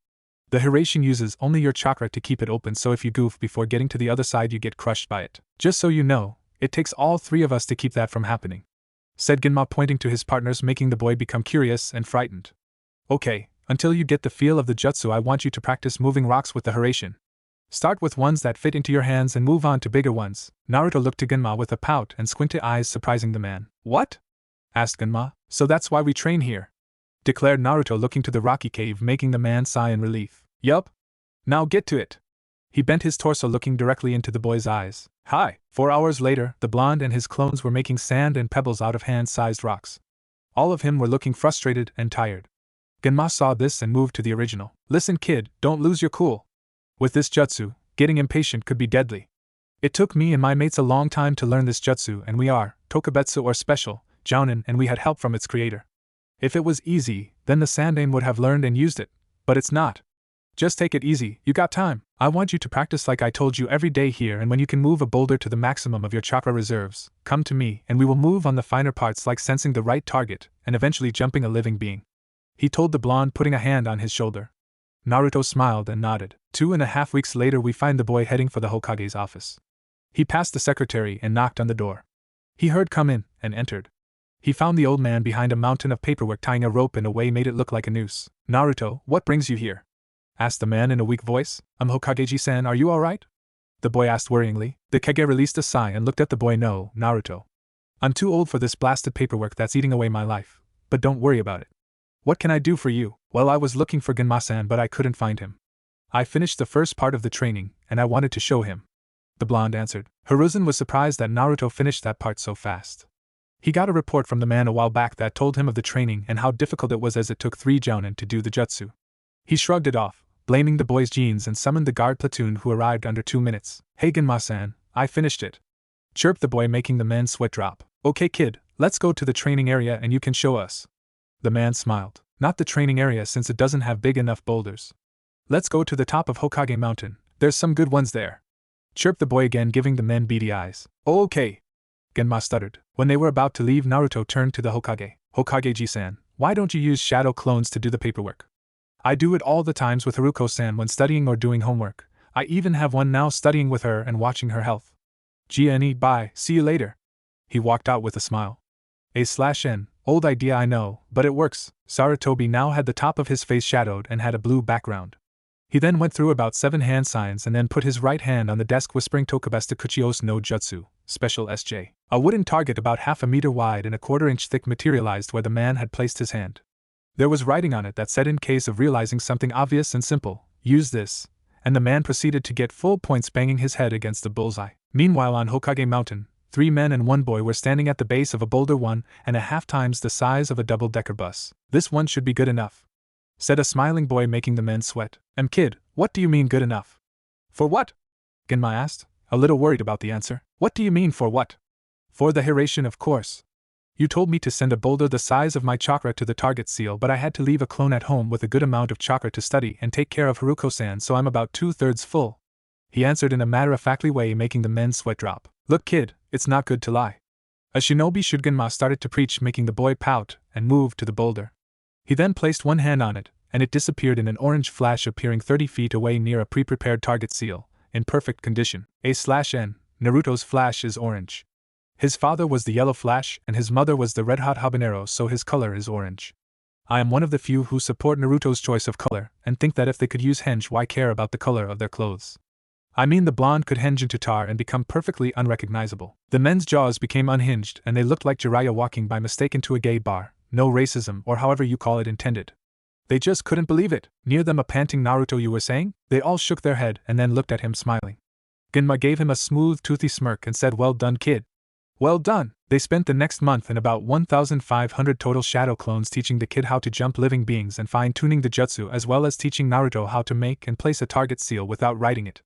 The Hirishin uses only your chakra to keep it open, so if you goof before getting to the other side, you get crushed by it. Just so you know, it takes all 3 of us to keep that from happening, said Genma, pointing to his partners, making the boy become curious and frightened. Okay, until you get the feel of the jutsu, I want you to practice moving rocks with the Hirishin. Start with ones that fit into your hands and move on to bigger ones. Naruto looked to Genma with a pout and squinted eyes, surprising the man. What? Asked Genma. So that's why we train here, declared Naruto, looking to the rocky cave, making the man sigh in relief. Yup. Now get to it. He bent his torso, looking directly into the boy's eyes. Hi! 4 hours later, the blonde and his clones were making sand and pebbles out of hand-sized rocks. All of them were looking frustrated and tired. Genma saw this and moved to the original. Listen kid, don't lose your cool. With this jutsu, getting impatient could be deadly. It took me and my mates a long time to learn this jutsu, and we are, tokubetsu or special, jounin, and we had help from its creator. If it was easy, then the Sandaime would have learned and used it, but it's not. Just take it easy, you got time. I want you to practice like I told you every day here, and when you can move a boulder to the maximum of your chakra reserves, come to me and we will move on the finer parts like sensing the right target and eventually jumping a living being. He told the blonde, putting a hand on his shoulder. Naruto smiled and nodded. 2.5 weeks later we find the boy heading for the Hokage's office. He passed the secretary and knocked on the door. He heard come in and entered. He found the old man behind a mountain of paperwork tying a rope in a way made it look like a noose. Naruto, what brings you here? Asked the man in a weak voice. Hokage-san, are you alright? The boy asked worryingly. The Kage released a sigh and looked at the boy. No, Naruto. I'm too old for this blasted paperwork that's eating away my life. But don't worry about it. What can I do for you? Well, I was looking for Genma-san but I couldn't find him. I finished the first part of the training, and I wanted to show him. The blonde answered. Hiruzen was surprised that Naruto finished that part so fast. He got a report from the man a while back that told him of the training and how difficult it was, as it took 3 jounin to do the jutsu. He shrugged it off, blaming the boy's genes, and summoned the guard platoon, who arrived under 2 minutes. Hey Genma-san, I finished it. Chirped the boy, making the man's sweat drop. Okay kid, let's go to the training area and you can show us. The man smiled. Not the training area, since it doesn't have big enough boulders. Let's go to the top of Hokage Mountain, there's some good ones there. Chirped the boy again, giving the men beady eyes. Oh okay. Genma stuttered. When they were about to leave, Naruto turned to the Hokage. Hokage-san, why don't you use shadow clones to do the paperwork? I do it all the times with Haruko-san when studying or doing homework. I even have one now, studying with her and watching her health. Gne, bye, see you later. He walked out with a smile. A/N, old idea I know, but it works. Sarutobi now had the top of his face shadowed and had a blue background. He then went through about 7 hand signs and then put his right hand on the desk, whispering Tokubesta Kuchios no Jutsu, Special SJ. A wooden target about 1/2 meter wide and 1/4 inch thick materialized where the man had placed his hand. There was writing on it that said, in case of realizing something obvious and simple, use this, and the man proceeded to get full points, banging his head against the bullseye. Meanwhile, on Hokage Mountain, 3 men and 1 boy were standing at the base of a boulder 1.5 times the size of a double-decker bus. This one should be good enough, said a smiling boy, making the men sweat. Kid, what do you mean good enough? For what? Genma asked, a little worried about the answer. What do you mean for what? For the hieration, of course. You told me to send a boulder the size of my chakra to the target seal, but I had to leave a clone at home with a good amount of chakra to study and take care of Haruko-san, so I'm about 2/3 full. He answered in a matter-of-factly way, making the men's sweat drop. Look kid, it's not good to lie. A shinobi should. Genma started to preach, making the boy pout and move to the boulder. He then placed one hand on it, and it disappeared in an orange flash, appearing 30 feet away near a pre-prepared target seal, in perfect condition. A/N, Naruto's flash is orange. His father was the yellow flash, and his mother was the red-hot habanero, so his color is orange. I am one of the few who support Naruto's choice of color, and think that if they could use henge, why care about the color of their clothes? I mean, the blonde could henge into tar and become perfectly unrecognizable. The men's jaws became unhinged, and they looked like Jiraiya walking by mistake into a gay bar. No racism, or however you call it, intended. They just couldn't believe it. Near them, a panting Naruto, you were saying? They all shook their head and then looked at him, smiling. Genma gave him a smooth, toothy smirk and said, well done, kid. Well done. They spent the next month and about 1,500 total shadow clones teaching the kid how to jump living beings and fine-tuning the jutsu, as well as teaching Naruto how to make and place a target seal without writing it.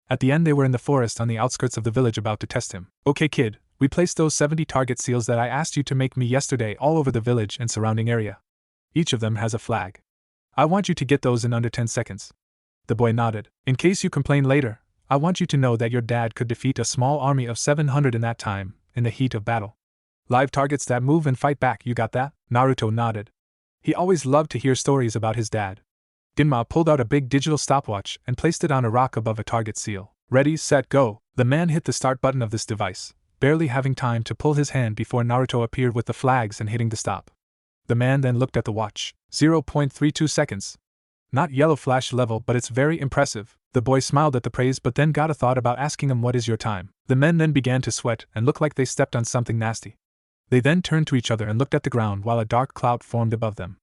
At the end, they were in the forest on the outskirts of the village about to test him. Okay kid, we placed those 70 target seals that I asked you to make me yesterday all over the village and surrounding area. Each of them has a flag. I want you to get those in under 10 seconds. The boy nodded. In case you complain later, I want you to know that your dad could defeat a small army of 700 in that time, in the heat of battle. Live targets that move and fight back, you got that? Naruto nodded. He always loved to hear stories about his dad. Genma pulled out a big digital stopwatch and placed it on a rock above a target seal. Ready, set, go. The man hit the start button of this device, barely having time to pull his hand before Naruto appeared with the flags and hitting the stop. The man then looked at the watch. 0.32 seconds. Not yellow flash level, but it's very impressive. The boy smiled at the praise, but then got a thought about asking him, what is your time? The men then began to sweat and looked like they stepped on something nasty. They then turned to each other and looked at the ground while a dark cloud formed above them.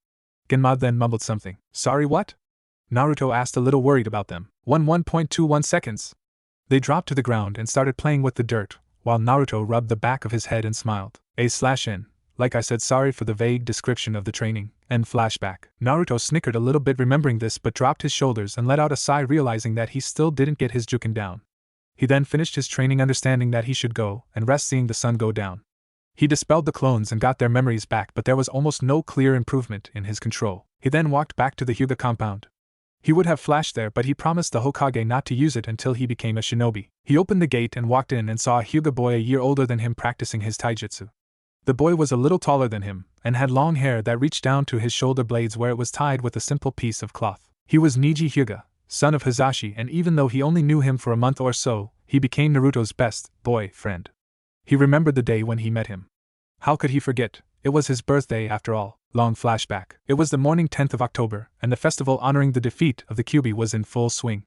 Genma then mumbled something. Sorry, what? Naruto asked, a little worried about them. 1.21 seconds. They dropped to the ground and started playing with the dirt, while Naruto rubbed the back of his head and smiled. A/N. Like I said, sorry for the vague description of the training. And flashback. Naruto snickered a little bit remembering this but dropped his shoulders and let out a sigh realizing that he still didn't get his Juken down. He then finished his training understanding that he should go and rest seeing the sun go down. He dispelled the clones and got their memories back but there was almost no clear improvement in his control. He then walked back to the Hyuga compound. He would have flashed there but he promised the Hokage not to use it until he became a shinobi. He opened the gate and walked in and saw a Hyuga boy a year older than him practicing his taijutsu. The boy was a little taller than him, and had long hair that reached down to his shoulder blades where it was tied with a simple piece of cloth. He was Neji Hyuga, son of Hisashi, and even though he only knew him for a month or so, he became Naruto's best boy friend. He remembered the day when he met him. How could he forget? It was his birthday after all. Long flashback. It was the morning 10th of October, and the festival honoring the defeat of the Kyuubi was in full swing.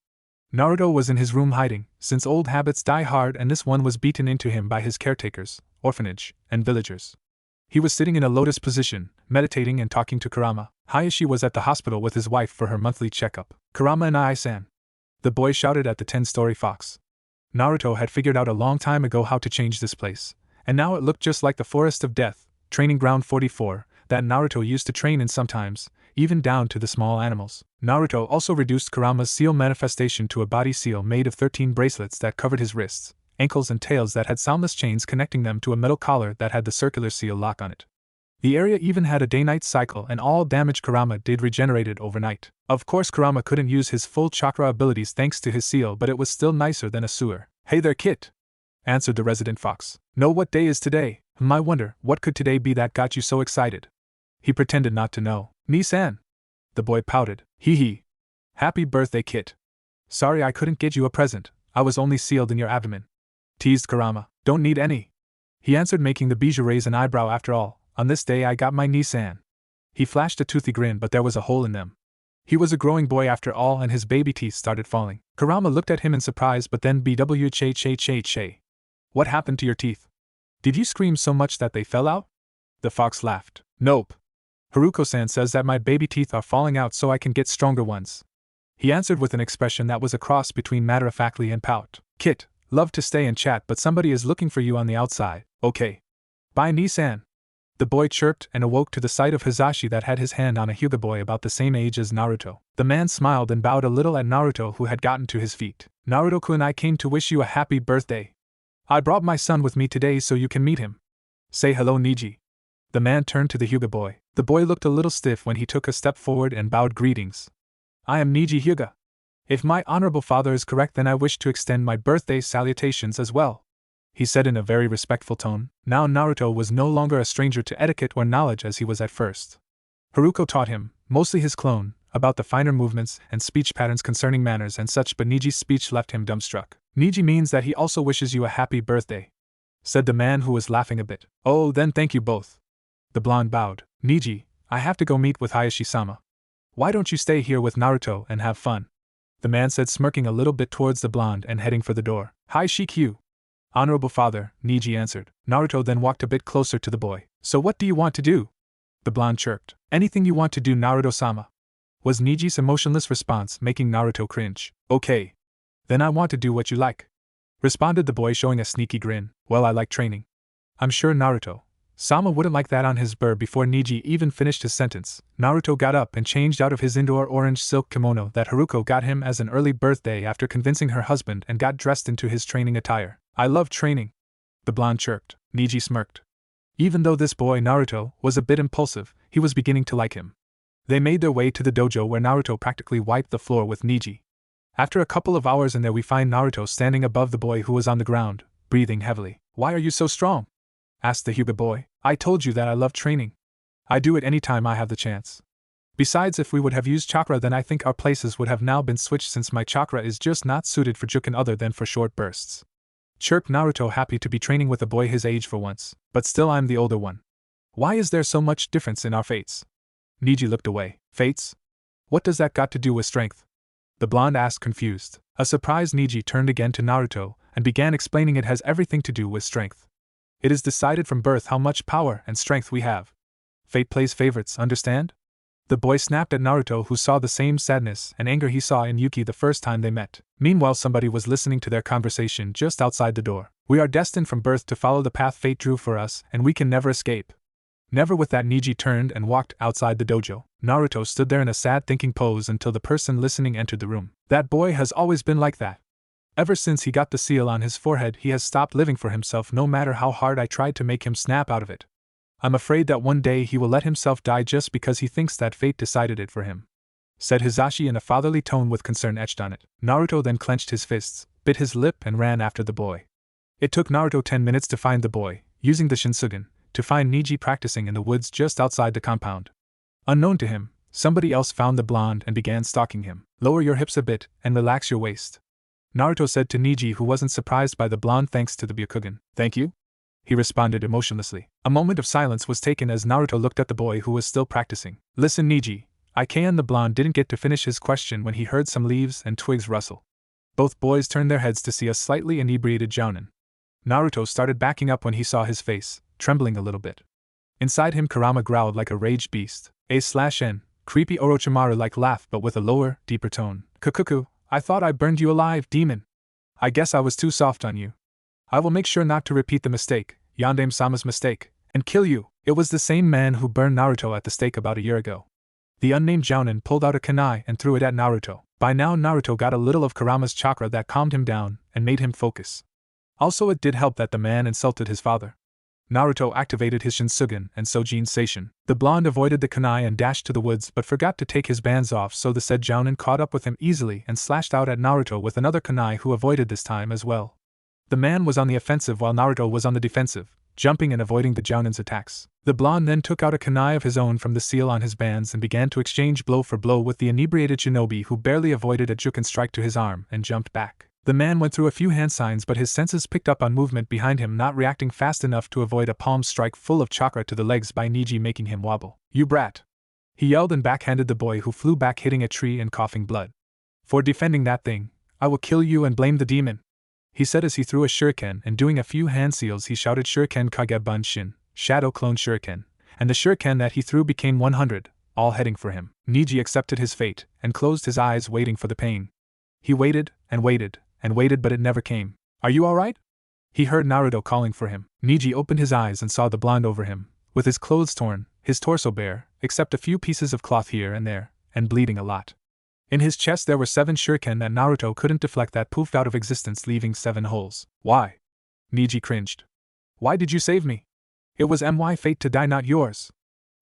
Naruto was in his room hiding, since old habits die hard and this one was beaten into him by his caretakers, orphanage, and villagers. He was sitting in a lotus position, meditating and talking to Kurama. Hayashi was at the hospital with his wife for her monthly checkup. Kurama and I-san. The boy shouted at the 10-story fox. Naruto had figured out a long time ago how to change this place, and now it looked just like the Forest of Death, Training Ground 44, that Naruto used to train in sometimes, even down to the small animals. Naruto also reduced Kurama's seal manifestation to a body seal made of 13 bracelets that covered his wrists, ankles and tails that had soundless chains connecting them to a metal collar that had the circular seal lock on it. The area even had a day-night cycle and all damage Kurama did regenerated overnight. Of course Kurama couldn't use his full chakra abilities thanks to his seal but it was still nicer than a sewer. "Hey there Kit," answered the resident fox. "Know what day is today? I wonder, what could today be that got you so excited?" He pretended not to know. "Ni-san." The boy pouted. "Hee hee. Happy birthday Kit. Sorry I couldn't get you a present, I was only sealed in your abdomen," teased Kurama. "Don't need any," he answered making the bijou raise an eyebrow. "After all, on this day I got my Ni-san." He flashed a toothy grin but there was a hole in them. He was a growing boy after all and his baby teeth started falling. Kurama looked at him in surprise but then bwch. "What happened to your teeth? Did you scream so much that they fell out?" The fox laughed. "Nope. Haruko-san says that my baby teeth are falling out so I can get stronger ones," he answered with an expression that was a cross between matter-of-factly and pout. "Kit, love to stay and chat but somebody is looking for you on the outside." "Okay. Bye Ni-san." The boy chirped and awoke to the sight of Hisashi that had his hand on a Hyuga boy about the same age as Naruto. The man smiled and bowed a little at Naruto who had gotten to his feet. "Naruto-kun, I came to wish you a happy birthday. I brought my son with me today so you can meet him. Say hello Neji." The man turned to the Hyuga boy. The boy looked a little stiff when he took a step forward and bowed greetings. "I am Neji Hyuga. If my honorable father is correct then I wish to extend my birthday salutations as well," he said in a very respectful tone. Now Naruto was no longer a stranger to etiquette or knowledge as he was at first. Haruko taught him, mostly his clone, about the finer movements and speech patterns concerning manners and such but Neji's speech left him dumbstruck. "Neji means that he also wishes you a happy birthday," said the man who was laughing a bit. "Oh, then thank you both." The blonde bowed. "Neji, I have to go meet with Hayashi-sama. Why don't you stay here with Naruto and have fun?" the man said smirking a little bit towards the blonde and heading for the door. "Hi Shikyu." "Honorable father," Neji answered. Naruto then walked a bit closer to the boy. "So what do you want to do?" the blonde chirped. "Anything you want to do Naruto-sama," was Neji's emotionless response making Naruto cringe. "Okay. Then I want to do what you like," responded the boy showing a sneaky grin. "Well, I like training." "I'm sure Naruto-sama wouldn't like that on his burr." Before Neji even finished his sentence, Naruto got up and changed out of his indoor orange silk kimono that Haruko got him as an early birthday after convincing her husband and got dressed into his training attire. "I love training," the blonde chirped. Neji smirked. Even though this boy Naruto was a bit impulsive, he was beginning to like him. They made their way to the dojo where Naruto practically wiped the floor with Neji. After a couple of hours in there we find Naruto standing above the boy who was on the ground, breathing heavily. "Why are you so strong?" asked the Hyuga boy. "I told you that I love training. I do it any time I have the chance. Besides, if we would have used chakra then I think our places would have now been switched since my chakra is just not suited for Juken other than for short bursts," chirped Naruto, happy to be training with a boy his age for once. "But still I'm the older one. Why is there so much difference in our fates?" Neji looked away. "Fates? What does that got to do with strength?" the blonde asked confused. A surprised Neji turned again to Naruto and began explaining it has everything to do with strength. It is decided from birth how much power and strength we have. Fate plays favorites, understand? The boy snapped at Naruto, who saw the same sadness and anger he saw in Yuki the first time they met. Meanwhile, somebody was listening to their conversation just outside the door. We are destined from birth to follow the path fate drew for us, and we can never escape. Never. With that, Neji turned and walked outside the dojo. Naruto stood there in a sad thinking pose until the person listening entered the room. That boy has always been like that. Ever since he got the seal on his forehead, he has stopped living for himself, no matter how hard I tried to make him snap out of it. I'm afraid that one day he will let himself die just because he thinks that fate decided it for him," said Hisashi in a fatherly tone with concern etched on it. Naruto then clenched his fists, bit his lip, and ran after the boy. It took Naruto 10 minutes to find the boy, using the Shinsugen, to find Neji practicing in the woods just outside the compound. Unknown to him, somebody else found the blonde and began stalking him. "Lower your hips a bit and relax your waist," Naruto said to Neji, who wasn't surprised by the blonde thanks to the Byakugan. "Thank you?" he responded emotionlessly. A moment of silence was taken as Naruto looked at the boy who was still practicing. "Listen, Neji, I can." The blonde didn't get to finish his question when he heard some leaves and twigs rustle. Both boys turned their heads to see a slightly inebriated Jounin. Naruto started backing up when he saw his face, trembling a little bit. Inside him, Kurama growled like a raged beast. A/N, creepy Orochimaru-like laugh, but with a lower, deeper tone. "Kukuku, I thought I burned you alive, demon. I guess I was too soft on you. I will make sure not to repeat the mistake, Yandame-sama's mistake, and kill you." It was the same man who burned Naruto at the stake about a year ago. The unnamed Jounin pulled out a kunai and threw it at Naruto. By now Naruto got a little of Kurama's chakra that calmed him down and made him focus. Also, it did help that the man insulted his father. Naruto activated his Shinsugen and Sojin Seishin. The blonde avoided the kunai and dashed to the woods but forgot to take his bands off, so the said Jounin caught up with him easily and slashed out at Naruto with another kunai, who avoided this time as well. The man was on the offensive while Naruto was on the defensive, jumping and avoiding the Jounin's attacks. The blonde then took out a kunai of his own from the seal on his bands and began to exchange blow for blow with the inebriated shinobi, who barely avoided a Juken strike to his arm and jumped back. The man went through a few hand signs, but his senses picked up on movement behind him, not reacting fast enough to avoid a palm strike full of chakra to the legs by Neji, making him wobble. "You brat!" he yelled and backhanded the boy, who flew back, hitting a tree and coughing blood. "For defending that thing, I will kill you and blame the demon," he said as he threw a shuriken, and doing a few hand seals he shouted Shuriken Kage Bunshin, Shadow Clone Shuriken, and the shuriken that he threw became 100, all heading for him. Neji accepted his fate and closed his eyes, waiting for the pain. He waited and waited and waited, but it never came. "Are you alright?" he heard Naruto calling for him. Neji opened his eyes and saw the blonde over him, with his clothes torn, his torso bare, except a few pieces of cloth here and there, and bleeding a lot. In his chest there were 7 shuriken that Naruto couldn't deflect, that poofed out of existence, leaving 7 holes. "Why?" Neji cringed. "Why did you save me? It was my fate to die, not yours,"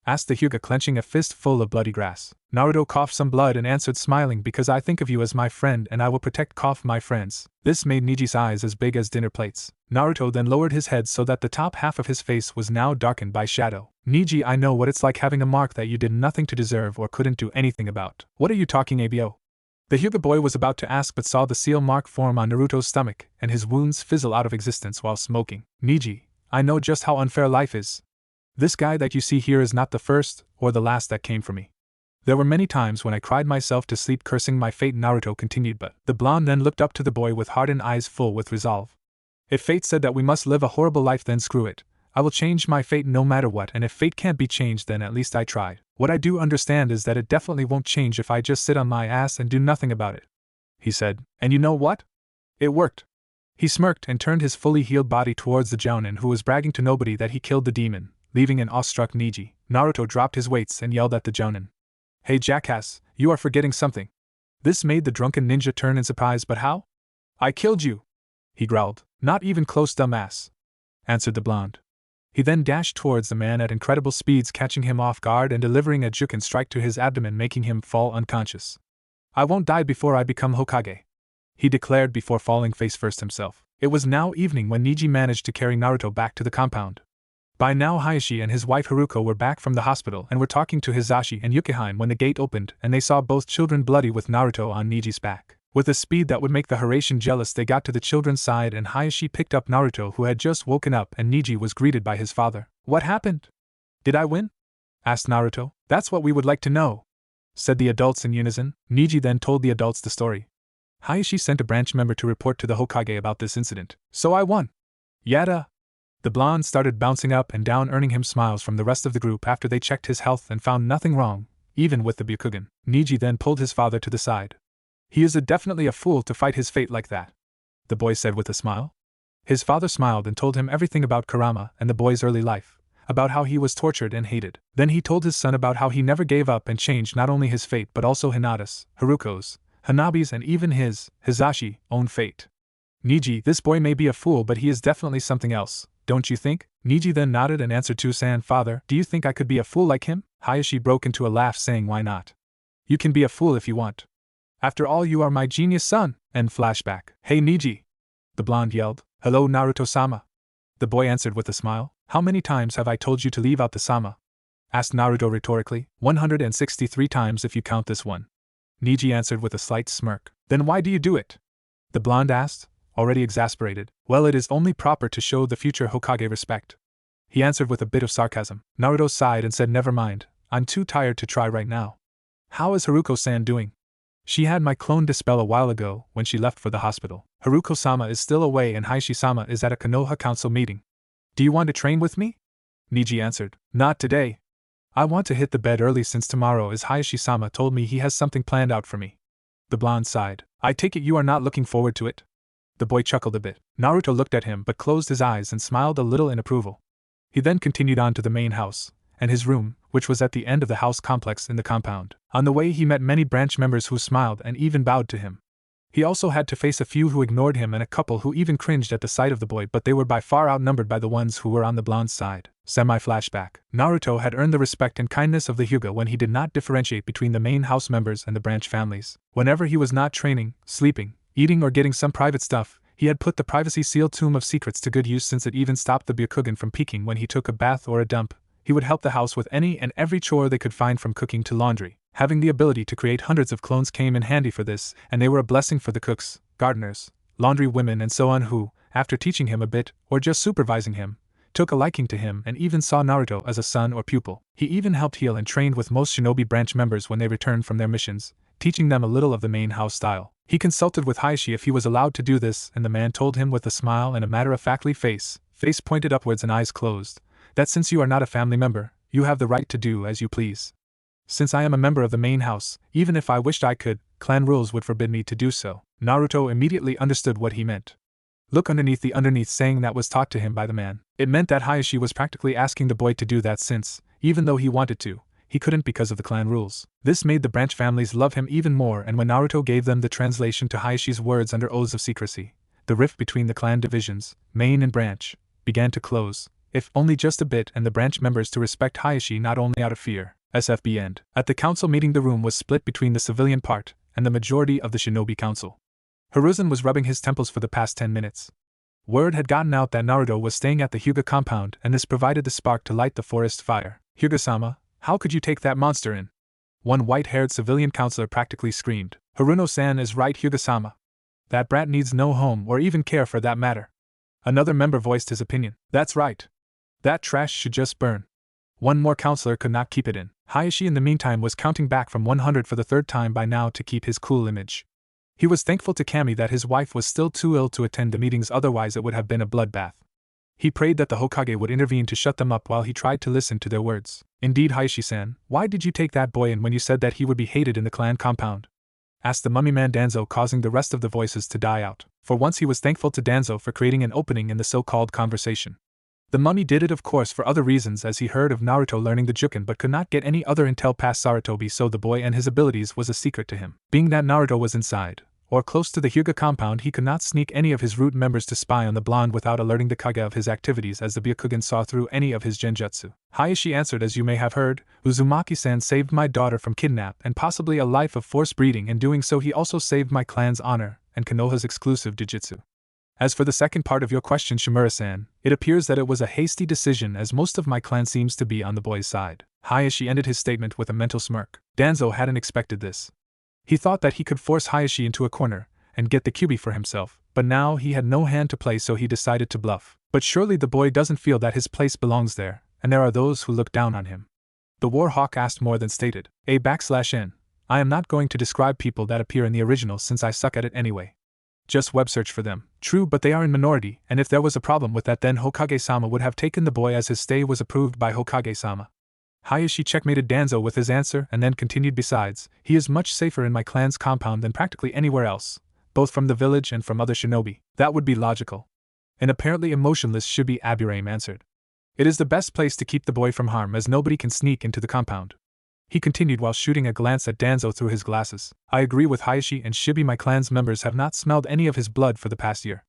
asked the Hyuga, clenching a fist full of bloody grass. Naruto coughed some blood and answered, smiling, "Because I think of you as my friend and I will protect my friends." This made Neji's eyes as big as dinner plates. Naruto then lowered his head so that the top half of his face was now darkened by shadow. "Neji, I know what it's like having a mark that you did nothing to deserve or couldn't do anything about." "What are you talking about?" The Hyuga boy was about to ask, but saw the seal mark form on Naruto's stomach and his wounds fizzle out of existence while smoking. "Neji, I know just how unfair life is. This guy that you see here is not the first or the last that came for me. There were many times when I cried myself to sleep cursing my fate," Naruto continued, but the blonde then looked up to the boy with hardened eyes full with resolve. "If fate said that we must live a horrible life, then screw it. I will change my fate no matter what, and if fate can't be changed, then at least I tried. What I do understand is that it definitely won't change if I just sit on my ass and do nothing about it," he said. "And you know what? It worked." He smirked and turned his fully healed body towards the Jounin, who was bragging to nobody that he killed the demon, leaving an awestruck Neji. Naruto dropped his weights and yelled at the Jounin. "Hey jackass, you are forgetting something." This made the drunken ninja turn in surprise. "But how?" "I killed you," he growled. "Not even close, dumbass," answered the blonde. He then dashed towards the man at incredible speeds, catching him off guard and delivering a Juken strike to his abdomen, making him fall unconscious. "I won't die before I become Hokage," he declared before falling face first himself. It was now evening when Neji managed to carry Naruto back to the compound. By now Hayashi and his wife Haruko were back from the hospital and were talking to Hisashi and Yukihime when the gate opened and they saw both children bloody with Naruto on Neji's back. With a speed that would make the Haraishin jealous, they got to the children's side and Hayashi picked up Naruto, who had just woken up, and Neji was greeted by his father. "What happened? Did I win?" asked Naruto. "That's what we would like to know," said the adults in unison. Neji then told the adults the story. Hayashi sent a branch member to report to the Hokage about this incident. "So I won. Yada." The blonde started bouncing up and down, earning him smiles from the rest of the group after they checked his health and found nothing wrong, even with the Byakugan. Neji then pulled his father to the side. He is definitely a fool to fight his fate like that, the boy said with a smile. His father smiled and told him everything about Kurama and the boy's early life, about how he was tortured and hated. Then he told his son about how he never gave up and changed not only his fate but also Hinata's, Haruko's, Hanabi's and even his, Hizashi, own fate. Neji, this boy may be a fool but he is definitely something else, don't you think? Neji then nodded and answered to father, do you think I could be a fool like him? Hayashi broke into a laugh saying why not? You can be a fool if you want. After all you are my genius son, and flashback. Hey Neji! The blonde yelled. Hello Naruto-sama. The boy answered with a smile. How many times have I told you to leave out the sama? Asked Naruto rhetorically. 163 times if you count this one. Neji answered with a slight smirk. Then why do you do it? The blonde asked, already exasperated. Well, it is only proper to show the future Hokage respect. He answered with a bit of sarcasm. Naruto sighed and said never mind, I'm too tired to try right now. How is Haruko-san doing? She had my clone dispel a while ago when she left for the hospital. Haruko-sama is still away and Hayashi-sama is at a Konoha council meeting. Do you want to train with me? Neji answered. Not today. I want to hit the bed early since tomorrow as Hayashi-sama told me he has something planned out for me. The blonde sighed. I take it you are not looking forward to it? The boy chuckled a bit. Naruto looked at him but closed his eyes and smiled a little in approval. He then continued on to the main house, and his room, which was at the end of the house complex in the compound. On the way he met many branch members who smiled and even bowed to him. He also had to face a few who ignored him and a couple who even cringed at the sight of the boy, but they were by far outnumbered by the ones who were on the blonde's side. Semi-flashback. Naruto had earned the respect and kindness of the Hyuga when he did not differentiate between the main house members and the branch families. Whenever he was not training, sleeping, eating or getting some private stuff, he had put the privacy sealed tomb of secrets to good use since it even stopped the Byakugan from peeking when he took a bath or a dump. He would help the house with any and every chore they could find from cooking to laundry. Having the ability to create hundreds of clones came in handy for this, and they were a blessing for the cooks, gardeners, laundry women and so on who, after teaching him a bit, or just supervising him, took a liking to him and even saw Naruto as a son or pupil. He even helped heal and trained with most shinobi branch members when they returned from their missions, teaching them a little of the main house style. He consulted with Hayashi if he was allowed to do this, and the man told him with a smile and a matter-of-factly face pointed upwards and eyes closed, that since you are not a family member, you have the right to do as you please. Since I am a member of the main house, even if I wished I could, clan rules would forbid me to do so. Naruto immediately understood what he meant. Look underneath the underneath saying that was taught to him by the man. It meant that Hayashi was practically asking the boy to do that since, even though he wanted to, he couldn't because of the clan rules. This made the branch families love him even more, and when Naruto gave them the translation to Hayashi's words under oaths of secrecy, the rift between the clan divisions, main and branch, began to close, if only just a bit, and the branch members to respect Hayashi not only out of fear. SFB end. At the council meeting the room was split between the civilian part and the majority of the shinobi council. Hiruzen was rubbing his temples for the past 10 minutes. Word had gotten out that Naruto was staying at the Hyuga compound and this provided the spark to light the forest fire. Hyuga-sama, how could you take that monster in? One white-haired civilian counselor practically screamed. Haruno-san is right, Hyuga-sama. That brat needs no home or even care for that matter. Another member voiced his opinion. That's right. That trash should just burn. One more counselor could not keep it in. Hayashi in the meantime was counting back from 100 for the third time by now to keep his cool image. He was thankful to Kami that his wife was still too ill to attend the meetings, otherwise it would have been a bloodbath. He prayed that the Hokage would intervene to shut them up while he tried to listen to their words. Indeed, Hayashi-san, why did you take that boy in when you said that he would be hated in the clan compound? Asked the mummy man Danzo, causing the rest of the voices to die out. For once he was thankful to Danzo for creating an opening in the so-called conversation. The mummy did it of course for other reasons, as he heard of Naruto learning the Juken but could not get any other intel past Sarutobi, so the boy and his abilities was a secret to him. Being that Naruto was inside, or close to the Hyuga compound, he could not sneak any of his root members to spy on the blonde without alerting the Kage of his activities, as the Byakugan saw through any of his genjutsu. Hayashi answered, as you may have heard, Uzumaki-san saved my daughter from kidnap and possibly a life of forced breeding. In doing so he also saved my clan's honor and Konoha's exclusive Doujutsu. As for the second part of your question, Shimura-san, it appears that it was a hasty decision, as most of my clan seems to be on the boy's side. Hayashi ended his statement with a mental smirk. Danzo hadn't expected this. He thought that he could force Hayashi into a corner and get the Kyuubi for himself, but now he had no hand to play, so he decided to bluff. But surely the boy doesn't feel that his place belongs there, and there are those who look down on him. The Warhawk asked more than stated. A/N. I am not going to describe people that appear in the original since I suck at it anyway. Just web search for them. True, but they are in minority, and if there was a problem with that, then Hokage-sama would have taken the boy, as his stay was approved by Hokage-sama. Hayashi checkmated Danzo with his answer and then continued, besides, he is much safer in my clan's compound than practically anywhere else, both from the village and from other shinobi. That would be logical. An apparently emotionless Shibi Aburame answered. It is the best place to keep the boy from harm as nobody can sneak into the compound. He continued while shooting a glance at Danzo through his glasses. I agree with Hayashi and Shibi, my clan's members have not smelled any of his blood for the past year.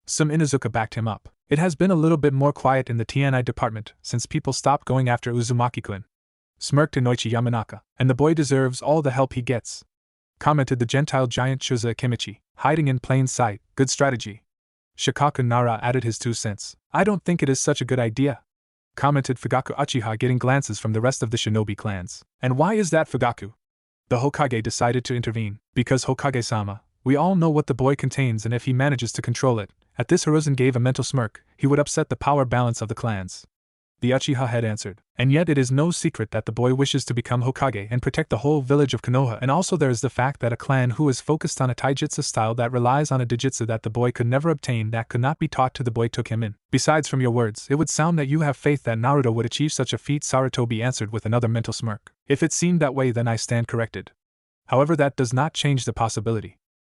Some Inuzuka backed him up. It has been a little bit more quiet in the TNI department since people stopped going after Uzumaki-kun. Smirked Inoichi Yamanaka. And the boy deserves all the help he gets. Commented the Gentile giant Shuza Kimichi. Hiding in plain sight, good strategy. Shikaku Nara added his 2 cents. I don't think it is such a good idea. Commented Fugaku Uchiha, getting glances from the rest of the shinobi clans. And why is that, Fugaku? The Hokage decided to intervene. Because Hokage-sama, we all know what the boy contains, and if he manages to control it, at this Hiruzen gave a mental smirk, he would upset the power balance of the clans. The Uchiha head answered. And yet it is no secret that the boy wishes to become Hokage and protect the whole village of Konoha, and also there is the fact that a clan who is focused on a taijutsu style that relies on a dojutsu that the boy could never obtain, that could not be taught to the boy, took him in. Besides, from your words, it would sound that you have faith that Naruto would achieve such a feat. Sarutobi answered with another mental smirk. If it seemed that way, then I stand corrected. However, that does not change the possibility.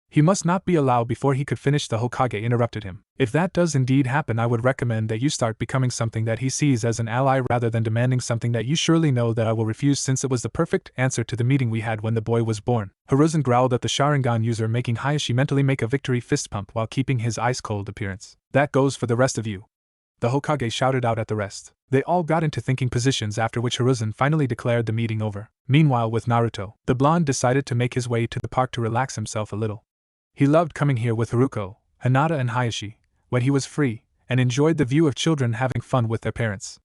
He must not be allowed before he could finish. The Hokage interrupted him. If that does indeed happen, I would recommend that you start becoming something that he sees as an ally rather than demanding something that you surely know that I will refuse, since it was the perfect answer to the meeting we had when the boy was born. Hiruzen growled at the Sharingan user, making Hayashi mentally make a victory fist pump while keeping his ice-cold appearance. That goes for the rest of you. The Hokage shouted out at the rest. They all got into thinking positions, after which Hiruzen finally declared the meeting over. Meanwhile, with Naruto, the blonde decided to make his way to the park to relax himself a little. He loved coming here with Haruko, Hinata and Hayashi, when he was free, and enjoyed the view of children having fun with their parents.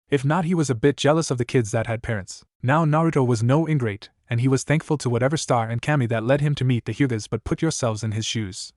If not, he was a bit jealous of the kids that had parents. Now Naruto was no ingrate, and he was thankful to whatever star and kami that led him to meet the Hyugas, but put yourselves in his shoes.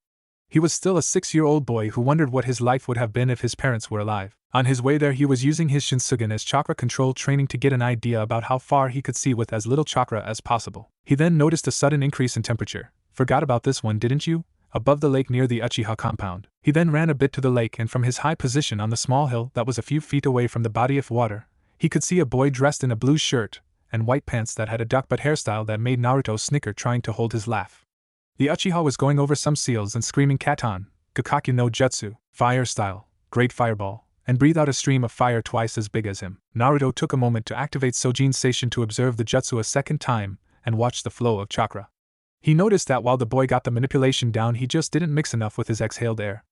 He was still a 6-year-old boy who wondered what his life would have been if his parents were alive. On his way there, he was using his Shinsugen as chakra control training to get an idea about how far he could see with as little chakra as possible. He then noticed a sudden increase in temperature. Forgot about this one, didn't you? Above the lake near the Uchiha compound. He then ran a bit to the lake, and from his high position on the small hill that was a few feet away from the body of water, he could see a boy dressed in a blue shirt and white pants that had a duck butt hairstyle that made Naruto snicker, trying to hold his laugh. The Uchiha was going over some seals and screaming Katan, Gakakyu no Jutsu, fire style, great fireball, and breathe out a stream of fire twice as big as him. Naruto took a moment to activate Sojin Seishin to observe the jutsu a second time and watch the flow of chakra. He noticed that while the boy got the manipulation down, he just didn't mix enough with his exhaled air.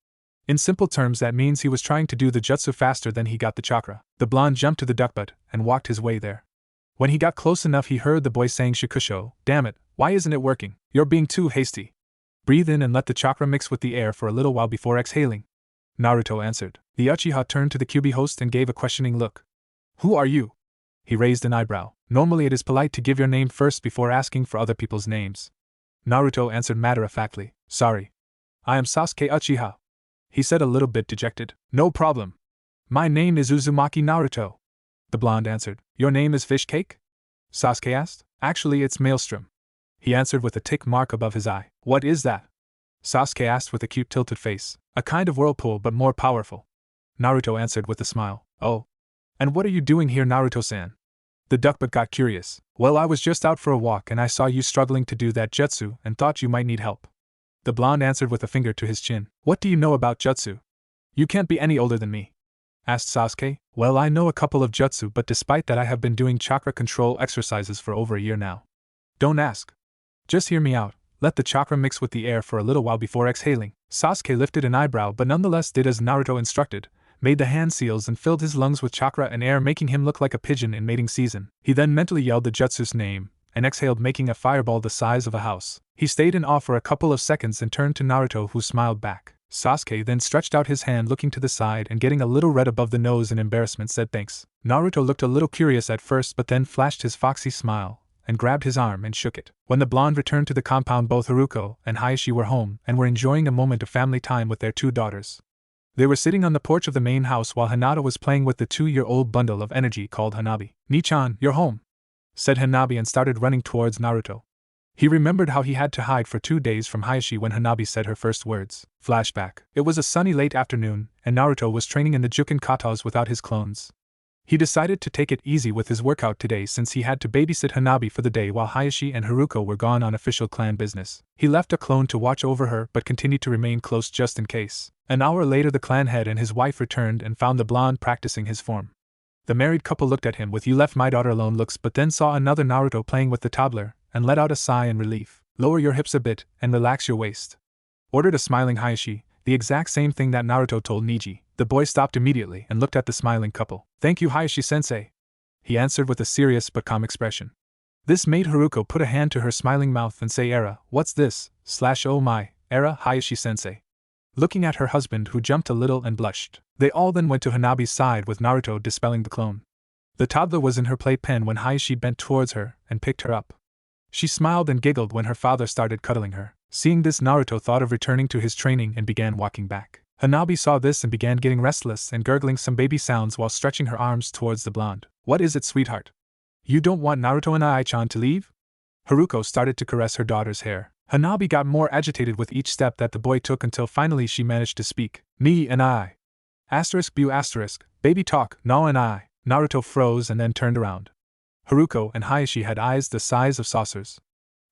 In simple terms, that means he was trying to do the jutsu faster than he got the chakra. The blonde jumped to the duck butt and walked his way there. When he got close enough, he heard the boy saying, Shikusho, damn it, why isn't it working? You're being too hasty. Breathe in and let the chakra mix with the air for a little while before exhaling. Naruto answered. The Uchiha turned to the Kyuubi host and gave a questioning look. Who are you? He raised an eyebrow. Normally it is polite to give your name first before asking for other people's names. Naruto answered matter-of-factly. Sorry. I am Sasuke Uchiha. He said, a little bit dejected. No problem. My name is Uzumaki Naruto. The blonde answered. Your name is Fish Cake? Sasuke asked. Actually, it's Maelstrom. He answered with a tick mark above his eye. What is that? Sasuke asked with a cute tilted face. A kind of whirlpool, but more powerful. Naruto answered with a smile. Oh. And what are you doing here, Naruto-san? The duckbutt got curious. Well, I was just out for a walk and I saw you struggling to do that jutsu and thought you might need help. The blonde answered with a finger to his chin. What do you know about jutsu? You can't be any older than me. Asked Sasuke. Well, I know a couple of jutsu, but despite that I have been doing chakra control exercises for over a year now. Don't ask. Just hear me out. Let the chakra mix with the air for a little while before exhaling. Sasuke lifted an eyebrow but nonetheless did as Naruto instructed, made the hand seals and filled his lungs with chakra and air, making him look like a pigeon in mating season. He then mentally yelled the jutsu's name, and exhaled, making a fireball the size of a house. He stayed in awe for a couple of seconds and turned to Naruto, who smiled back. Sasuke then stretched out his hand, looking to the side and getting a little red above the nose in embarrassment, said thanks. Naruto looked a little curious at first but then flashed his foxy smile, and grabbed his arm and shook it. When the blonde returned to the compound, both Haruko and Hayashi were home and were enjoying a moment of family time with their 2 daughters. They were sitting on the porch of the main house while Hinata was playing with the 2-year-old bundle of energy called Hanabi. Ni-chan, you're home, said Hanabi and started running towards Naruto. He remembered how he had to hide for 2 days from Hayashi when Hanabi said her first words. Flashback. It was a sunny late afternoon, and Naruto was training in the Juken katas without his clones. He decided to take it easy with his workout today since he had to babysit Hanabi for the day while Hayashi and Haruko were gone on official clan business. He left a clone to watch over her but continued to remain close just in case. An hour later the clan head and his wife returned and found the blonde practicing his form. The married couple looked at him with "you left my daughter alone" looks but then saw another Naruto playing with the toddler and let out a sigh in relief. "Lower your hips a bit and relax your waist," ordered a smiling Hayashi, the exact same thing that Naruto told Neji. The boy stopped immediately and looked at the smiling couple. "Thank you, Hayashi-sensei," he answered with a serious but calm expression. This made Haruko put a hand to her smiling mouth and say, "Era, what's this? Oh my, Era, Hayashi-sensei." Looking at her husband who jumped a little and blushed. They all then went to Hanabi's side with Naruto dispelling the clone. The toddler was in her playpen when Hayashi bent towards her and picked her up. She smiled and giggled when her father started cuddling her. Seeing this, Naruto thought of returning to his training and began walking back. Hanabi saw this and began getting restless and gurgling some baby sounds while stretching her arms towards the blonde. "What is it, sweetheart? You don't want Naruto and Ai-chan to leave?" Haruko started to caress her daughter's hair. Hanabi got more agitated with each step that the boy took until finally she managed to speak. "Me and I. *bu**, baby talk, no and I." Naruto froze and then turned around. Haruko and Hayashi had eyes the size of saucers.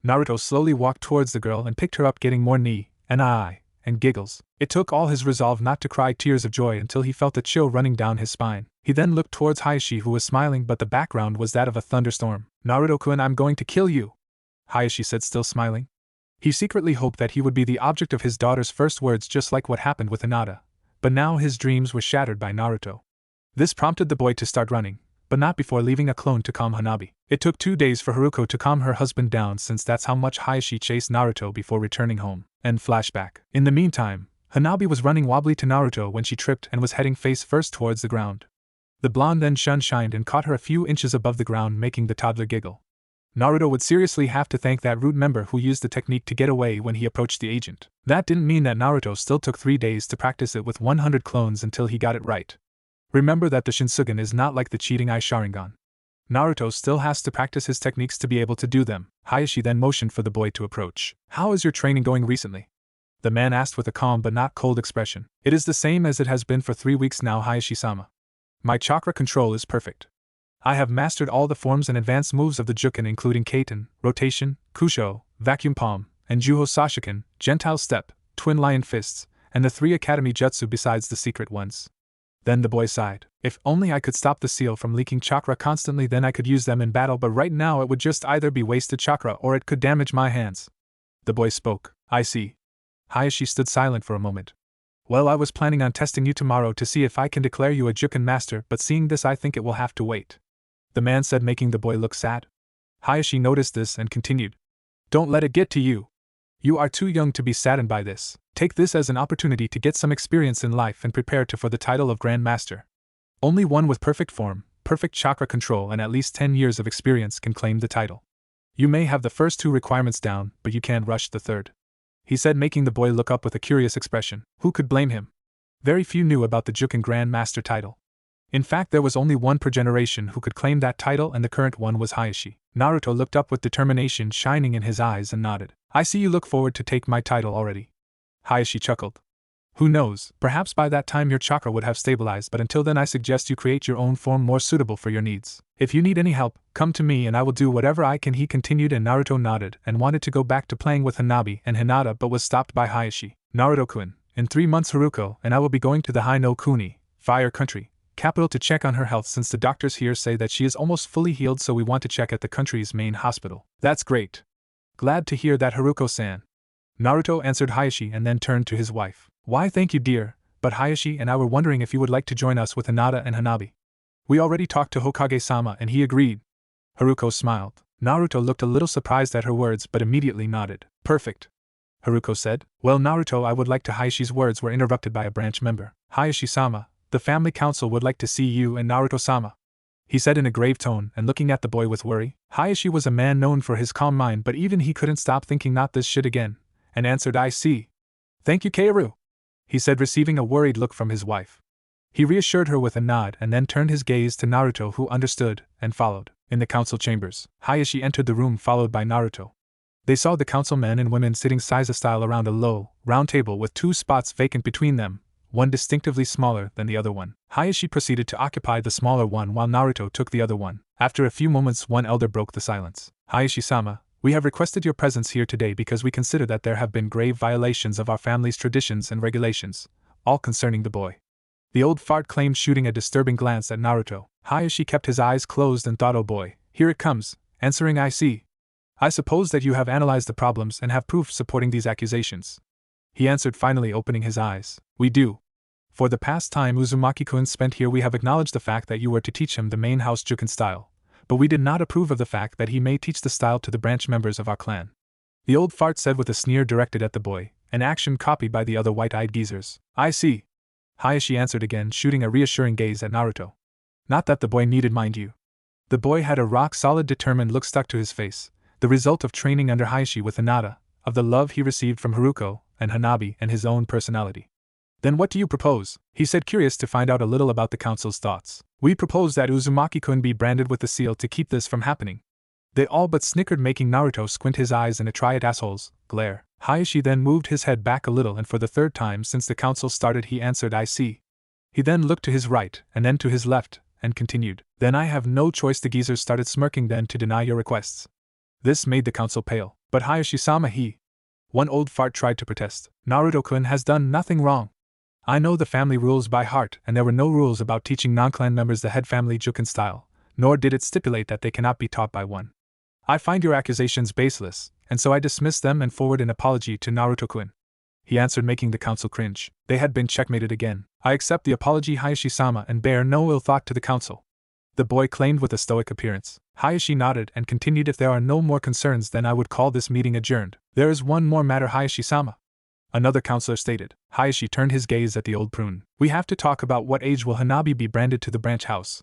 Naruto slowly walked towards the girl and picked her up, getting more "ni" and "I" and giggles. It took all his resolve not to cry tears of joy until he felt a chill running down his spine. He then looked towards Hayashi, who was smiling, but the background was that of a thunderstorm. "Naruto-kun, I'm going to kill you," Hayashi said, still smiling. He secretly hoped that he would be the object of his daughter's first words, just like what happened with Hinata, but now his dreams were shattered by Naruto. This prompted the boy to start running, but not before leaving a clone to calm Hanabi. It took 2 days for Haruko to calm her husband down, since that's how much Hayashi chased Naruto before returning home. And flashback. In the meantime, Hanabi was running wobbly to Naruto when she tripped and was heading face first towards the ground. The blonde then shined and caught her a few inches above the ground, making the toddler giggle. Naruto would seriously have to thank that rude member who used the technique to get away when he approached the agent. That didn't mean that Naruto still took 3 days to practice it with 100 clones until he got it right. Remember that the Shinsugen is not like the cheating Eye Sharingan. Naruto still has to practice his techniques to be able to do them. Hayashi then motioned for the boy to approach. "How is your training going recently?" the man asked with a calm but not cold expression. "It is the same as it has been for 3 weeks now, Hayashi-sama. My chakra control is perfect. I have mastered all the forms and advanced moves of the Juken, including Kaiten, Rotation, Kusho, Vacuum Palm, and Juho Sashiken, Gentile Step, Twin Lion Fists, and the 3 Academy Jutsu besides the secret ones." Then the boy sighed. "If only I could stop the seal from leaking chakra constantly, then I could use them in battle, but right now it would just either be wasted chakra or it could damage my hands." The boy spoke. "I see." Hayashi stood silent for a moment. "Well, I was planning on testing you tomorrow to see if I can declare you a Juken master, but seeing this I think it will have to wait," the man said, making the boy look sad. Hayashi noticed this and continued. "Don't let it get to you. You are too young to be saddened by this. Take this as an opportunity to get some experience in life and prepare for the title of Grand Master. Only one with perfect form, perfect chakra control, and at least 10 years of experience can claim the title. You may have the first 2 requirements down, but you can't rush the third," he said, making the boy look up with a curious expression. Who could blame him? Very few knew about the Juken Grand Master title. In fact, there was only one per generation who could claim that title, and the current one was Hayashi. Naruto looked up with determination shining in his eyes and nodded. "I see you look forward to take my title already." Hayashi chuckled. "Who knows, perhaps by that time your chakra would have stabilized, but until then I suggest you create your own form more suitable for your needs. If you need any help, come to me and I will do whatever I can," he continued, and Naruto nodded and wanted to go back to playing with Hanabi and Hinata but was stopped by Hayashi. "Naruto-kun, in 3 months Haruko and I will be going to the Hai no Kuni, Fire Country, capital to check on her health, since the doctors here say that she is almost fully healed, so we want to check at the country's main hospital." "That's great. Glad to hear that, Haruko-san," Naruto answered Hayashi and then turned to his wife. "Why, thank you, dear, but Hayashi and I were wondering if you would like to join us with Hinata and Hanabi. We already talked to Hokage-sama and he agreed." Haruko smiled. Naruto looked a little surprised at her words but immediately nodded. "Perfect," Haruko said. "Well, Naruto, I would like to." Hayashi's words were interrupted by a branch member. "Hayashi-sama, the family council would like to see you and Naruto-sama," he said in a grave tone and looking at the boy with worry. Hayashi was a man known for his calm mind, but even he couldn't stop thinking not this shit again, and answered, "I see. Thank you, Kaoru," he said, receiving a worried look from his wife. He reassured her with a nod and then turned his gaze to Naruto, who understood and followed. In the council chambers, Hayashi entered the room followed by Naruto. They saw the council men and women sitting Seiza style around a low, round table with 2 spots vacant between them, one distinctively smaller than the other one. Hayashi proceeded to occupy the smaller one while Naruto took the other one. After a few moments, one elder broke the silence. Hayashi-sama, we have requested your presence here today because we consider that there have been grave violations of our family's traditions and regulations, all concerning the boy. The old fart claimed, shooting a disturbing glance at Naruto. Hayashi kept his eyes closed and thought, oh boy, here it comes, answering I see. I suppose that you have analyzed the problems and have proof supporting these accusations. He answered, finally opening his eyes. We do. For the past time Uzumaki-kun spent here, we have acknowledged the fact that you were to teach him the main house Juken style, but we did not approve of the fact that he may teach the style to the branch members of our clan. The old fart said with a sneer directed at the boy, an action copied by the other white-eyed geezers. I see. Hayashi answered again, shooting a reassuring gaze at Naruto. Not that the boy needed, mind you. The boy had a rock-solid, determined look stuck to his face, the result of training under Hayashi with Hinata, of the love he received from Haruko and Hanabi, and his own personality. Then what do you propose? He said, curious to find out a little about the council's thoughts. We propose that Uzumaki-kun be branded with the seal to keep this from happening. They all but snickered, making Naruto squint his eyes in a try it assholes glare. Hayashi then moved his head back a little, and for the third time since the council started he answered, I see. He then looked to his right, and then to his left, and continued, then I have no choice. The geezers started smirking then to deny your requests. This made the council pale. But Hayashi-sama, one old fart tried to protest. Naruto-kun has done nothing wrong. I know the family rules by heart, and there were no rules about teaching non-clan members the head family Juken style, nor did it stipulate that they cannot be taught by one. I find your accusations baseless, and so I dismiss them and forward an apology to Naruto-kun. He answered, making the council cringe. They had been checkmated again. I accept the apology, Hayashi-sama, and bear no ill thought to the council. The boy claimed with a stoic appearance. Hayashi nodded and continued, if there are no more concerns then I would call this meeting adjourned. There is one more matter, Hayashi-sama. Another counselor stated. Hayashi turned his gaze at the old prune. We have to talk about what age will Hanabi be branded to the branch house,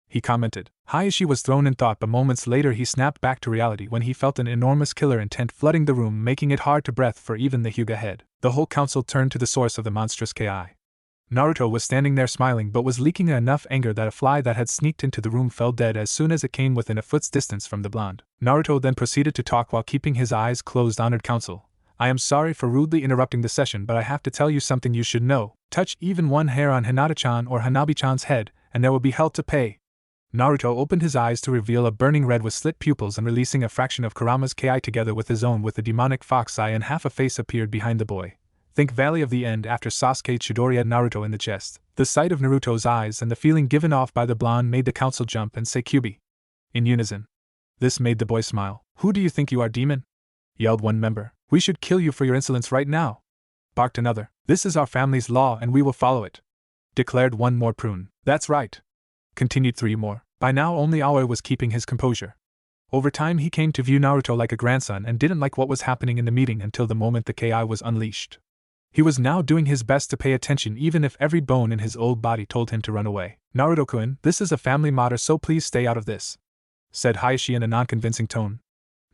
he commented. Hayashi was thrown in thought, but moments later he snapped back to reality when he felt an enormous killer intent flooding the room, making it hard to breathe for even the Hyuga head. The whole council turned to the source of the monstrous ki. Naruto was standing there smiling, but was leaking enough anger that a fly that had sneaked into the room fell dead as soon as it came within a foot's distance from the blonde. Naruto then proceeded to talk while keeping his eyes closed. Honored council, I am sorry for rudely interrupting the session, but I have to tell you something you should know. Touch even one hair on Hinata-chan or Hanabi-chan's head, and there will be hell to pay. Naruto opened his eyes to reveal a burning red with slit pupils, and releasing a fraction of Kurama's ki together with his own with the demonic fox eye, and half a face appeared behind the boy. Think Valley of the End after Sasuke Chidori had Naruto in the chest. The sight of Naruto's eyes and the feeling given off by the blonde made the council jump and say Kyuubi in unison. This made the boy smile. Who do you think you are, demon? Yelled one member. We should kill you for your insolence right now, barked another. This is our family's law and we will follow it, declared one more prune. That's right, continued three more. By now only Aoi was keeping his composure. Over time he came to view Naruto like a grandson and didn't like what was happening in the meeting until the moment the ki was unleashed. He was now doing his best to pay attention, even if every bone in his old body told him to run away. Naruto-kun, this is a family matter, so please stay out of this, said Hayashi in a non-convincing tone.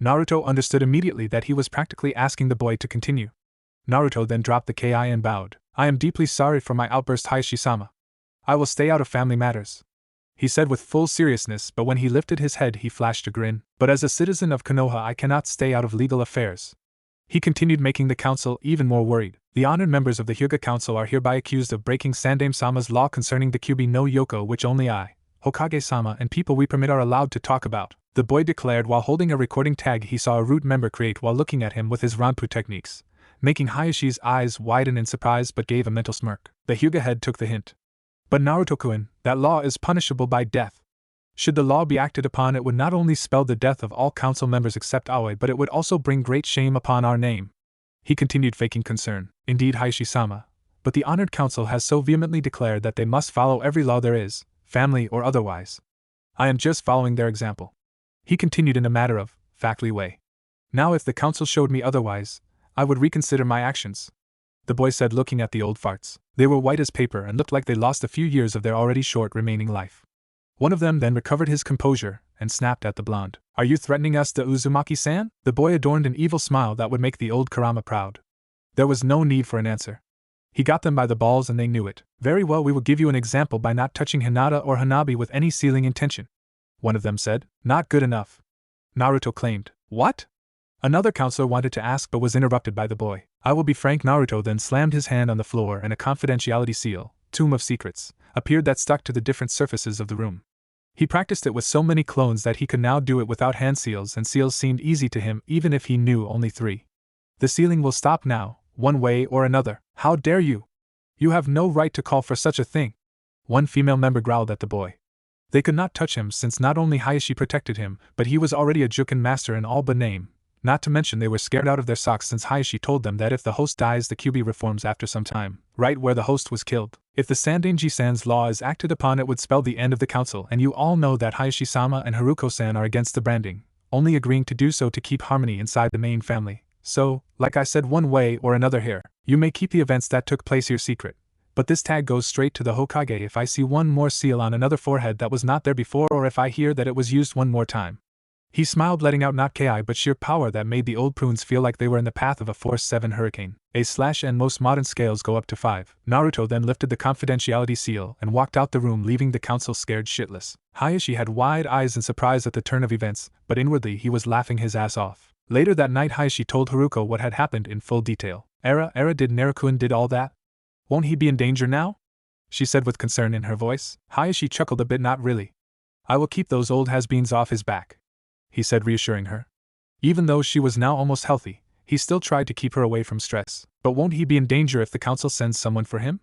Naruto understood immediately that he was practically asking the boy to continue. Naruto then dropped the ki and bowed. I am deeply sorry for my outburst, Hayashi-sama. I will stay out of family matters, he said with full seriousness, but when he lifted his head he flashed a grin. But as a citizen of Konoha I cannot stay out of legal affairs, he continued, making the council even more worried. The honored members of the Hyuga Council are hereby accused of breaking Sandaime-sama's law concerning the Kyuubi no Yoko, which only I, Hokage-sama, and people we permit are allowed to talk about, the boy declared while holding a recording tag he saw a root member create while looking at him with his Ranpu techniques, making Hayashi's eyes widen in surprise but gave a mental smirk. The Hyuga head took the hint. But Naruto-kun, that law is punishable by death. Should the law be acted upon, it would not only spell the death of all council members except Aoi, but it would also bring great shame upon our name, he continued, faking concern. Indeed, Hayashi-sama, but the honored council has so vehemently declared that they must follow every law there is, family or otherwise. I am just following their example, he continued in a matter of factly way. Now if the council showed me otherwise, I would reconsider my actions, the boy said, looking at the old farts. They were white as paper and looked like they lost a few years of their already short remaining life. One of them then recovered his composure and snapped at the blonde. Are you threatening us, the Uzumaki-san? The boy adorned an evil smile that would make the old Kurama proud. There was no need for an answer. He got them by the balls and they knew it. Very well, we will give you an example by not touching Hinata or Hanabi with any sealing intention, one of them said. Not good enough, Naruto claimed. What? Another counselor wanted to ask but was interrupted by the boy. I will be frank. Naruto then slammed his hand on the floor and a confidentiality seal, Tomb of Secrets, appeared that stuck to the different surfaces of the room. He practiced it with so many clones that he could now do it without hand seals, and seals seemed easy to him even if he knew only 3. The sealing will stop now, one way or another. How dare you? You have no right to call for such a thing. One female member growled at the boy. They could not touch him since not only Hayashi protected him, but he was already a Juken master in all but name. Not to mention they were scared out of their socks since Hayashi told them that if the host dies the Kyuubi reforms after some time, right where the host was killed. If the Sandaiji-san's law is acted upon it would spell the end of the council, and you all know that Hayashi-sama and Haruko-san are against the branding, only agreeing to do so to keep harmony inside the main family. So, like I said, one way or another here, you may keep the events that took place here secret. But this tag goes straight to the Hokage if I see one more seal on another forehead that was not there before, or if I hear that it was used one more time. He smiled, letting out not ki but sheer power that made the old prunes feel like they were in the path of a Force 7 hurricane. A/N most modern scales go up to 5. Naruto then lifted the confidentiality seal and walked out the room, leaving the council scared shitless. Hayashi had wide eyes in surprise at the turn of events, but inwardly he was laughing his ass off. Later that night Hayashi told Haruko what had happened in full detail. Era did Naruto did all that? Won't he be in danger now? She said with concern in her voice. Hayashi chuckled a bit. Not really. I will keep those old has-beens off his back, he said, reassuring her. Even though she was now almost healthy, he still tried to keep her away from stress. But won't he be in danger if the council sends someone for him?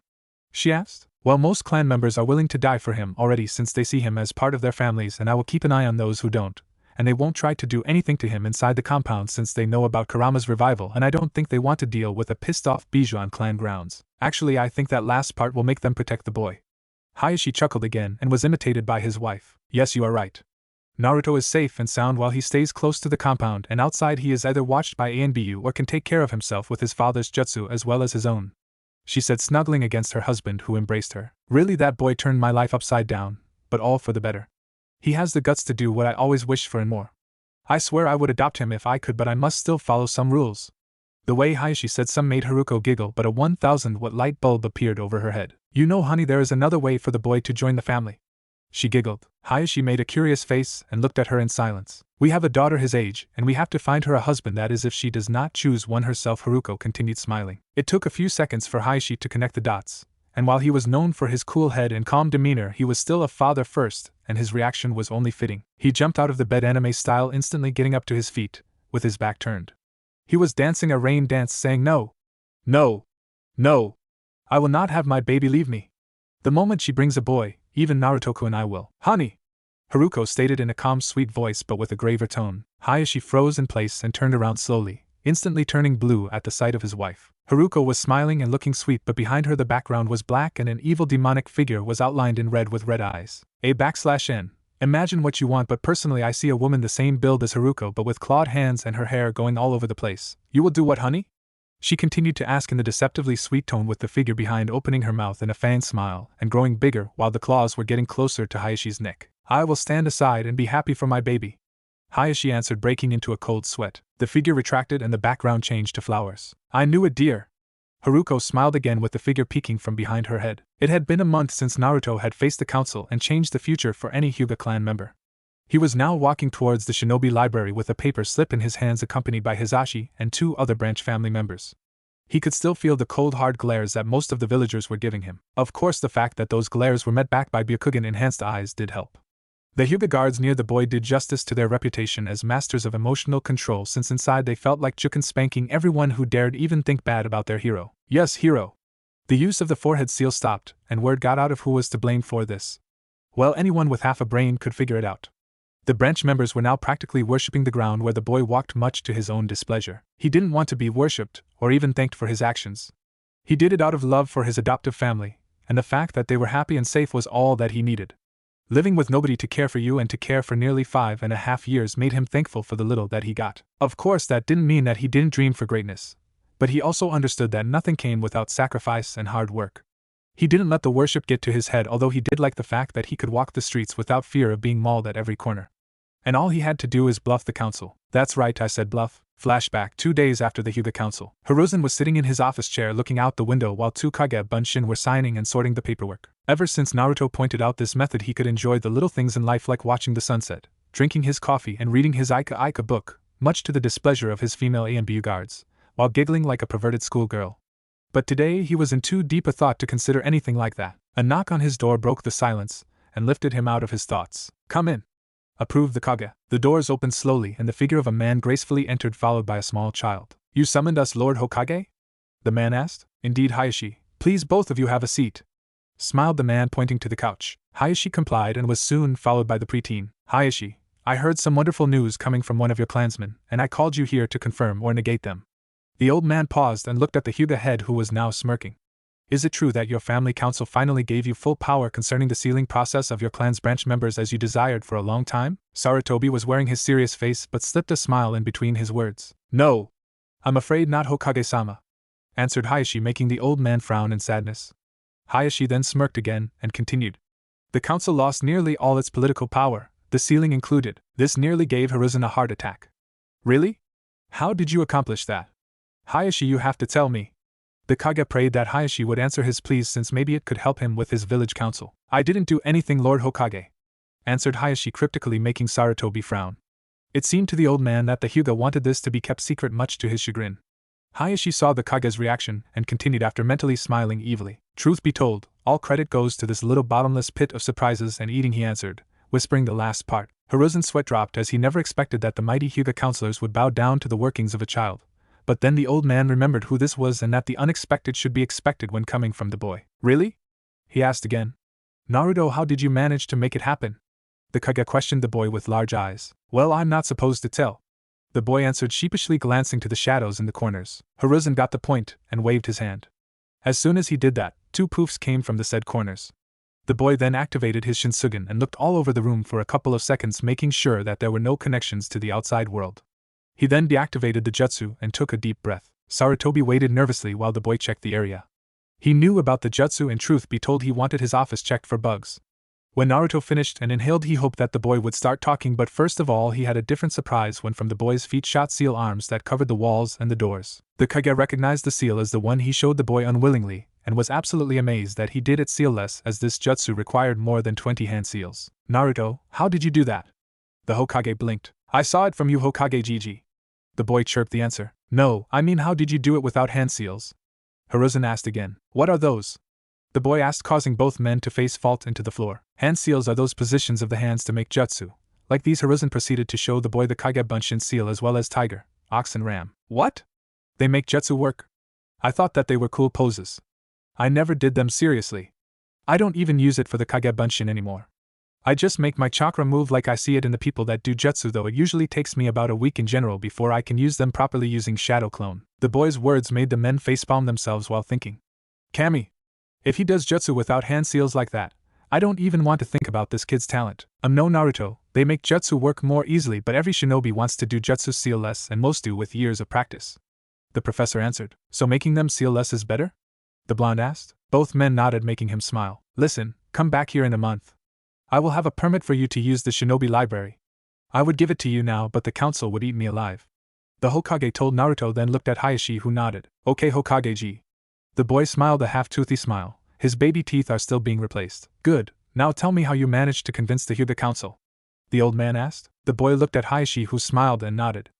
She asked. Well, most clan members are willing to die for him already since they see him as part of their families, and I will keep an eye on those who don't. And they won't try to do anything to him inside the compound since they know about Kurama's revival, and I don't think they want to deal with a pissed-off Bijou on clan grounds. Actually, I think that last part will make them protect the boy. Hayashi chuckled again and was imitated by his wife. Yes, you are right. Naruto is safe and sound while he stays close to the compound, and outside he is either watched by ANBU or can take care of himself with his father's jutsu as well as his own, she said, snuggling against her husband who embraced her. Really, that boy turned my life upside down, but all for the better. He has the guts to do what I always wished for and more. I swear I would adopt him if I could, but I must still follow some rules. The way Hayashi said some made Haruko giggle, but a 1000-watt light bulb appeared over her head. You know, honey, there is another way for the boy to join the family. She giggled. Hayashi made a curious face and looked at her in silence. We have a daughter his age, and we have to find her a husband, that is if she does not choose one herself, Haruko continued, smiling. It took a few seconds for Hayashi to connect the dots, and while he was known for his cool head and calm demeanor, he was still a father first, and his reaction was only fitting. He jumped out of the bed anime style, instantly getting up to his feet, with his back turned. He was dancing a rain dance, saying, No! No! No! I will not have my baby leave me. The moment she brings a boy, even Naruto-kun I will. Honey! Haruko stated in a calm, sweet voice but with a graver tone. Hayashi froze in place and turned around slowly, instantly turning blue at the sight of his wife. Haruko was smiling and looking sweet, but behind her the background was black and an evil demonic figure was outlined in red with red eyes. A/N. Imagine what you want, but personally I see a woman the same build as Haruko but with clawed hands and her hair going all over the place. You will do what, honey? She continued to ask in the deceptively sweet tone, with the figure behind opening her mouth in a feigned smile and growing bigger while the claws were getting closer to Hayashi's neck. I will stand aside and be happy for my baby, Hayashi answered, breaking into a cold sweat. The figure retracted and the background changed to flowers. I knew it, dear. Haruko smiled again, with the figure peeking from behind her head. It had been a month since Naruto had faced the council and changed the future for any Hyuga clan member. He was now walking towards the shinobi library with a paper slip in his hands, accompanied by Hisashi and 2 other branch family members. He could still feel the cold, hard glares that most of the villagers were giving him. Of course, the fact that those glares were met back by Byakugan-enhanced eyes did help. The Hyuga guards near the boy did justice to their reputation as masters of emotional control, since inside they felt like Juken spanking everyone who dared even think bad about their hero. Yes, hero. The use of the forehead seal stopped, and word got out of who was to blame for this. Well, anyone with half a brain could figure it out. The branch members were now practically worshipping the ground where the boy walked, much to his own displeasure. He didn't want to be worshipped, or even thanked for his actions. He did it out of love for his adoptive family, and the fact that they were happy and safe was all that he needed. Living with nobody to care for you and to care for nearly 5.5 years made him thankful for the little that he got. Of course, that didn't mean that he didn't dream for greatness, but he also understood that nothing came without sacrifice and hard work. He didn't let the worship get to his head, although he did like the fact that he could walk the streets without fear of being mauled at every corner. And all he had to do is bluff the council. That's right, I said bluff. Flashback 2 days after the Hyuga council. Hiruzen was sitting in his office chair looking out the window while 2 Kage Bunshin were signing and sorting the paperwork. Ever since Naruto pointed out this method, he could enjoy the little things in life like watching the sunset, drinking his coffee and reading his Ika book, much to the displeasure of his female A and B guards, while giggling like a perverted schoolgirl. But today he was in too deep a thought to consider anything like that. A knock on his door broke the silence, and lifted him out of his thoughts. "Come in," approved the Kage. The doors opened slowly and the figure of a man gracefully entered, followed by a small child. "You summoned us, Lord Hokage?" the man asked. "Indeed, Hayashi. Please both of you have a seat," smiled the man, pointing to the couch. Hayashi complied and was soon followed by the preteen. "Hayashi, I heard some wonderful news coming from one of your clansmen, and I called you here to confirm or negate them." The old man paused and looked at the Hyuga head, who was now smirking. "Is it true that your family council finally gave you full power concerning the sealing process of your clan's branch members as you desired for a long time?" Sarutobi was wearing his serious face but slipped a smile in between his words. "No. I'm afraid not, Hokage-sama," answered Hayashi, making the old man frown in sadness. Hayashi then smirked again and continued. "The council lost nearly all its political power, the sealing included. This nearly gave Hiruzen a heart attack." "Really? How did you accomplish that?" "Hayashi, you have to tell me." The Kage prayed that Hayashi would answer his pleas, since maybe it could help him with his village council. "I didn't do anything, Lord Hokage," answered Hayashi cryptically, making Sarutobi frown. It seemed to the old man that the Hyuga wanted this to be kept secret, much to his chagrin. Hayashi saw the Kage's reaction and continued after mentally smiling evilly. "Truth be told, all credit goes to this little bottomless pit of surprises and eating," he answered, whispering the last part. Hiruzen's sweat dropped, as he never expected that the mighty Hyuga counselors would bow down to the workings of a child. But then the old man remembered who this was and that the unexpected should be expected when coming from the boy. "Really?" he asked again. "Naruto, how did you manage to make it happen?" The Kage questioned the boy with large eyes. "Well, I'm not supposed to tell," the boy answered, sheepishly glancing to the shadows in the corners. Hiruzen got the point and waved his hand. As soon as he did that, 2 poofs came from the said corners. The boy then activated his Shinsugen and looked all over the room for a couple of seconds, making sure that there were no connections to the outside world. He then deactivated the jutsu and took a deep breath. Sarutobi waited nervously while the boy checked the area. He knew about the jutsu, and truth be told, he wanted his office checked for bugs. When Naruto finished and inhaled, he hoped that the boy would start talking, but first of all he had a different surprise when from the boy's feet shot seal arms that covered the walls and the doors. The Kage recognized the seal as the one he showed the boy unwillingly, and was absolutely amazed that he did it sealless, as this jutsu required more than 20 hand seals. "Naruto, how did you do that?" The Hokage blinked. "I saw it from you, Hokage Gigi," the boy chirped the answer. "No, I mean how did you do it without hand seals?" Hiruzen asked again. "What are those?" the boy asked, causing both men to face fault into the floor. "Hand seals are those positions of the hands to make jutsu. Like these." Hiruzen proceeded to show the boy the Kage Bunshin seal as well as tiger, ox and ram. "What? They make jutsu work? I thought that they were cool poses. I never did them seriously. I don't even use it for the Kage Bunshin anymore. I just make my chakra move like I see it in the people that do jutsu, though it usually takes me about a week in general before I can use them properly using Shadow Clone." The boy's words made the men facepalm themselves while thinking. "Kami, if he does jutsu without hand seals like that, I don't even want to think about this kid's talent." "No, Naruto, they make jutsu work more easily, but every shinobi wants to do jutsu sealless, and most do with years of practice," the professor answered. "So making them sealless is better?" the blonde asked. Both men nodded, making him smile. "Listen, come back here in a month. I will have a permit for you to use the shinobi library. I would give it to you now, but the council would eat me alive," the Hokage told Naruto, then looked at Hayashi, who nodded. "Okay, Hokage-ji." The boy smiled a half-toothy smile. His baby teeth are still being replaced. "Good, now tell me how you managed to convince the Hyuga council," the old man asked. The boy looked at Hayashi, who smiled and nodded.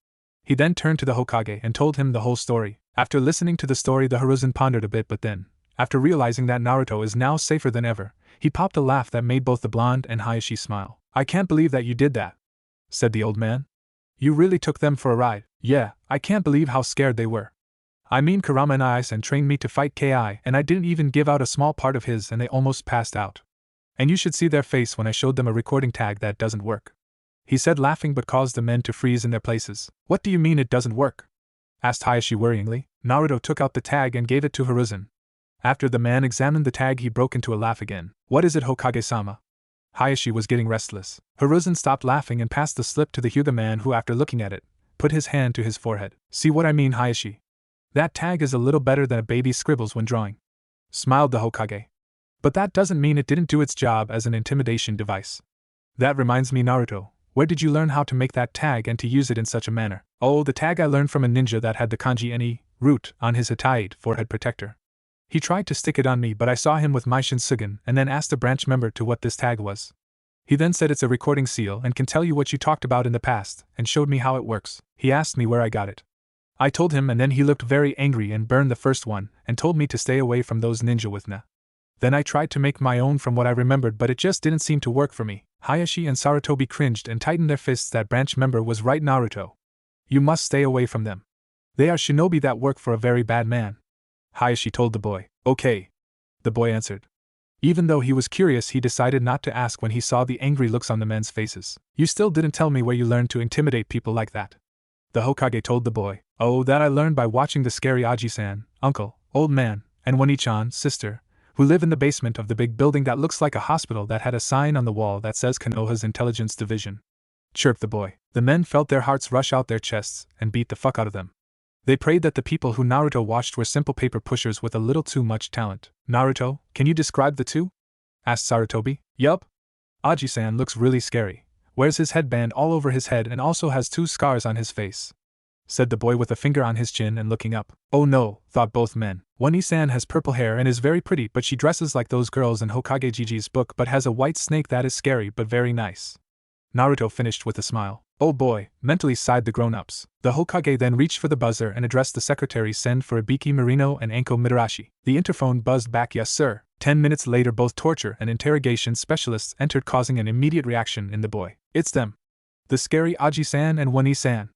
He then turned to the Hokage and told him the whole story. After listening to the story, the Hiruzen pondered a bit, but then, after realizing that Naruto is now safer than ever, he popped a laugh that made both the blonde and Hayashi smile. "I can't believe that you did that," said the old man. "You really took them for a ride." "Yeah, I can't believe how scared they were. I mean, Kurama and Aizen trained me to fight Ki, and I didn't even give out a small part of his and they almost passed out. And you should see their face when I showed them a recording tag that doesn't work," he said, laughing, but caused the men to freeze in their places. "What do you mean it doesn't work?" asked Hayashi worryingly. Naruto took out the tag and gave it to Hiruzen. After the man examined the tag, he broke into a laugh again. "What is it, Hokage-sama?" Hayashi was getting restless. Hiruzen stopped laughing and passed the slip to the Hyuga man, who, after looking at it, put his hand to his forehead. "See what I mean, Hayashi? That tag is a little better than a baby scribbles when drawing," smiled the Hokage. "But that doesn't mean it didn't do its job as an intimidation device. That reminds me, Naruto, where did you learn how to make that tag and to use it in such a manner?" "Oh, the tag I learned from a ninja that had the kanji ni, root, on his Hitaite forehead protector. He tried to stick it on me, but I saw him with my Shinsugen and then asked a branch member to what this tag was. He then said it's a recording seal and can tell you what you talked about in the past, and showed me how it works. He asked me where I got it. I told him, and then he looked very angry and burned the first one, and told me to stay away from those ninja with na. Then I tried to make my own from what I remembered, but it just didn't seem to work for me. Hayashi and Sarutobi cringed and tightened their fists. That branch member was right, Naruto. You must stay away from them. They are shinobi that work for a very bad man. Hayashi told the boy. Okay. The boy answered. Even though he was curious, he decided not to ask when he saw the angry looks on the men's faces. You still didn't tell me where you learned to intimidate people like that. The Hokage told the boy. Oh, that I learned by watching the scary Aji-san, uncle, old man, and Wani-chan, sister, who live in the basement of the big building that looks like a hospital that had a sign on the wall that says Konoha's Intelligence Division. Chirped the boy. The men felt their hearts rush out their chests and beat the fuck out of them. They prayed that the people who Naruto watched were simple paper pushers with a little too much talent. Naruto, can you describe the two? Asked Sarutobi. Yup. Aji-san looks really scary. Wears his headband all over his head and also has 2 scars on his face, said the boy with a finger on his chin and looking up. Oh no, thought both men. Wani-san has purple hair and is very pretty, but she dresses like those girls in Hokage Gigi's book, but has a white snake that is scary but very nice. Naruto finished with a smile. Oh boy, mentally sighed the grown-ups. The Hokage then reached for the buzzer and addressed the secretary. Send for Ibiki Marino and Anko Mitarashi. The interphone buzzed back. Yes sir. 10 minutes later, both torture and interrogation specialists entered, causing an immediate reaction in the boy. It's them. The scary Aji-san and Wani-san.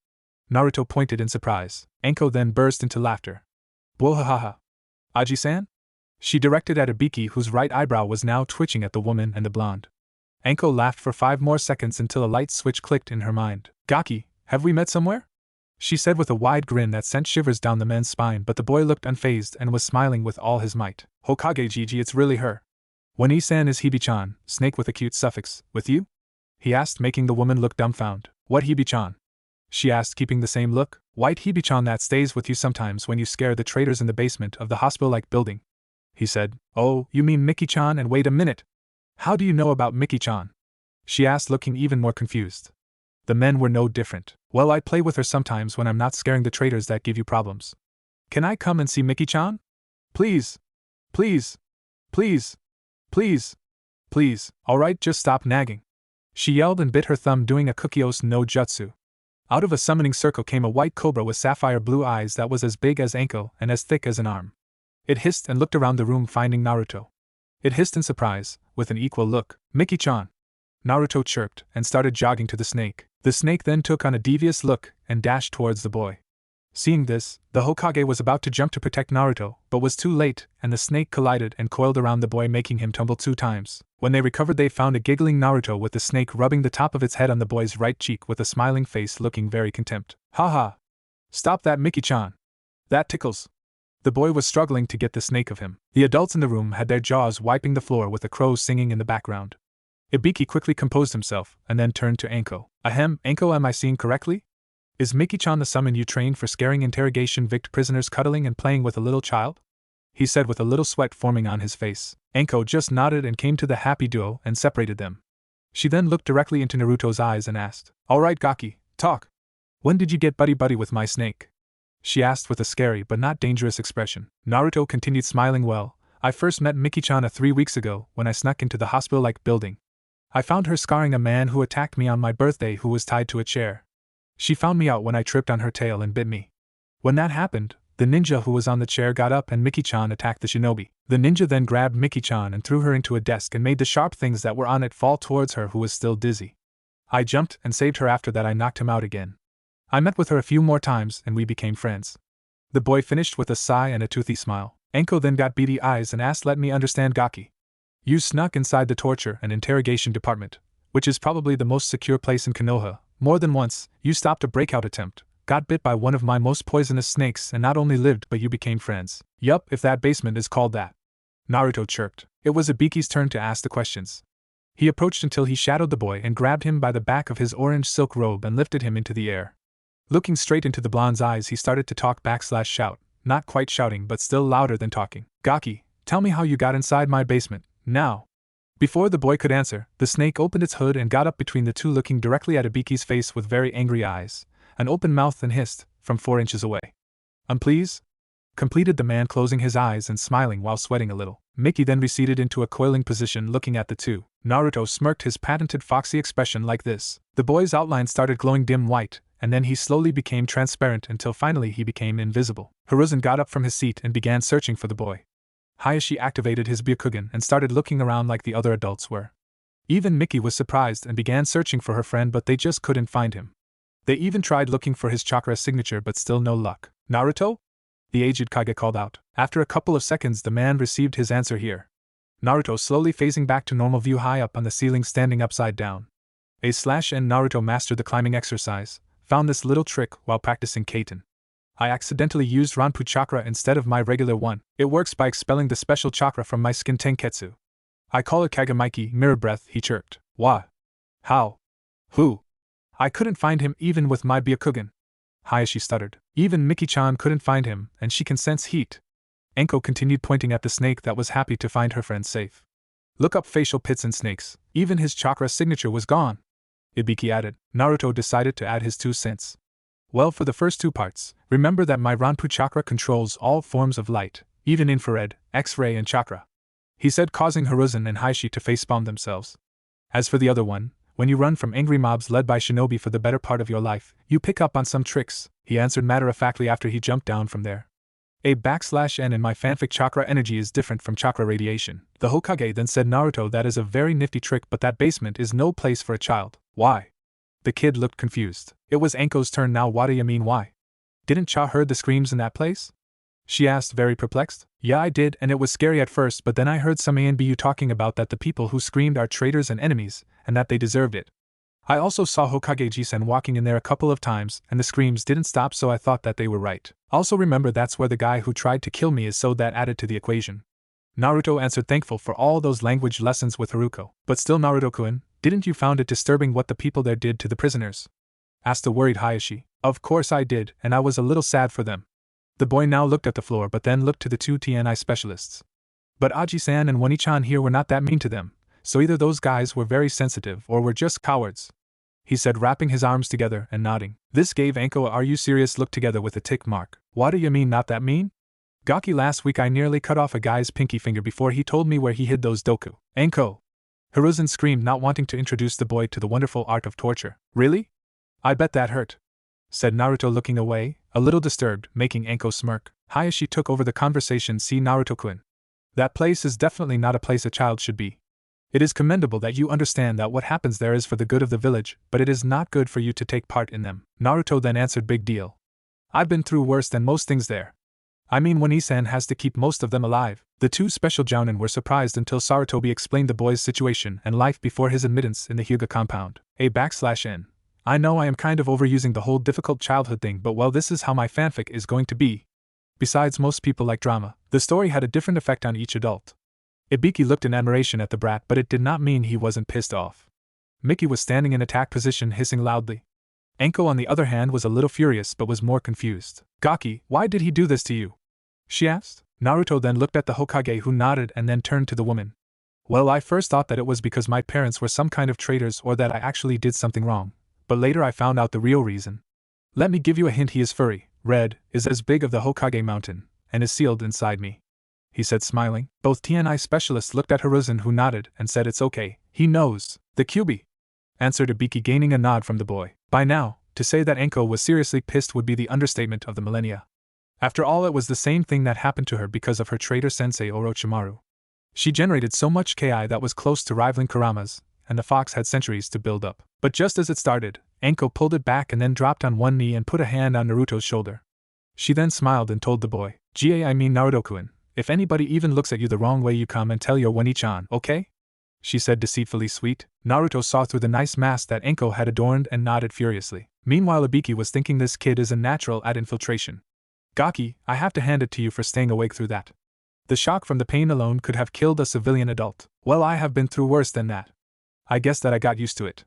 Naruto pointed in surprise. Anko then burst into laughter. Bwohahaha. Aji-san? She directed at Ibiki, whose right eyebrow was now twitching at the woman and the blonde. Anko laughed for 5 more seconds until a light switch clicked in her mind. Gaki, have we met somewhere? She said with a wide grin that sent shivers down the man's spine, but the boy looked unfazed and was smiling with all his might. Hokage Gigi, it's really her. Wani-san is Hibi-chan, snake with a cute suffix, with you? He asked, making the woman look dumbfounded. What Hibi-chan? She asked, keeping the same look. White Hibi-chan that stays with you sometimes when you scare the traitors in the basement of the hospital-like building. He said. Oh, you mean Miki-chan? And wait a minute. How do you know about Miki-chan? She asked, looking even more confused. The men were no different. Well, I play with her sometimes when I'm not scaring the traitors that give you problems. Can I come and see Miki-chan? Please. Please. Please. Please. Please. Alright, just stop nagging. She yelled and bit her thumb, doing a Kukios no Jutsu. Out of a summoning circle came a white cobra with sapphire blue eyes that was as big as Anko and as thick as an arm. It hissed and looked around the room, finding Naruto. It hissed in surprise, with an equal look. Miki-chan. Naruto chirped and started jogging to the snake. The snake then took on a devious look and dashed towards the boy. Seeing this, the Hokage was about to jump to protect Naruto, but was too late, and the snake collided and coiled around the boy, making him tumble 2 times. When they recovered, they found a giggling Naruto with the snake rubbing the top of its head on the boy's right cheek with a smiling face, looking very contempt. Haha. Stop that, Miki-chan. That tickles. The boy was struggling to get the snake of him. The adults in the room had their jaws wiping the floor with the crows singing in the background. Ibiki quickly composed himself, and then turned to Anko. Ahem, Anko, am I seeing correctly? Is Miki-chan the summon you trained for scaring interrogation-vict prisoners, cuddling and playing with a little child? He said with a little sweat forming on his face. Anko just nodded and came to the happy duo and separated them. She then looked directly into Naruto's eyes and asked, Alright Gaki, talk. When did you get buddy-buddy with my snake? She asked with a scary but not dangerous expression. Naruto continued smiling. Well, I first met Miki-chan 3 weeks ago when I snuck into the hospital-like building. I found her scarring a man who attacked me on my birthday, who was tied to a chair. She found me out when I tripped on her tail and bit me. When that happened, the ninja who was on the chair got up and Miki-chan attacked the shinobi. The ninja then grabbed Miki-chan and threw her into a desk and made the sharp things that were on it fall towards her, who was still dizzy. I jumped and saved her. After that I knocked him out again. I met with her a few more times and we became friends. The boy finished with a sigh and a toothy smile. Anko then got beady eyes and asked, Let me understand, Gaki. You snuck inside the torture and interrogation department, which is probably the most secure place in Konoha. More than once, you stopped a breakout attempt, got bit by one of my most poisonous snakes, and not only lived but you became friends. Yup, if that basement is called that. Naruto chirped. It was Ibiki's turn to ask the questions. He approached until he shadowed the boy and grabbed him by the back of his orange silk robe and lifted him into the air. Looking straight into the blonde's eyes, he started to talk / shout, not quite shouting but still louder than talking. Gaki, tell me how you got inside my basement, now. Before the boy could answer, the snake opened its hood and got up between the two, looking directly at Ibiki's face with very angry eyes, an open mouth, and hissed, from 4 inches away. Please? completed the man, closing his eyes and smiling while sweating a little. Mickey then receded into a coiling position looking at the two. Naruto smirked his patented foxy expression like this. The boy's outline started glowing dim white, and then he slowly became transparent until finally he became invisible. Hiruzen got up from his seat and began searching for the boy. Hayashi activated his Byakugan and started looking around like the other adults were. Even Mickey was surprised and began searching for her friend, but they just couldn't find him. They even tried looking for his chakra signature, but still no luck. Naruto? The aged Kage called out. After a couple of seconds, the man received his answer here. Naruto slowly phasing back to normal view high up on the ceiling, standing upside down. N Naruto mastered the climbing exercise, found this little trick while practicing Kaiten. I accidentally used Ranpu chakra instead of my regular one. It works by expelling the special chakra from my skin Tenketsu. I call it Kagemaiki, mirror breath, he chirped. Wha? How? Who? I couldn't find him even with my Byakugan. Hayashi stuttered. Even Miki-chan couldn't find him, and she can sense heat. Enko continued, pointing at the snake that was happy to find her friend safe. Look up facial pits in snakes. Even his chakra signature was gone. Ibiki added. Naruto decided to add his 2 cents. Well, for the first 2 parts, remember that my Ranpu chakra controls all forms of light, even infrared, X-ray and chakra, he said, causing Hiruzen and Hayashi to facepalm themselves. As for the other one, when you run from angry mobs led by shinobi for the better part of your life, you pick up on some tricks, he answered matter-of-factly after he jumped down from there. /n in my fanfic chakra energy is different from chakra radiation. The Hokage then said, Naruto, that is a very nifty trick, but that basement is no place for a child. Why? The kid looked confused. It was Anko's turn now. What do you mean why? Didn't Cha heard the screams in that place? She asked, very perplexed. Yeah, I did, and it was scary at first, but then I heard some ANBU talking about that the people who screamed are traitors and enemies, and that they deserved it. I also saw Hokage Jisen walking in there a couple of times, and the screams didn't stop, so I thought that they were right. Also remember, that's where the guy who tried to kill me is, so that added to the equation. Naruto answered, thankful for all those language lessons with Haruko. But still, Naruto-kun, didn't you found it disturbing what the people there did to the prisoners? Asked the worried Hayashi. Of course I did, and I was a little sad for them. The boy now looked at the floor but then looked to the 2 TNI specialists. But Aji-san and Wani-chan here were not that mean to them, so either those guys were very sensitive or were just cowards, he said, wrapping his arms together and nodding. This gave Anko a "are you serious" look together with a tick mark. What do you mean not that mean? Gaki, last week I nearly cut off a guy's pinky finger before he told me where he hid those doku. Anko! Hiruzen screamed, not wanting to introduce the boy to the wonderful art of torture. Really? I bet that hurt, said Naruto, looking away, a little disturbed, making Anko smirk. Hayashi took over the conversation. See, Naruto-kun, that place is definitely not a place a child should be. It is commendable that you understand that what happens there is for the good of the village, but it is not good for you to take part in them. Naruto then answered, big deal. I've been through worse than most things there. I mean, Wani-san has to keep most of them alive. The 2 special jounin were surprised until Sarutobi explained the boy's situation and life before his admittance in the Hyuga compound. /n. I know I am kind of overusing the whole difficult childhood thing, but well, this is how my fanfic is going to be. Besides, most people like drama. The story had a different effect on each adult. Ibiki looked in admiration at the brat, but it did not mean he wasn't pissed off. Mickey was standing in attack position, hissing loudly. Anko, on the other hand, was a little furious but was more confused. Gaki, why did he do this to you? She asked. Naruto then looked at the Hokage, who nodded and then turned to the woman. Well, I first thought that it was because my parents were some kind of traitors or that I actually did something wrong, but later I found out the real reason. Let me give you a hint. He is furry, red, is as big as the Hokage mountain, and is sealed inside me, he said, smiling. Both TNI specialists looked at Hiruzen, who nodded and said it's okay, he knows. The Kyuubi, answered Ibiki, gaining a nod from the boy. By now, to say that Anko was seriously pissed would be the understatement of the millennia. After all, it was the same thing that happened to her because of her traitor sensei Orochimaru. She generated so much Ki that was close to rivaling Kurama's, and the fox had centuries to build up. But just as it started, Anko pulled it back and then dropped on one knee and put a hand on Naruto's shoulder. She then smiled and told the boy, I mean Naruto-kun, if anybody even looks at you the wrong way, you come and tell your Wani-chan, okay? She said, deceitfully sweet. Naruto saw through the nice mask that Anko had adorned and nodded furiously. Meanwhile, Ibiki was thinking this kid is a natural at infiltration. Gaki, I have to hand it to you for staying awake through that. The shock from the pain alone could have killed a civilian adult. Well, I have been through worse than that. I guess that I got used to it,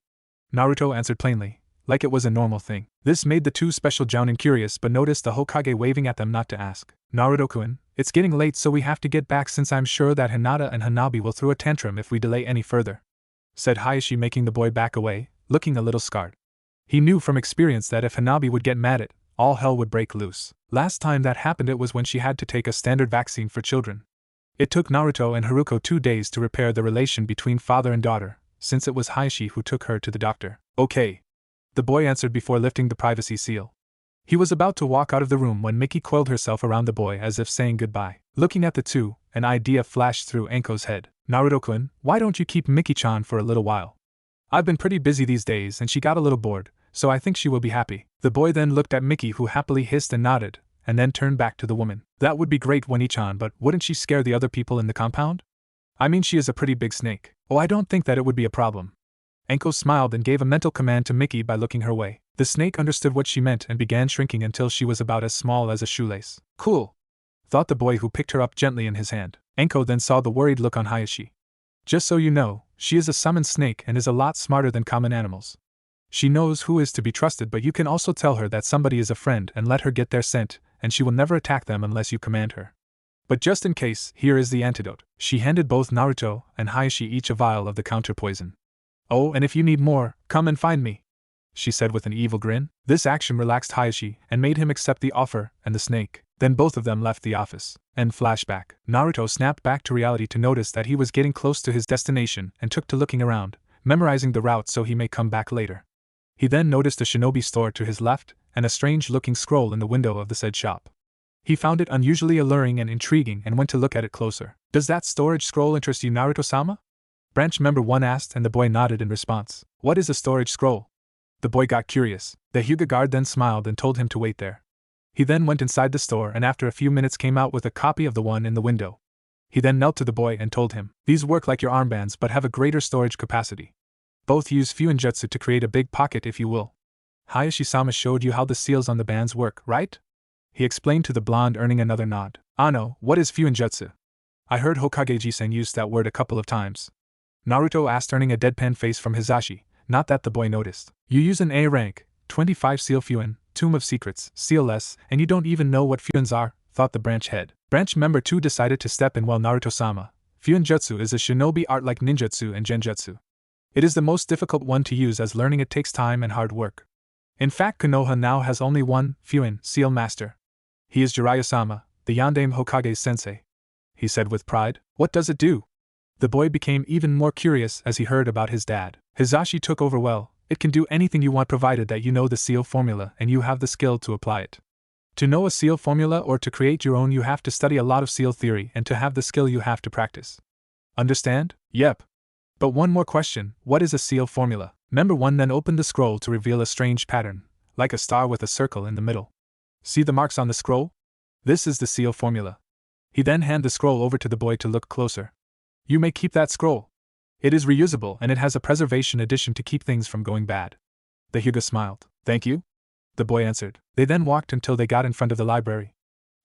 Naruto answered plainly, like it was a normal thing. This made the 2 special jounin curious but noticed the Hokage waving at them not to ask. Naruto-kun, it's getting late, so we have to get back since I'm sure that Hinata and Hanabi will throw a tantrum if we delay any further, said Hayashi, making the boy back away, looking a little scarred. He knew from experience that if Hanabi would get mad, all hell would break loose. Last time that happened it was when she had to take a standard vaccine for children. It took Naruto and Haruko 2 days to repair the relation between father and daughter, since it was Hayashi who took her to the doctor. Okay. The boy answered before lifting the privacy seal. He was about to walk out of the room when Miki coiled herself around the boy as if saying goodbye. Looking at the two, an idea flashed through Anko's head. Naruto-kun, why don't you keep Miki-chan for a little while? I've been pretty busy these days and she got a little bored, so I think she will be happy. The boy then looked at Miki, who happily hissed and nodded, and then turned back to the woman. That would be great, Winnie-chan, but wouldn't she scare the other people in the compound? I mean, she is a pretty big snake. Oh, I don't think that it would be a problem. Anko smiled and gave a mental command to Miki by looking her way. The snake understood what she meant and began shrinking until she was about as small as a shoelace. Cool, thought the boy, who picked her up gently in his hand. Anko then saw the worried look on Hayashi. Just so you know, she is a summoned snake and is a lot smarter than common animals. She knows who is to be trusted, but you can also tell her that somebody is a friend and let her get their scent, and she will never attack them unless you command her. But just in case, here is the antidote. She handed both Naruto and Hayashi each a vial of the counter poison. Oh, and if you need more, come and find me, she said with an evil grin. This action relaxed Hayashi and made him accept the offer and the snake. Then both of them left the office. End flashback. Naruto snapped back to reality to notice that he was getting close to his destination and took to looking around, memorizing the route so he may come back later. He then noticed a shinobi store to his left and a strange-looking scroll in the window of the said shop. He found it unusually alluring and intriguing and went to look at it closer. Does that storage scroll interest you, Naruto-sama? Branch member 1 asked, and the boy nodded in response. What is a storage scroll? The boy got curious. The Hyuga guard then smiled and told him to wait there. He then went inside the store and after a few minutes came out with a copy of the one in the window. He then knelt to the boy and told him, these work like your armbands but have a greater storage capacity. Both use Fuinjutsu to create a big pocket if you will. Hayashi-sama showed you how the seals on the bands work, right? He explained to the blonde, earning another nod. Ano, what is Fuinjutsu? I heard Hokage-ji-sen use that word a couple of times. Naruto asked, earning a deadpan face from Hizashi, not that the boy noticed. You use an A rank, 25 seal Fuin, Tomb of Secrets, seal-less, and you don't even know what Fuins are, thought the branch head. Branch member 2 decided to step in. Well, Naruto-sama, Fuinjutsu is a shinobi art like ninjutsu and genjutsu. It is the most difficult one to use as learning it takes time and hard work. In fact, Konoha now has only one Fuin seal master. He is Jiraiya-sama, the Yondaime Hokage's sensei. He said with pride. What does it do? The boy became even more curious as he heard about his dad. Hizashi took over. Well, it can do anything you want provided that you know the seal formula and you have the skill to apply it. To know a seal formula or to create your own you have to study a lot of seal theory, and to have the skill you have to practice. Understand? Yep. But one more question, what is a seal formula? Member 1 then opened the scroll to reveal a strange pattern, like a star with a circle in the middle. See the marks on the scroll? This is the seal formula. He then handed the scroll over to the boy to look closer. You may keep that scroll. It is reusable and it has a preservation addition to keep things from going bad. The Hyuga smiled. Thank you? The boy answered. They then walked until they got in front of the library.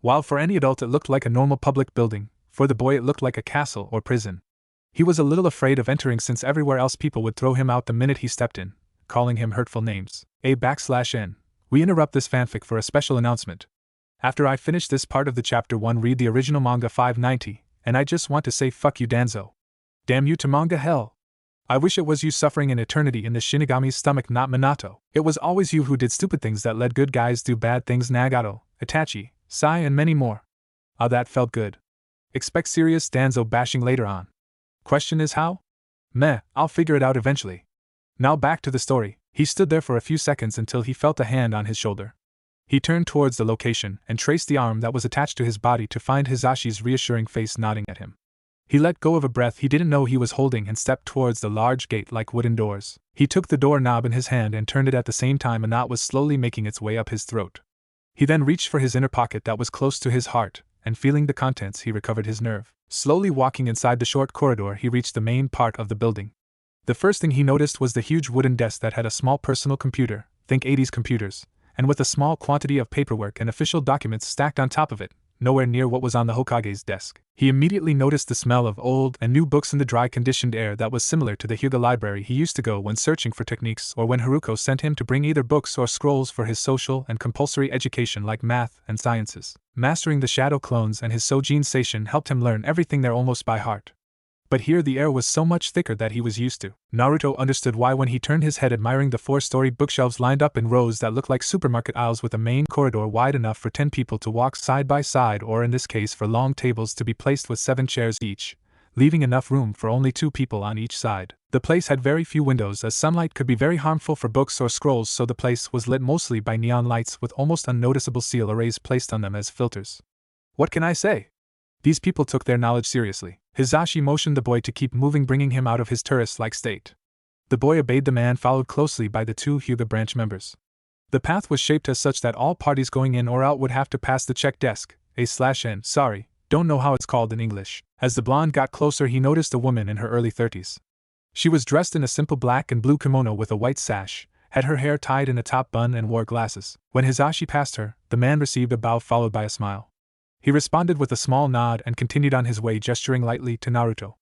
While for any adult it looked like a normal public building, for the boy it looked like a castle or prison. He was a little afraid of entering since everywhere else people would throw him out the minute he stepped in, calling him hurtful names. A/N. We interrupt this fanfic for a special announcement. After I finish this part of the chapter 1, read the original manga 590, and I just want to say fuck you, Danzo. Damn you to manga hell. I wish it was you suffering in eternity in the Shinigami's stomach, not Minato. It was always you who did stupid things that led good guys do bad things. Nagato, Itachi, Sai and many more. Ah, that felt good. Expect serious Danzo bashing later on. Question is how? Meh, I'll figure it out eventually. Now back to the story. He stood there for a few seconds until he felt a hand on his shoulder. He turned towards the location and traced the arm that was attached to his body to find Hizashi's reassuring face nodding at him. He let go of a breath he didn't know he was holding and stepped towards the large gate-like wooden doors. He took the door knob in his hand and turned it at the same time a knot was slowly making its way up his throat. He then reached for his inner pocket that was close to his heart, and feeling the contents he recovered his nerve. Slowly walking inside the short corridor he reached the main part of the building. The first thing he noticed was the huge wooden desk that had a small personal computer, think 80s computers, and with a small quantity of paperwork and official documents stacked on top of it, nowhere near what was on the Hokage's desk. He immediately noticed the smell of old and new books in the dry conditioned air that was similar to the Hyuga library he used to go when searching for techniques or when Haruko sent him to bring either books or scrolls for his social and compulsory education like math and sciences. Mastering the shadow clones and his Sojin Seishin helped him learn everything there almost by heart. But here the air was so much thicker that he was used to. Naruto understood why when he turned his head, admiring the 4-story bookshelves lined up in rows that looked like supermarket aisles, with a main corridor wide enough for 10 people to walk side by side, or in this case for long tables to be placed with 7 chairs each, leaving enough room for only 2 people on each side. The place had very few windows, as sunlight could be very harmful for books or scrolls, so the place was lit mostly by neon lights with almost unnoticeable seal arrays placed on them as filters. What can I say? These people took their knowledge seriously. Hisashi motioned the boy to keep moving, bringing him out of his tourist-like state. The boy obeyed the man, followed closely by the 2 Hyuga branch members. The path was shaped as such that all parties going in or out would have to pass the check desk, A/N, sorry, don't know how it's called in English. As the blonde got closer, he noticed a woman in her early 30s. She was dressed in a simple black and blue kimono with a white sash, had her hair tied in a top bun, and wore glasses. When Hisashi passed her, the man received a bow followed by a smile. He responded with a small nod and continued on his way, gesturing lightly to Naruto.